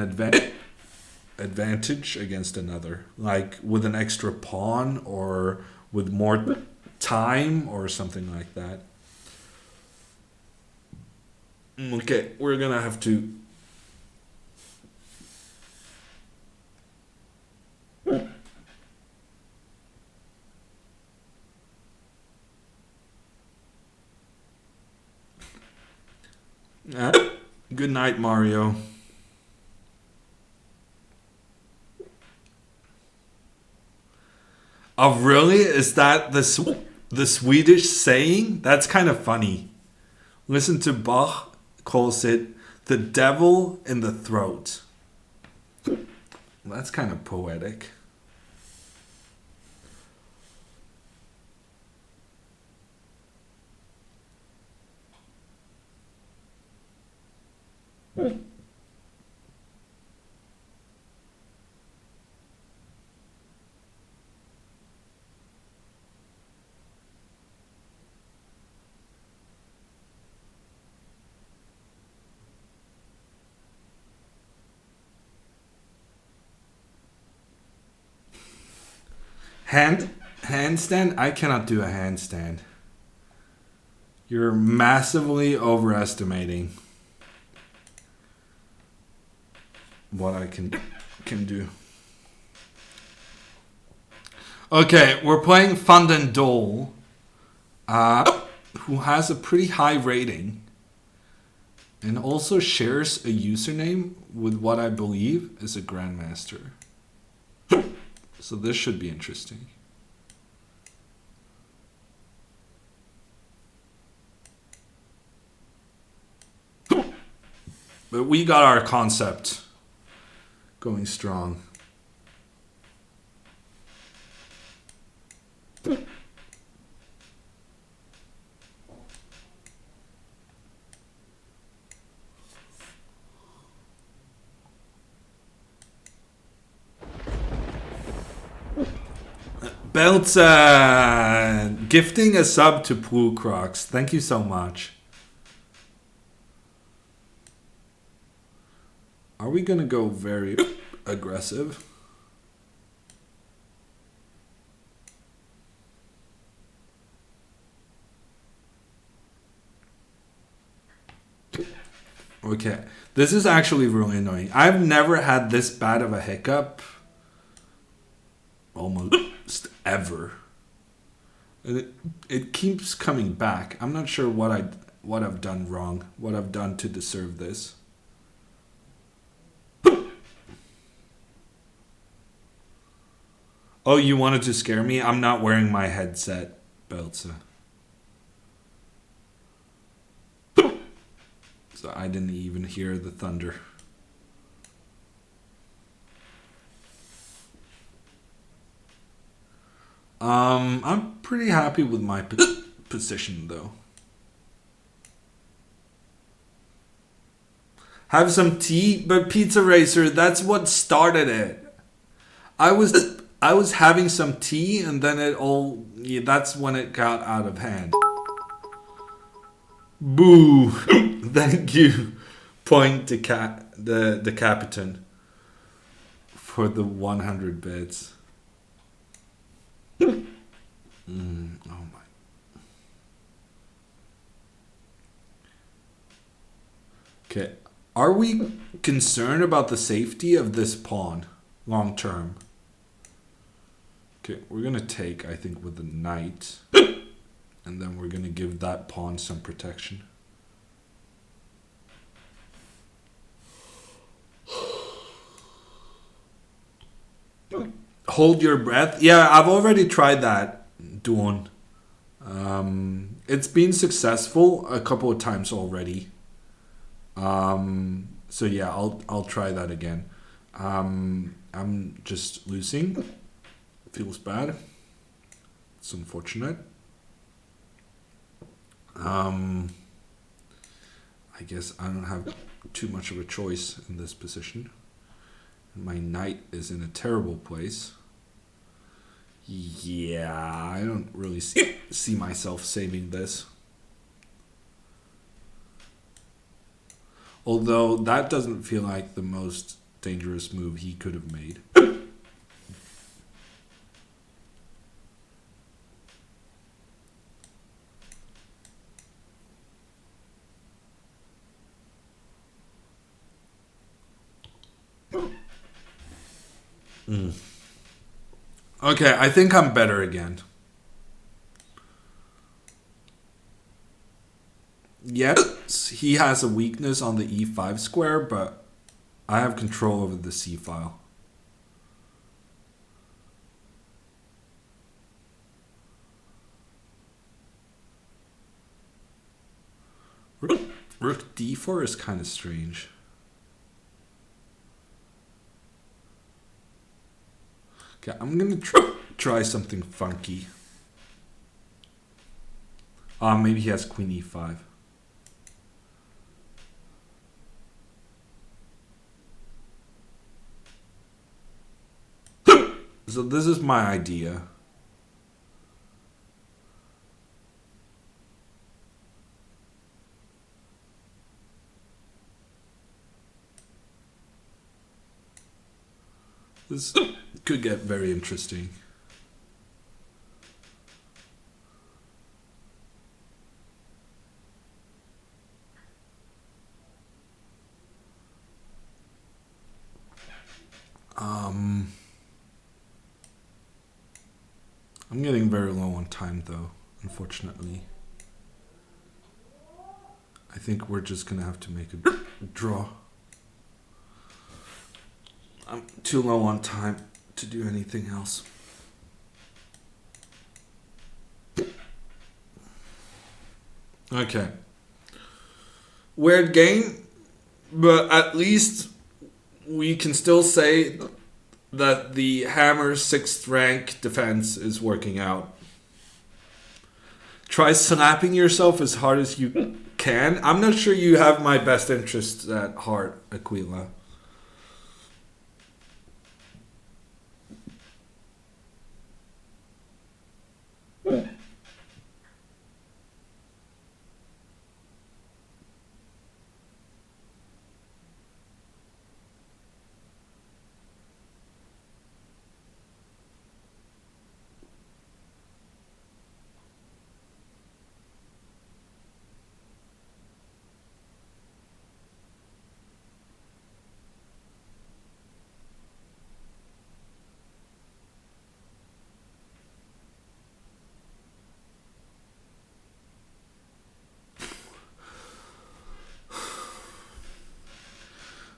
advantage against another, like with an extra pawn or with more time or something like that. Okay, we're gonna have to good night, Mario. Oh, really? Is that the Swedish saying? That's kind of funny. Listen to Bach calls it the devil in the throat. That's kind of poetic. Handstand? I cannot do a handstand. You're massively overestimating what I can do. Okay, we're playing Fundendol, who has a pretty high rating and also shares a username with what I believe is a grandmaster. So this should be interesting. But we got our concept going strong. Belts gifting a sub to Blue Crocs. Thank you so much. Are we gonna go very aggressive? Okay, this is actually really annoying. I've never had this bad of a hiccup. Almost ever. It keeps coming back. I'm not sure what I've done wrong, what I've done to deserve this. Oh, you wanted to scare me? I'm not wearing my headset, Belze. So I didn't even hear the thunder. I'm pretty happy with my position though. Have some tea, but Pizza Racer, that's what started it. I was having some tea and then that's when it got out of hand. Boo! Thank you, Point to the Captain for the 100 bits. Oh my. Okay. Are we concerned about the safety of this pawn long term? Okay, we're going to take, I think, with the knight. And then we're going to give that pawn some protection. hold your breath. Yeah, I've already tried that, Dawn. It's been successful a couple of times already. So yeah, I'll try that again. I'm just losing. Feels bad. It's unfortunate. I guess I don't have too much of a choice in this position. My knight is in a terrible place. Yeah, I don't really see myself saving this. Although that doesn't feel like the most dangerous move he could have made. Okay, I think I'm better again. Yes, he has a weakness on the e5 square, but I have control over the c file. Rook d4 is kind of strange. Okay, I'm gonna try something funky. Maybe he has queen e5. So this is my idea. This could get very interesting. I'm getting very low on time though, unfortunately. I think we're just gonna have to make a draw. I'm too low on time to do anything else. Okay. Weird game, but at least we can still say that the Hammer 6th rank defense is working out. Try slapping yourself as hard as you can. I'm not sure you have my best interests at heart, Aquila.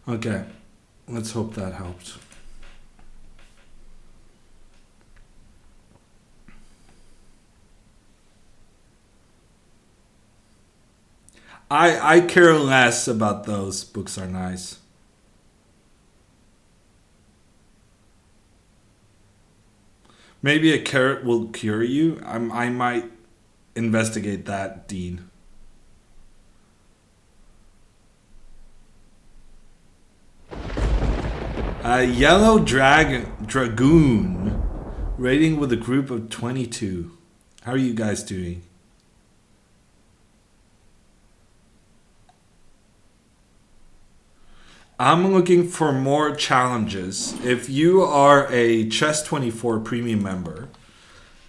Okay, let's hope that helped. I care less about those. Books are nice. Maybe a carrot will cure you. I might investigate that, Dean. Yellow Dragoon, rating with a group of 22. How are you guys doing? I'm looking for more challenges. If you are a Chess24 premium member,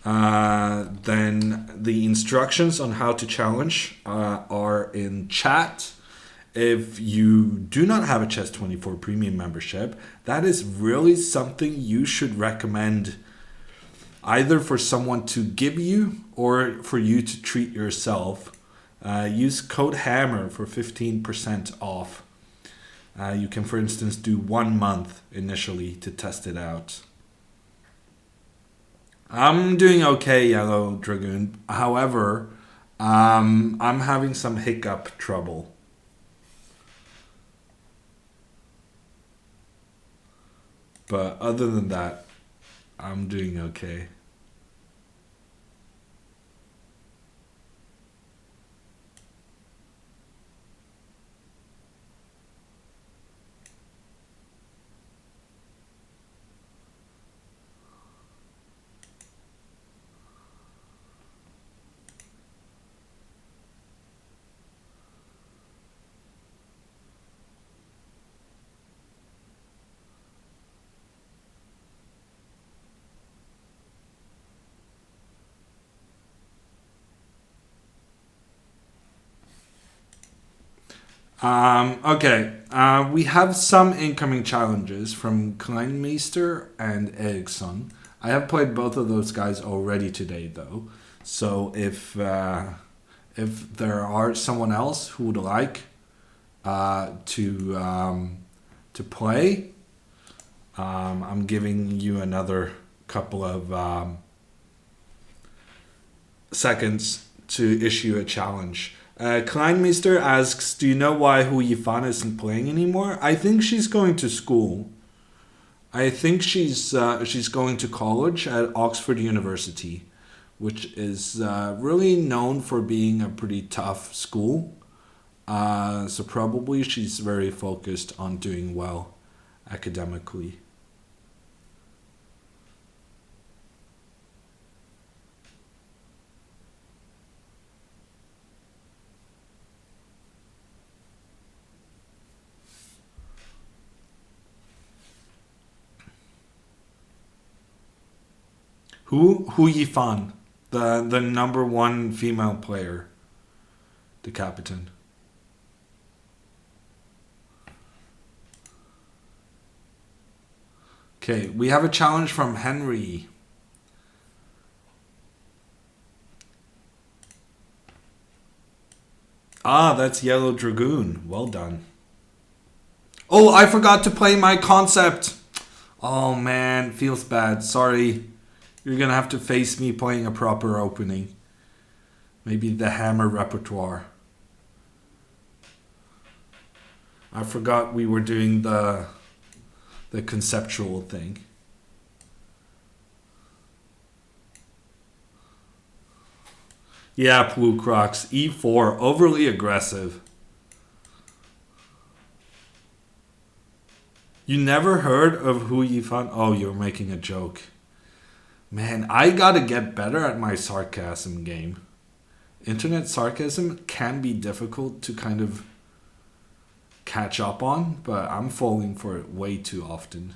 then the instructions on how to challenge are in chat. If you do not have a Chess24 premium membership, that is really something you should recommend either for someone to give you or for you to treat yourself. Use code HAMMER for 15% off. You can, for instance, do 1 month initially to test it out. I'm doing okay, Yellow Dragoon. However, I'm having some hiccup trouble. But other than that, I'm doing okay. Okay. We have some incoming challenges from Kleinmeister and Eriksson. I have played both of those guys already today, though. So if there are someone else who would like to play, I'm giving you another couple of seconds to issue a challenge. Kleinmeister asks, "Do you know why Hu Yifan isn't playing anymore?" I think she's going to school. I think she's going to college at Oxford University, which is really known for being a pretty tough school. So probably she's very focused on doing well academically. Hu Yifan, the number one female player, the captain. Okay, we have a challenge from Henry. Ah, that's Yellow Dragoon. Well done. Oh, I forgot to play my concept. Oh man, feels bad. Sorry. You're gonna have to face me playing a proper opening. Maybe the hammer repertoire. I forgot we were doing the conceptual thing. Yeah, Blue Crocs. E4, overly aggressive. You never heard of Hu Yifan? Oh, you're making a joke. Man, I gotta get better at my sarcasm game. Internet sarcasm can be difficult to kind of catch up on, but I'm falling for it way too often.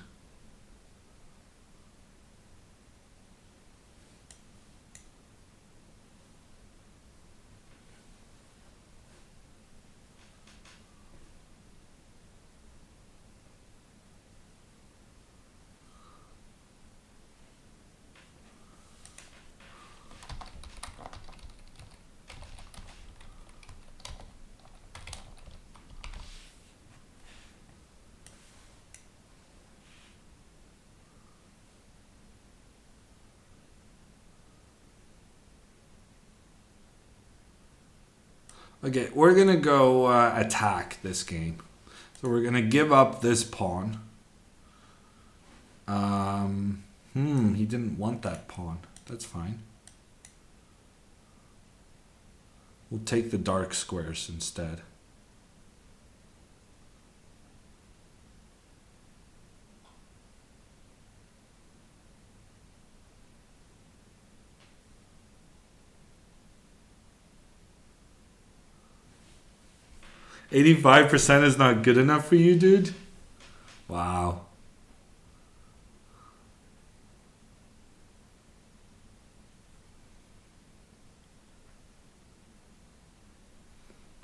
Okay, we're gonna go attack this game. So we're gonna give up this pawn. He didn't want that pawn. That's fine. We'll take the dark squares instead. $85% is not good enough for you, dude? Wow.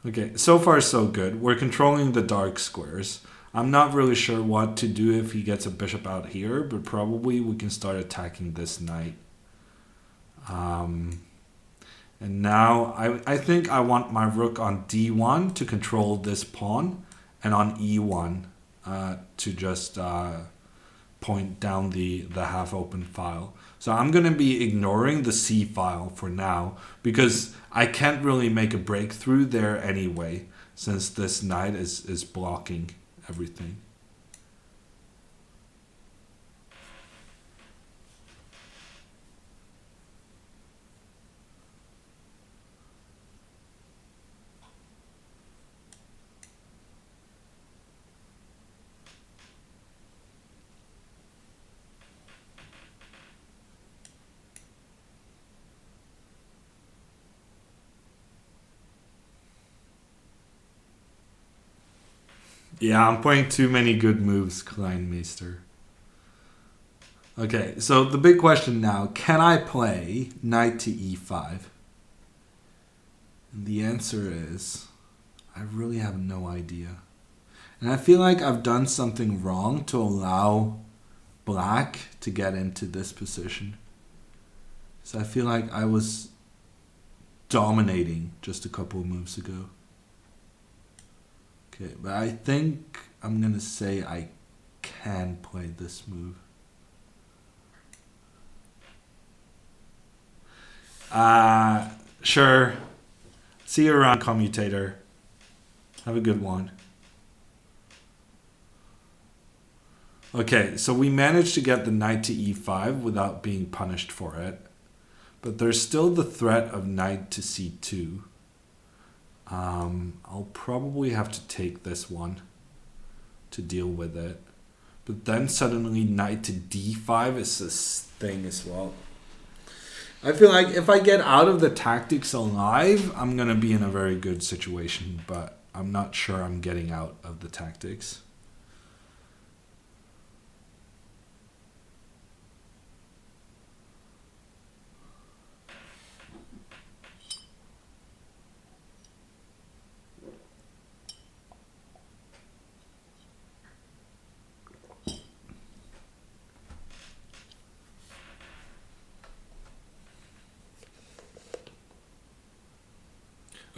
Okay, so far so good. We're controlling the dark squares. I'm not really sure what to do if he gets a bishop out here, but probably we can start attacking this knight. Um, and now I think I want my rook on d1 to control this pawn, and on e1 to just point down the half open file. So I'm going to be ignoring the C file for now because I can't really make a breakthrough there anyway, since this knight is blocking everything. Yeah, I'm playing too many good moves, Kleinmeister. Okay, so the big question now, can I play knight to e5? And the answer is, I really have no idea. And I feel like I've done something wrong to allow black to get into this position. So I feel like I was dominating just a couple of moves ago. Okay, but I think I'm going to say I can play this move. Sure. See you around, commutator. Have a good one. Okay, so we managed to get the knight to e5 without being punished for it. But there's still the threat of knight to c2. I'll probably have to take this one to deal with it. But then suddenly knight to d5 is this thing as well. I feel like if I get out of the tactics alive, I'm going to be in a very good situation. But I'm not sure I'm getting out of the tactics.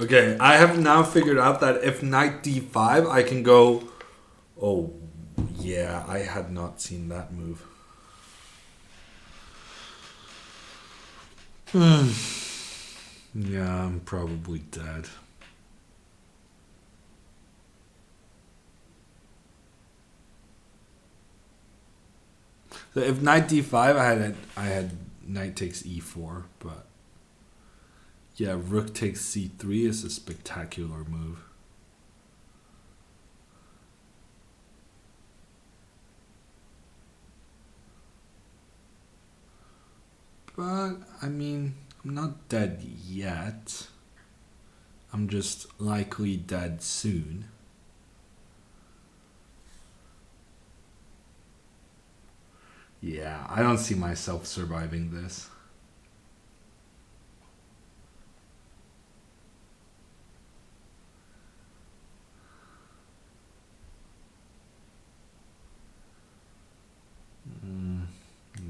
Okay, I have now figured out that if knight d5, I can go... Oh, yeah, I had not seen that move. Yeah, I'm probably dead. So if knight d5, I had knight takes e4, but... Yeah, rook takes c3 is a spectacular move. But, I mean, I'm not dead yet. I'm just likely dead soon. Yeah, I don't see myself surviving this.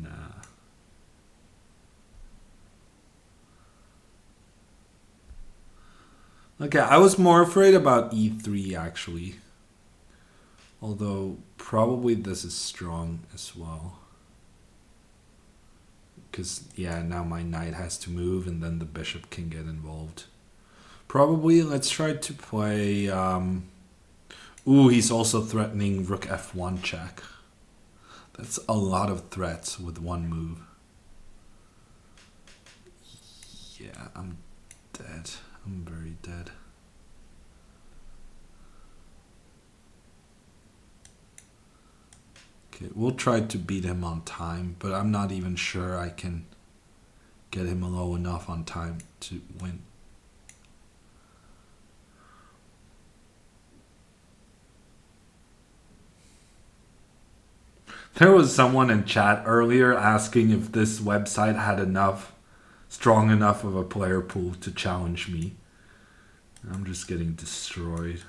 Nah. Okay, I was more afraid about e3 actually. Although probably this is strong as well. Because, yeah, now my knight has to move and then the bishop can get involved. Probably let's try to play... Ooh, he's also threatening rook f1 check. That's a lot of threats with one move. Yeah, I'm dead. I'm very dead. Okay, we'll try to beat him on time, but I'm not even sure I can get him low enough on time to win. There was someone in chat earlier asking if this website had strong enough of a player pool to challenge me. I'm just getting destroyed.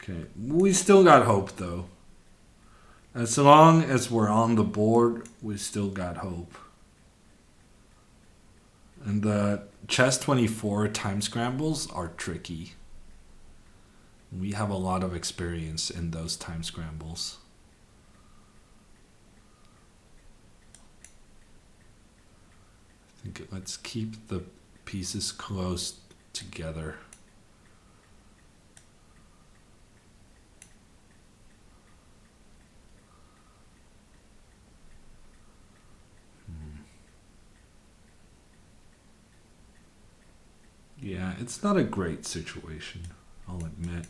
Okay, we still got hope though. As long as we're on the board, we still got hope. And the chess 24 time scrambles are tricky. We have a lot of experience in those time scrambles. I think let's keep the pieces close together. Yeah, it's not a great situation, I'll admit.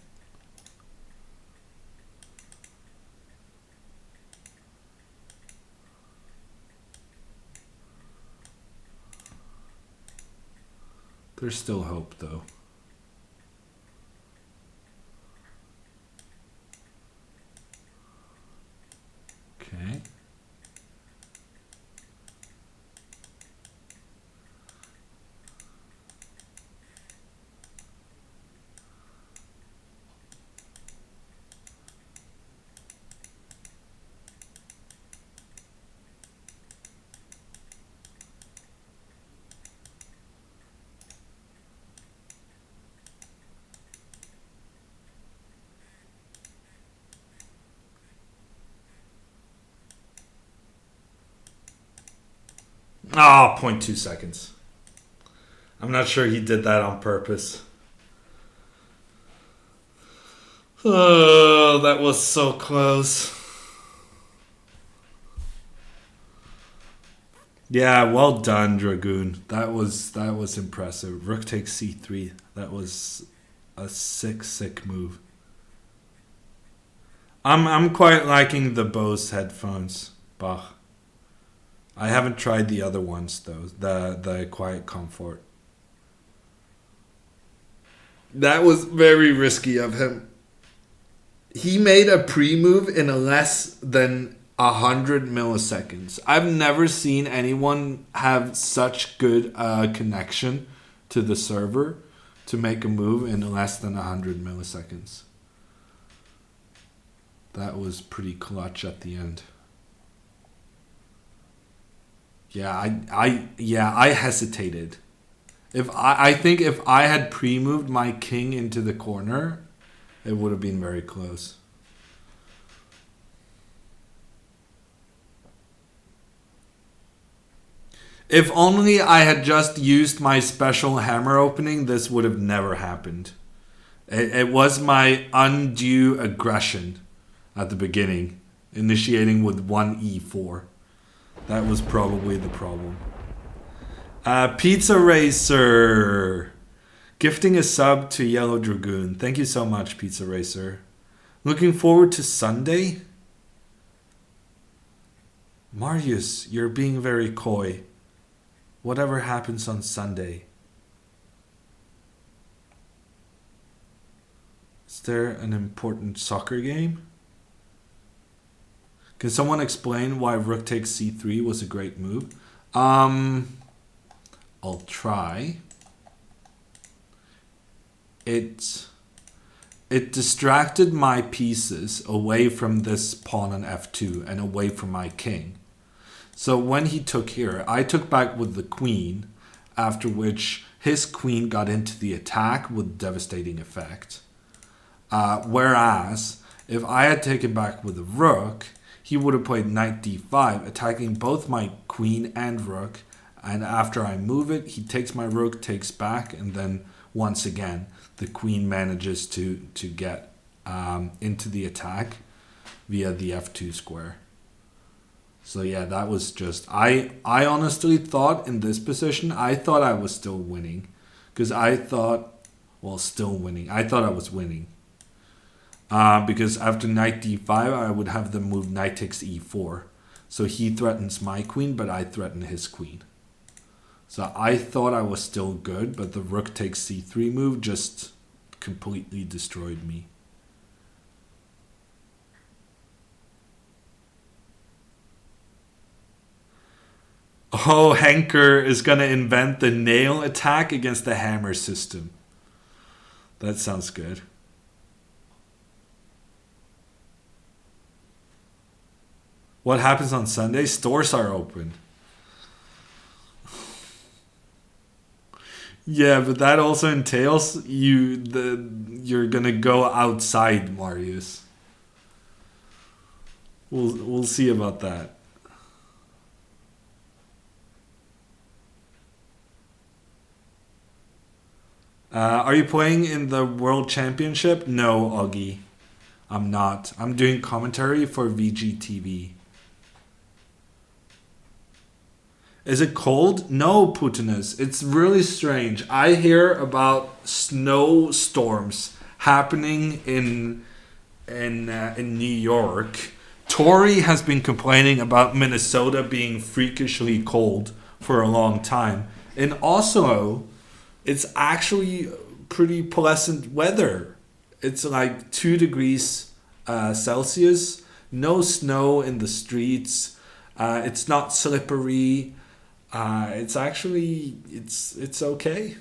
There's still hope, though. Okay. Ah, 0.2 seconds. I'm not sure he did that on purpose. Oh, that was so close. Yeah, well done, Dragoon. That was impressive. Rook takes c3. That was a sick move. I'm quite liking the Bose headphones, Bach. I haven't tried the other ones though. The Quiet Comfort. That was very risky of him. He made a pre-move in less than 100 milliseconds. I've never seen anyone have such good connection to the server to make a move in less than 100 milliseconds. That was pretty clutch at the end. Yeah, I hesitated. I think if I had pre-moved my king into the corner, it would have been very close. If only I had just used my special hammer opening, this would have never happened. It was my undue aggression at the beginning, initiating with 1e4. That was probably the problem. Pizza Racer. Gifting a sub to Yellow Dragoon. Thank you so much, Pizza Racer. Looking forward to Sunday? Marius, you're being very coy. Whatever happens on Sunday. Is there an important soccer game? Can someone explain why rook takes c3 was a great move? I'll try. It distracted my pieces away from this pawn on f2 and away from my king. So when he took here, I took back with the queen, after which his queen got into the attack with devastating effect. Whereas, if I had taken back with the rook, he would have played knight d5, attacking both my queen and rook. And after I move it, he takes my rook, takes back, and then once again, the queen manages to get into the attack via the f2 square. So yeah, that was just... I honestly thought in this position, I thought I was still winning. Because I thought... Well, still winning. I thought I was winning. Because after knight d5, I would have them move knight takes e4. So he threatens my queen, but I threaten his queen. So I thought I was still good, but the rook takes c3 move just completely destroyed me. Oh, Henker is going to invent the nail attack against the hammer system. That sounds good. What happens on Sunday? Stores are open. Yeah, but that also entails you're gonna go outside, Marius. We'll see about that. Are you playing in the World Championship? No, Augie. I'm not. I'm doing commentary for VGTV. Is it cold? No, Putinus. It's really strange. I hear about snowstorms happening in New York. Tori has been complaining about Minnesota being freakishly cold for a long time. In Oslo, it's actually pretty pleasant weather. It's like 2 degrees Celsius, no snow in the streets. It's not slippery. It's actually it's okay.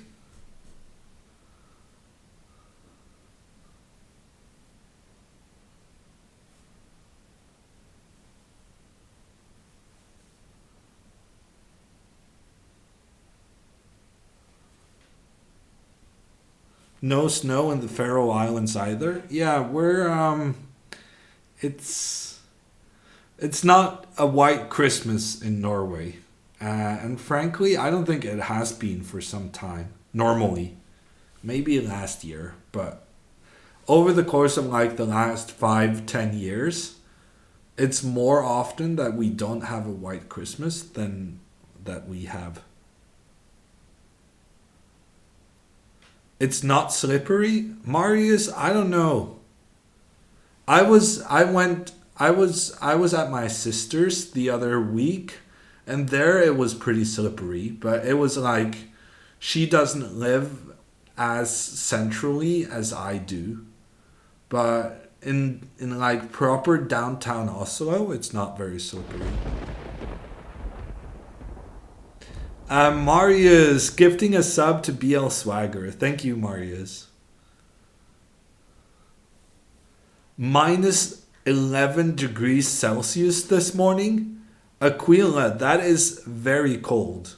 No snow in the Faroe Islands either. Yeah, we're it's it's not a white Christmas in Norway. And frankly, I don't think it has been for some time. Normally, maybe last year, but over the course of like the last 5, 10 years, it's more often that we don't have a white Christmas than that we have. It's not slippery, Marius. I don't know. I was at my sister's the other week, and there it was pretty slippery, but it was like she doesn't live as centrally as I do. But in like proper downtown Oslo, it's not very slippery. Marius gifting a sub to BL Swagger. Thank you, Marius. Minus 11 degrees Celsius this morning. Aquila, that is very cold.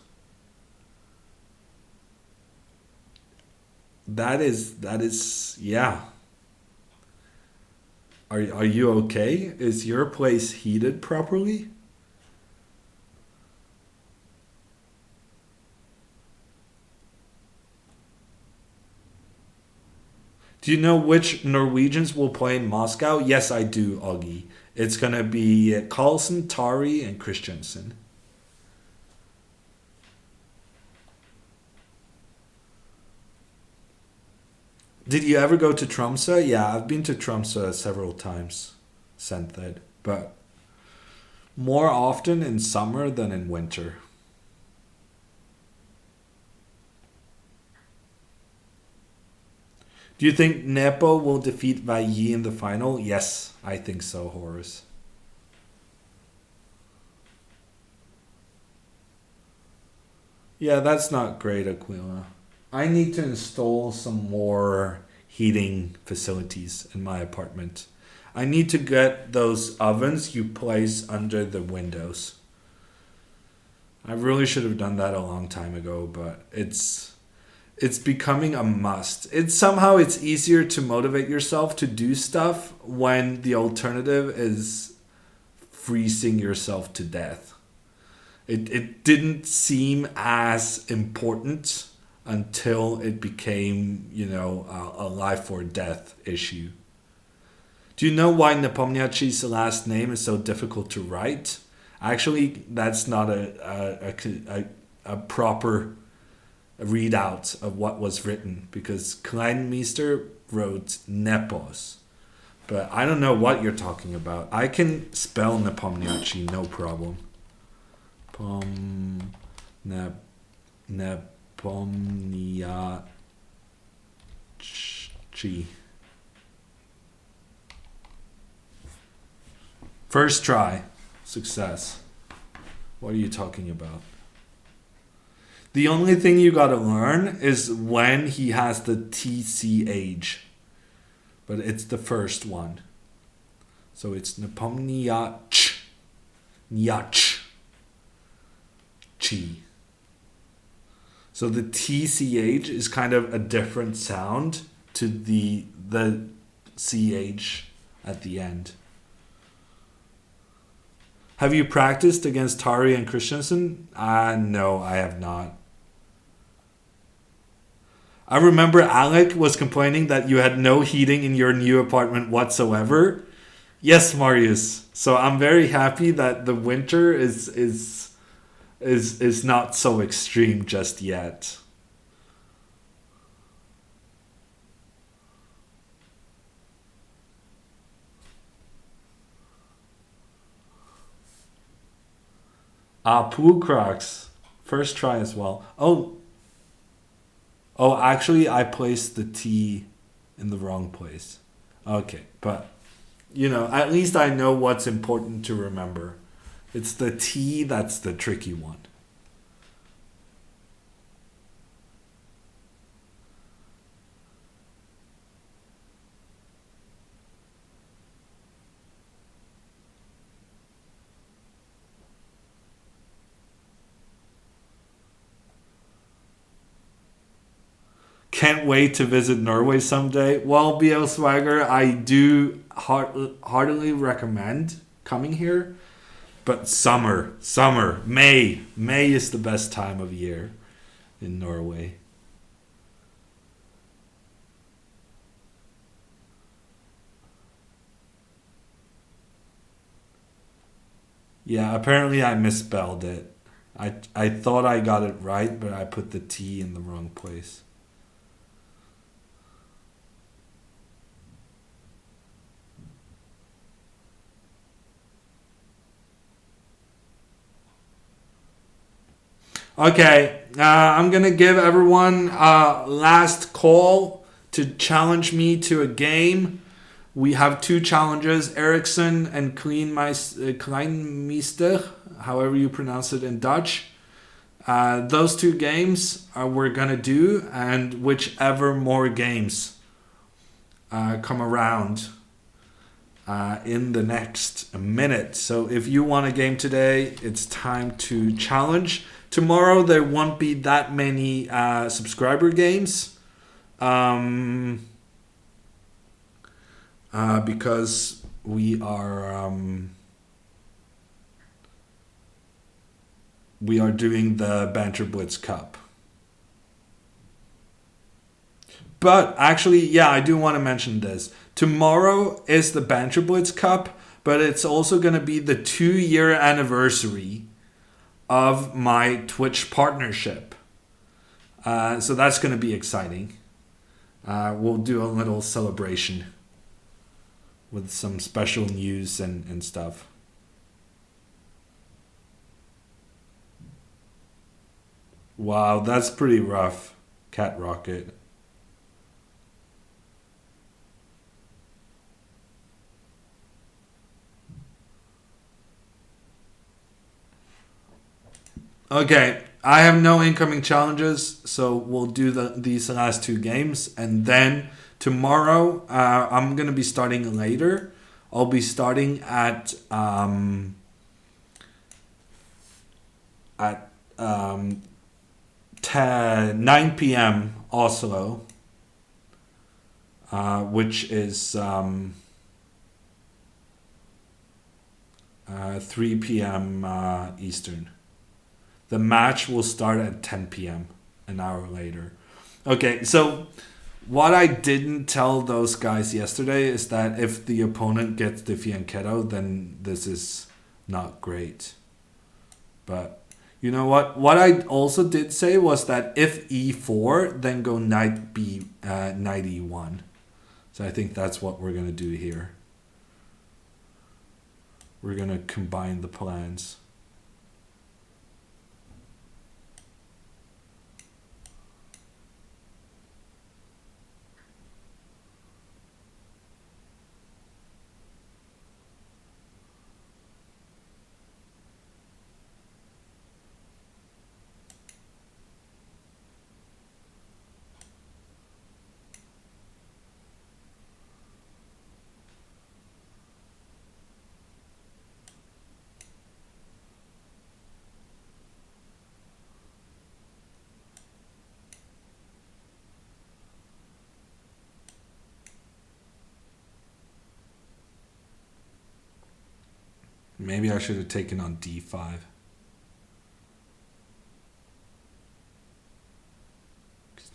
That is yeah. Are you okay? Is your place heated properly? Do you know which Norwegians will play in Moscow? Yes, I do, Augie. It's gonna be Carlsen, Tari, and Christensen. Did you ever go to Tromsø? Yeah, I've been to Tromsø several times, Senthed, but more often in summer than in winter. Do you think Nepo will defeat Vai Yi in the final? Yes, I think so, Horace. Yeah, that's not great, Aquila. I need to install some more heating facilities in my apartment. I need to get those ovens you place under the windows. I really should have done that a long time ago, but it's becoming a must. It's easier to motivate yourself to do stuff when the alternative is freezing yourself to death. It didn't seem as important until it became, a life or death issue. Do you know why Nepomniachtchi's last name is so difficult to write? Actually, that's not a proper readout of what was written because Kleinmeister wrote Nepos. But I don't know what you're talking about. I can spell Nepomniachtchi, no problem. Pom Nep Nepomniachtchi. First try, success. What are you talking about? The only thing you gotta learn is when he has the TCH. But it's the first one. So it's Nepomniachtch. Nyach. Chi. So the TCH is kind of a different sound to the CH at the end. Have you practiced against Tari and Christensen? No, I have not. I remember Alec was complaining that you had no heating in your new apartment whatsoever. Yes, Marius. So I'm very happy that the winter is not so extreme just yet. Pool Crocs. First try as well. Oh, actually, I placed the T in the wrong place. Okay, but, at least I know what's important to remember. It's the T that's the tricky one. Can't wait to visit Norway someday. Well, BL Swagger, I do heartily recommend coming here. But summer, May is the best time of year in Norway. Yeah, apparently I misspelled it. I thought I got it right, but I put the T in the wrong place. Okay, I'm gonna give everyone a last call to challenge me to a game. We have two challenges, Ericsson and Kleinmeister, however you pronounce it in Dutch. Those two games we're gonna do, and whichever more games come around in the next minute. So if you want a game today, it's time to challenge. Tomorrow there won't be that many subscriber games because we are doing the Banter Blitz Cup. But actually, yeah, I do want to mention this. Tomorrow is the Banter Blitz Cup, but it's also going to be the 2-year anniversary of my Twitch partnership. So that's going to be exciting. We'll do a little celebration with some special news and stuff. Wow, that's pretty rough, Cat Rocket. Okay, I have no incoming challenges, so we'll do these last two games, and then tomorrow I'm gonna be starting later. I'll be starting at 9 p.m. Oslo, which is 3 p.m. Eastern. The match will start at 10 p.m. an hour later. Okay, so what I didn't tell those guys yesterday is that if the opponent gets the fianchetto, then this is not great. But you know what? What I also did say was that if e4, then go knight e1. So I think that's what we're going to do here. We're going to combine the plans. Maybe I should have taken on d5.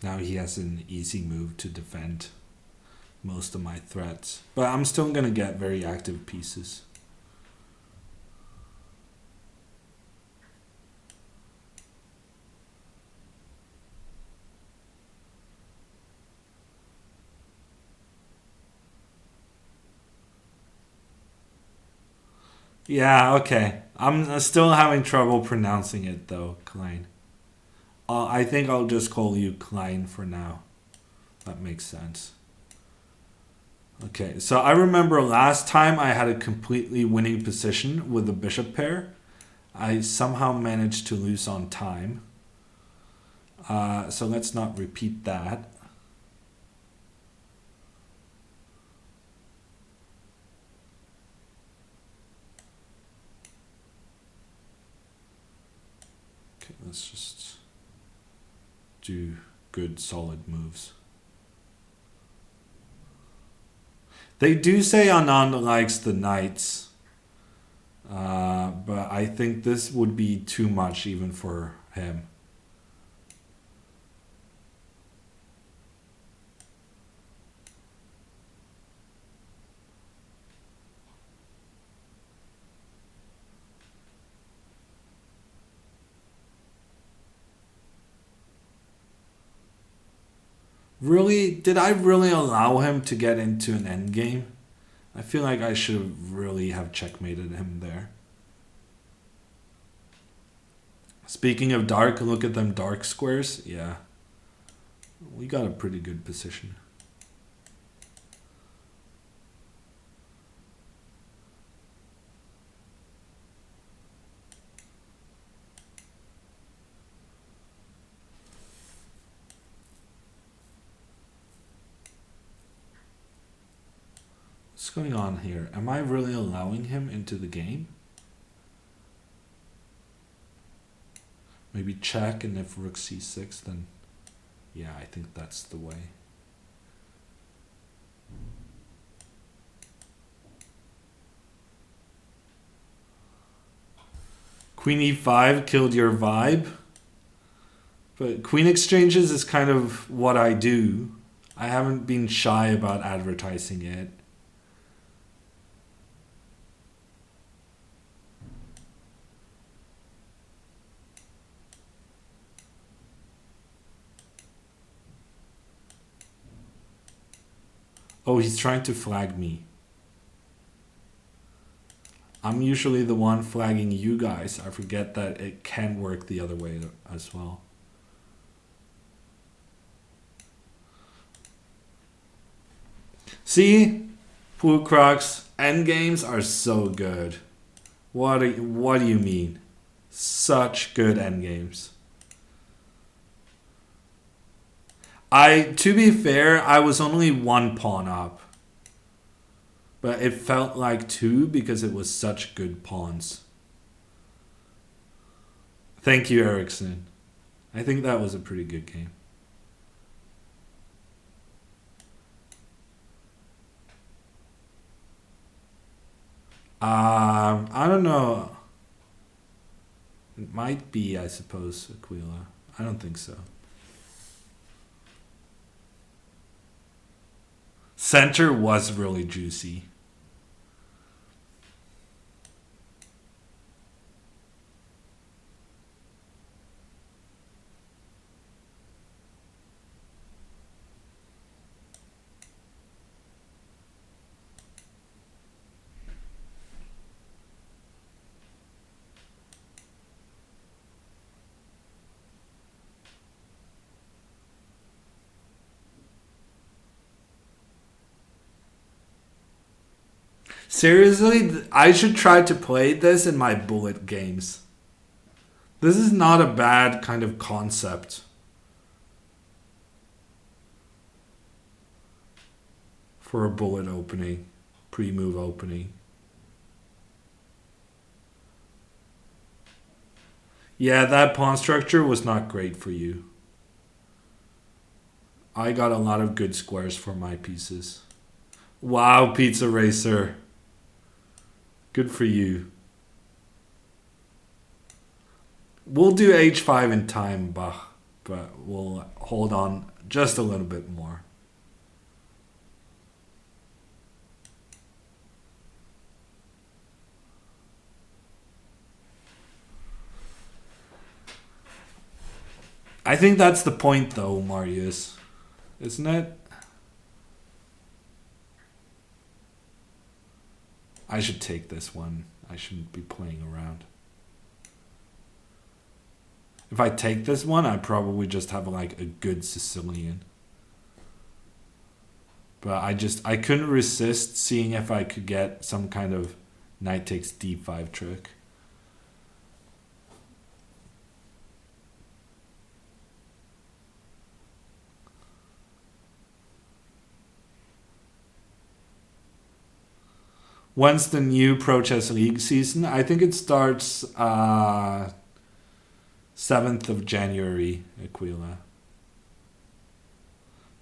Now he has an easy move to defend most of my threats. But I'm still going to get very active pieces. Yeah, okay. I'm still having trouble pronouncing it though, Klein. I think I'll just call you Klein for now. That makes sense. Okay, so I remember last time I had a completely winning position with the bishop pair. I somehow managed to lose on time. So let's not repeat that. Okay, let's just do good solid moves. They do say Anand likes the knights, but I think this would be too much even for him. Really? Did I really allow him to get into an endgame? I feel like I should really have checkmated him there. Speaking of dark, look at them dark squares. Yeah. We got a pretty good position. What's going on here? Am I really allowing him into the game? Maybe check, and if rook c6, then yeah, I think that's the way. Queen e5 killed your vibe. But queen exchanges is kind of what I do. I haven't been shy about advertising it. Oh, he's trying to flag me. I'm usually the one flagging you guys. I forget that it can work the other way as well. See? Pool Crux, endgames are so good. What do you mean? Such good endgames. To be fair, I was only one pawn up. But it felt like two because it was such good pawns. Thank you, Ericsson. I think that was a pretty good game. I don't know. It might be, I suppose, Aquila. I don't think so. Center was really juicy. Seriously, I should try to play this in my bullet games. This is not a bad kind of concept. For a bullet opening, pre-move opening. Yeah, that pawn structure was not great for you. I got a lot of good squares for my pieces. Wow, Pizza Racer. Good for you. We'll do h5 in time, but we'll hold on just a little bit more. I think that's the point, though, Marius. Isn't it? I should take this one. I shouldn't be playing around. If I take this one, I probably just have like a good Sicilian. But I couldn't resist seeing if I could get some kind of knight takes d5 trick. When's the new Pro Chess League season? I think it starts 7th of January, Aquila.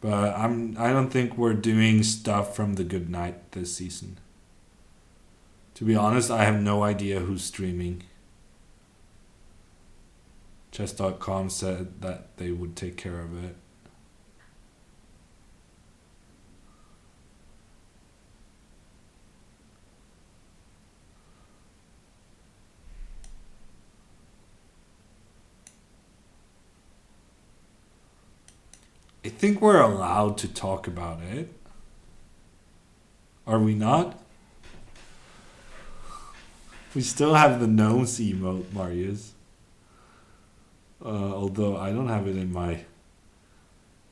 But I don't think we're doing stuff from the Good Night this season. To be honest, I have no idea who's streaming. Chess.com said that they would take care of it. I think we're allowed to talk about it. Are we not? We still have the gnomes emote, Marius. Although I don't have it in my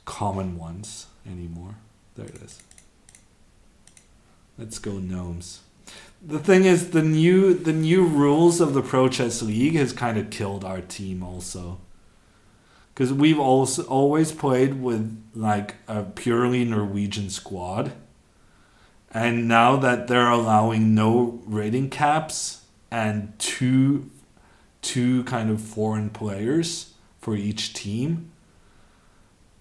common ones anymore. There it is. Let's go gnomes. The thing is, the new rules of the Pro Chess League has kind of killed our team also. Because we've also always played with like a purely Norwegian squad. And now that they're allowing no rating caps and two kind of foreign players for each team,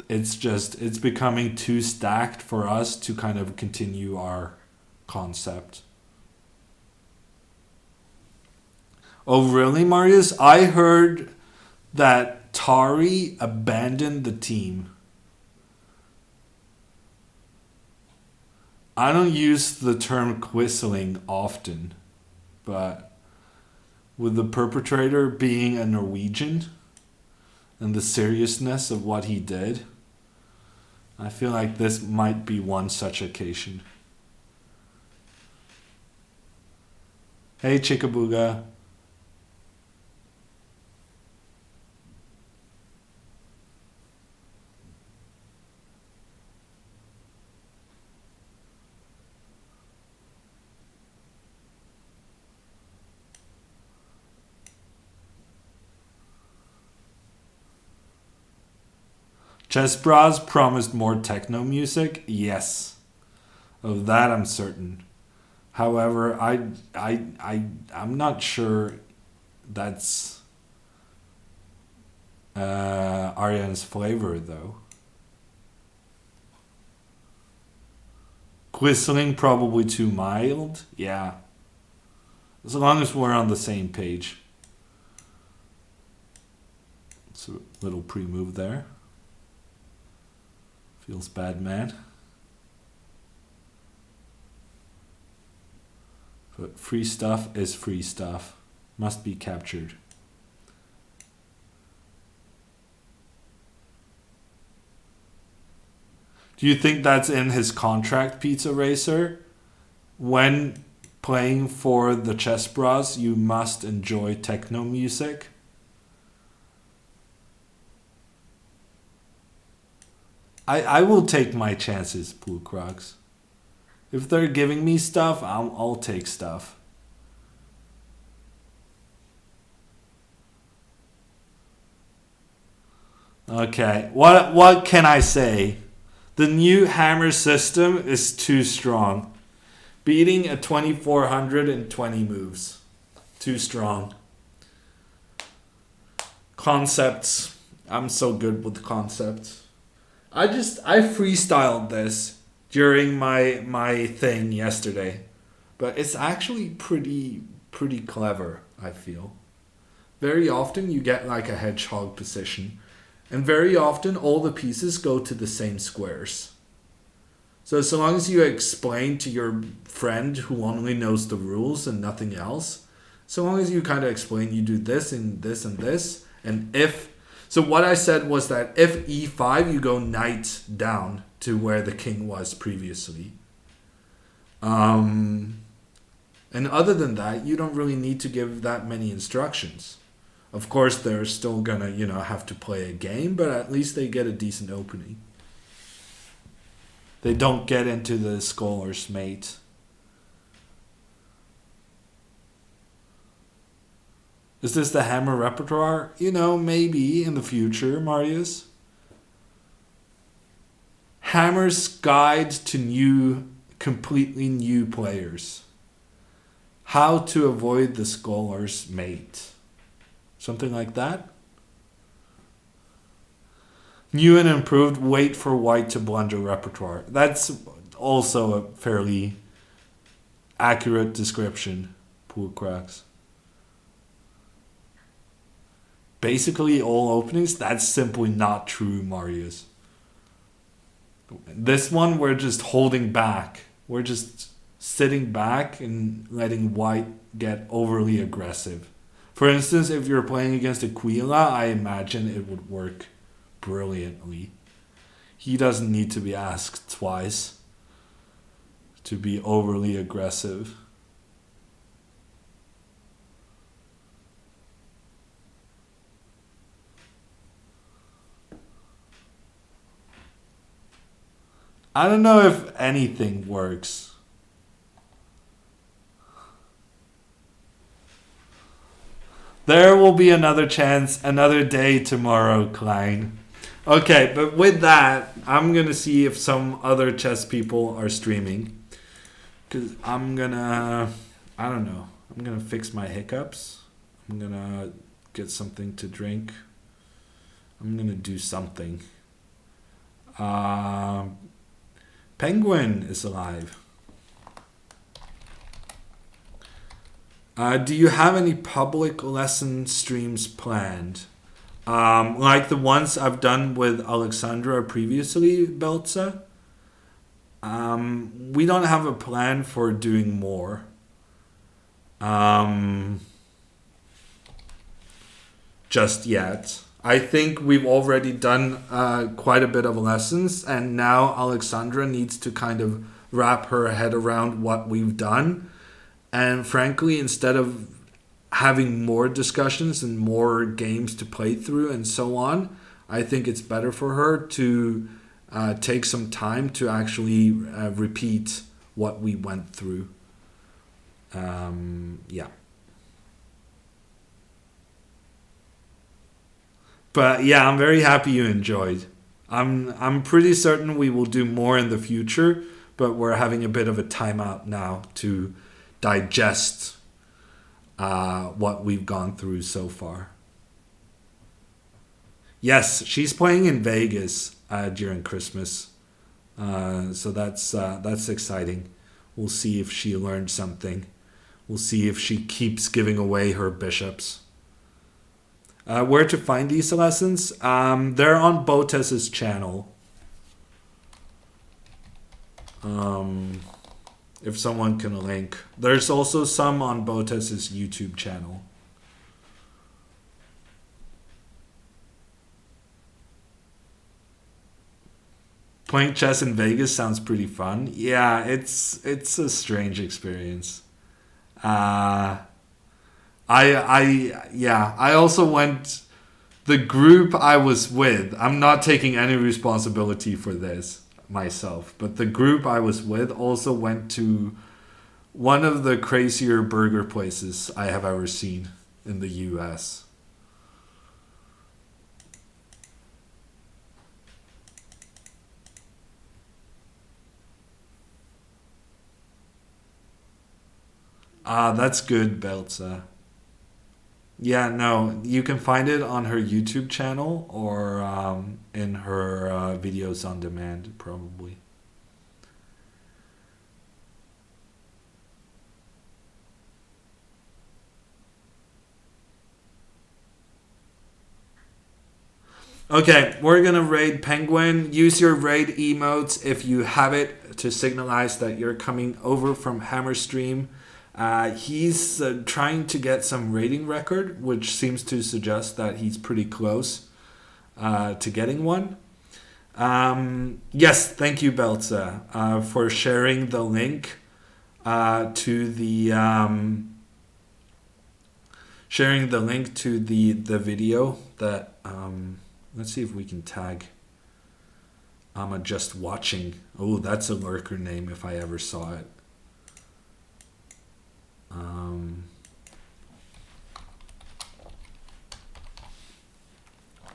it's becoming too stacked for us to kind of continue our concept. Oh really, Marius? I heard that Tari abandoned the team. I don't use the term quisling often, but with the perpetrator being a Norwegian and the seriousness of what he did, I feel like this might be one such occasion. Hey Chickabuga. Chess Bras promised more techno music? Yes. Of that I'm certain. However, I'm not sure that's Aryan's flavor though. Quisling probably too mild? Yeah. As long as we're on the same page. It's a little pre-move there. Feels bad, man. But free stuff is free stuff. Must be captured. Do you think that's in his contract, Pizza Racer? When playing for the Chess Bros, you must enjoy techno music? I will take my chances, Blue Crocs. If they're giving me stuff, I'll take stuff. Okay, what can I say? The new hammer system is too strong. Beating a 2400 in 20 moves. Too strong. Concepts. I'm so good with concepts. I freestyled this during my thing yesterday. But it's actually pretty clever, I feel. very often you get like a hedgehog position. And very often all the pieces go to the same squares. So long as you explain to your friend who only knows the rules and nothing else, so long as you kind of explain you do this and this and this, and if... So what I said was that if e5, you go knight down to where the king was previously. And other than that, you don't really need to give that many instructions. Of course, they're still gonna, have to play a game, but at least they get a decent opening. They don't get into the scholar's mate. Is this the hammer repertoire? Maybe in the future, Marius. Hammer's guide to completely new players. How to avoid the scholar's mate. Something like that. New and improved wait for white to blunder repertoire. That's also a fairly accurate description. Pool cracks. Basically all openings, that's simply not true, Marius. This one, we're just holding back. We're just sitting back and letting white get overly aggressive. For instance, if you're playing against Aquila, I imagine it would work brilliantly. He doesn't need to be asked twice to be overly aggressive. I don't know if anything works. There will be another chance, another day tomorrow, Klein. Okay, but with that, I'm going to see if some other chess people are streaming. Because I'm going to, I don't know, I'm going to fix my hiccups. I'm going to get something to drink. I'm going to do something. Penguin is alive. Do you have any public lesson streams planned? Like the ones I've done with Alexandra previously, Belza? We don't have a plan for doing more. Just yet. I think we've already done quite a bit of lessons, and now Alexandra needs to kind of wrap her head around what we've done. And frankly, instead of having more discussions and more games to play through and so on, I think it's better for her to take some time to actually repeat what we went through. Yeah. But yeah, I'm very happy you enjoyed. I'm pretty certain we will do more in the future, but we're having a bit of a timeout now to digest what we've gone through so far. Yes, she's playing in Vegas during Christmas, so that's exciting. We'll see if she learned something. We'll see if she keeps giving away her bishops. Where to find these lessons? They're on Botes' channel. If someone can link. There's also some on Botes' YouTube channel. Playing chess in Vegas sounds pretty fun. Yeah, it's a strange experience. I also went... The group I was with, I'm not taking any responsibility for this myself, but the group I was with also went to one of the crazier burger places I have ever seen in the US. That's good, Belza. Yeah, no, you can find it on her YouTube channel or in her videos on demand, probably. Okay, we're gonna raid Penguin. Use your raid emotes if you have it to signalize that you're coming over from Hammerstream. He's trying to get some rating record, which seems to suggest that he's pretty close to getting one. Yes, thank you, Belza, for sharing the link to the the video that let's see if we can tag I'm just watching. Oh, that's a lurker name if I ever saw it.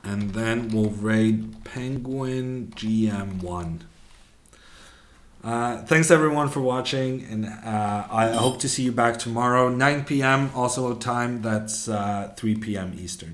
And then we'll raid Penguin GM1. Thanks everyone for watching, and I hope to see you back tomorrow, 9 p.m. Oslo time. That's 3 p.m. Eastern.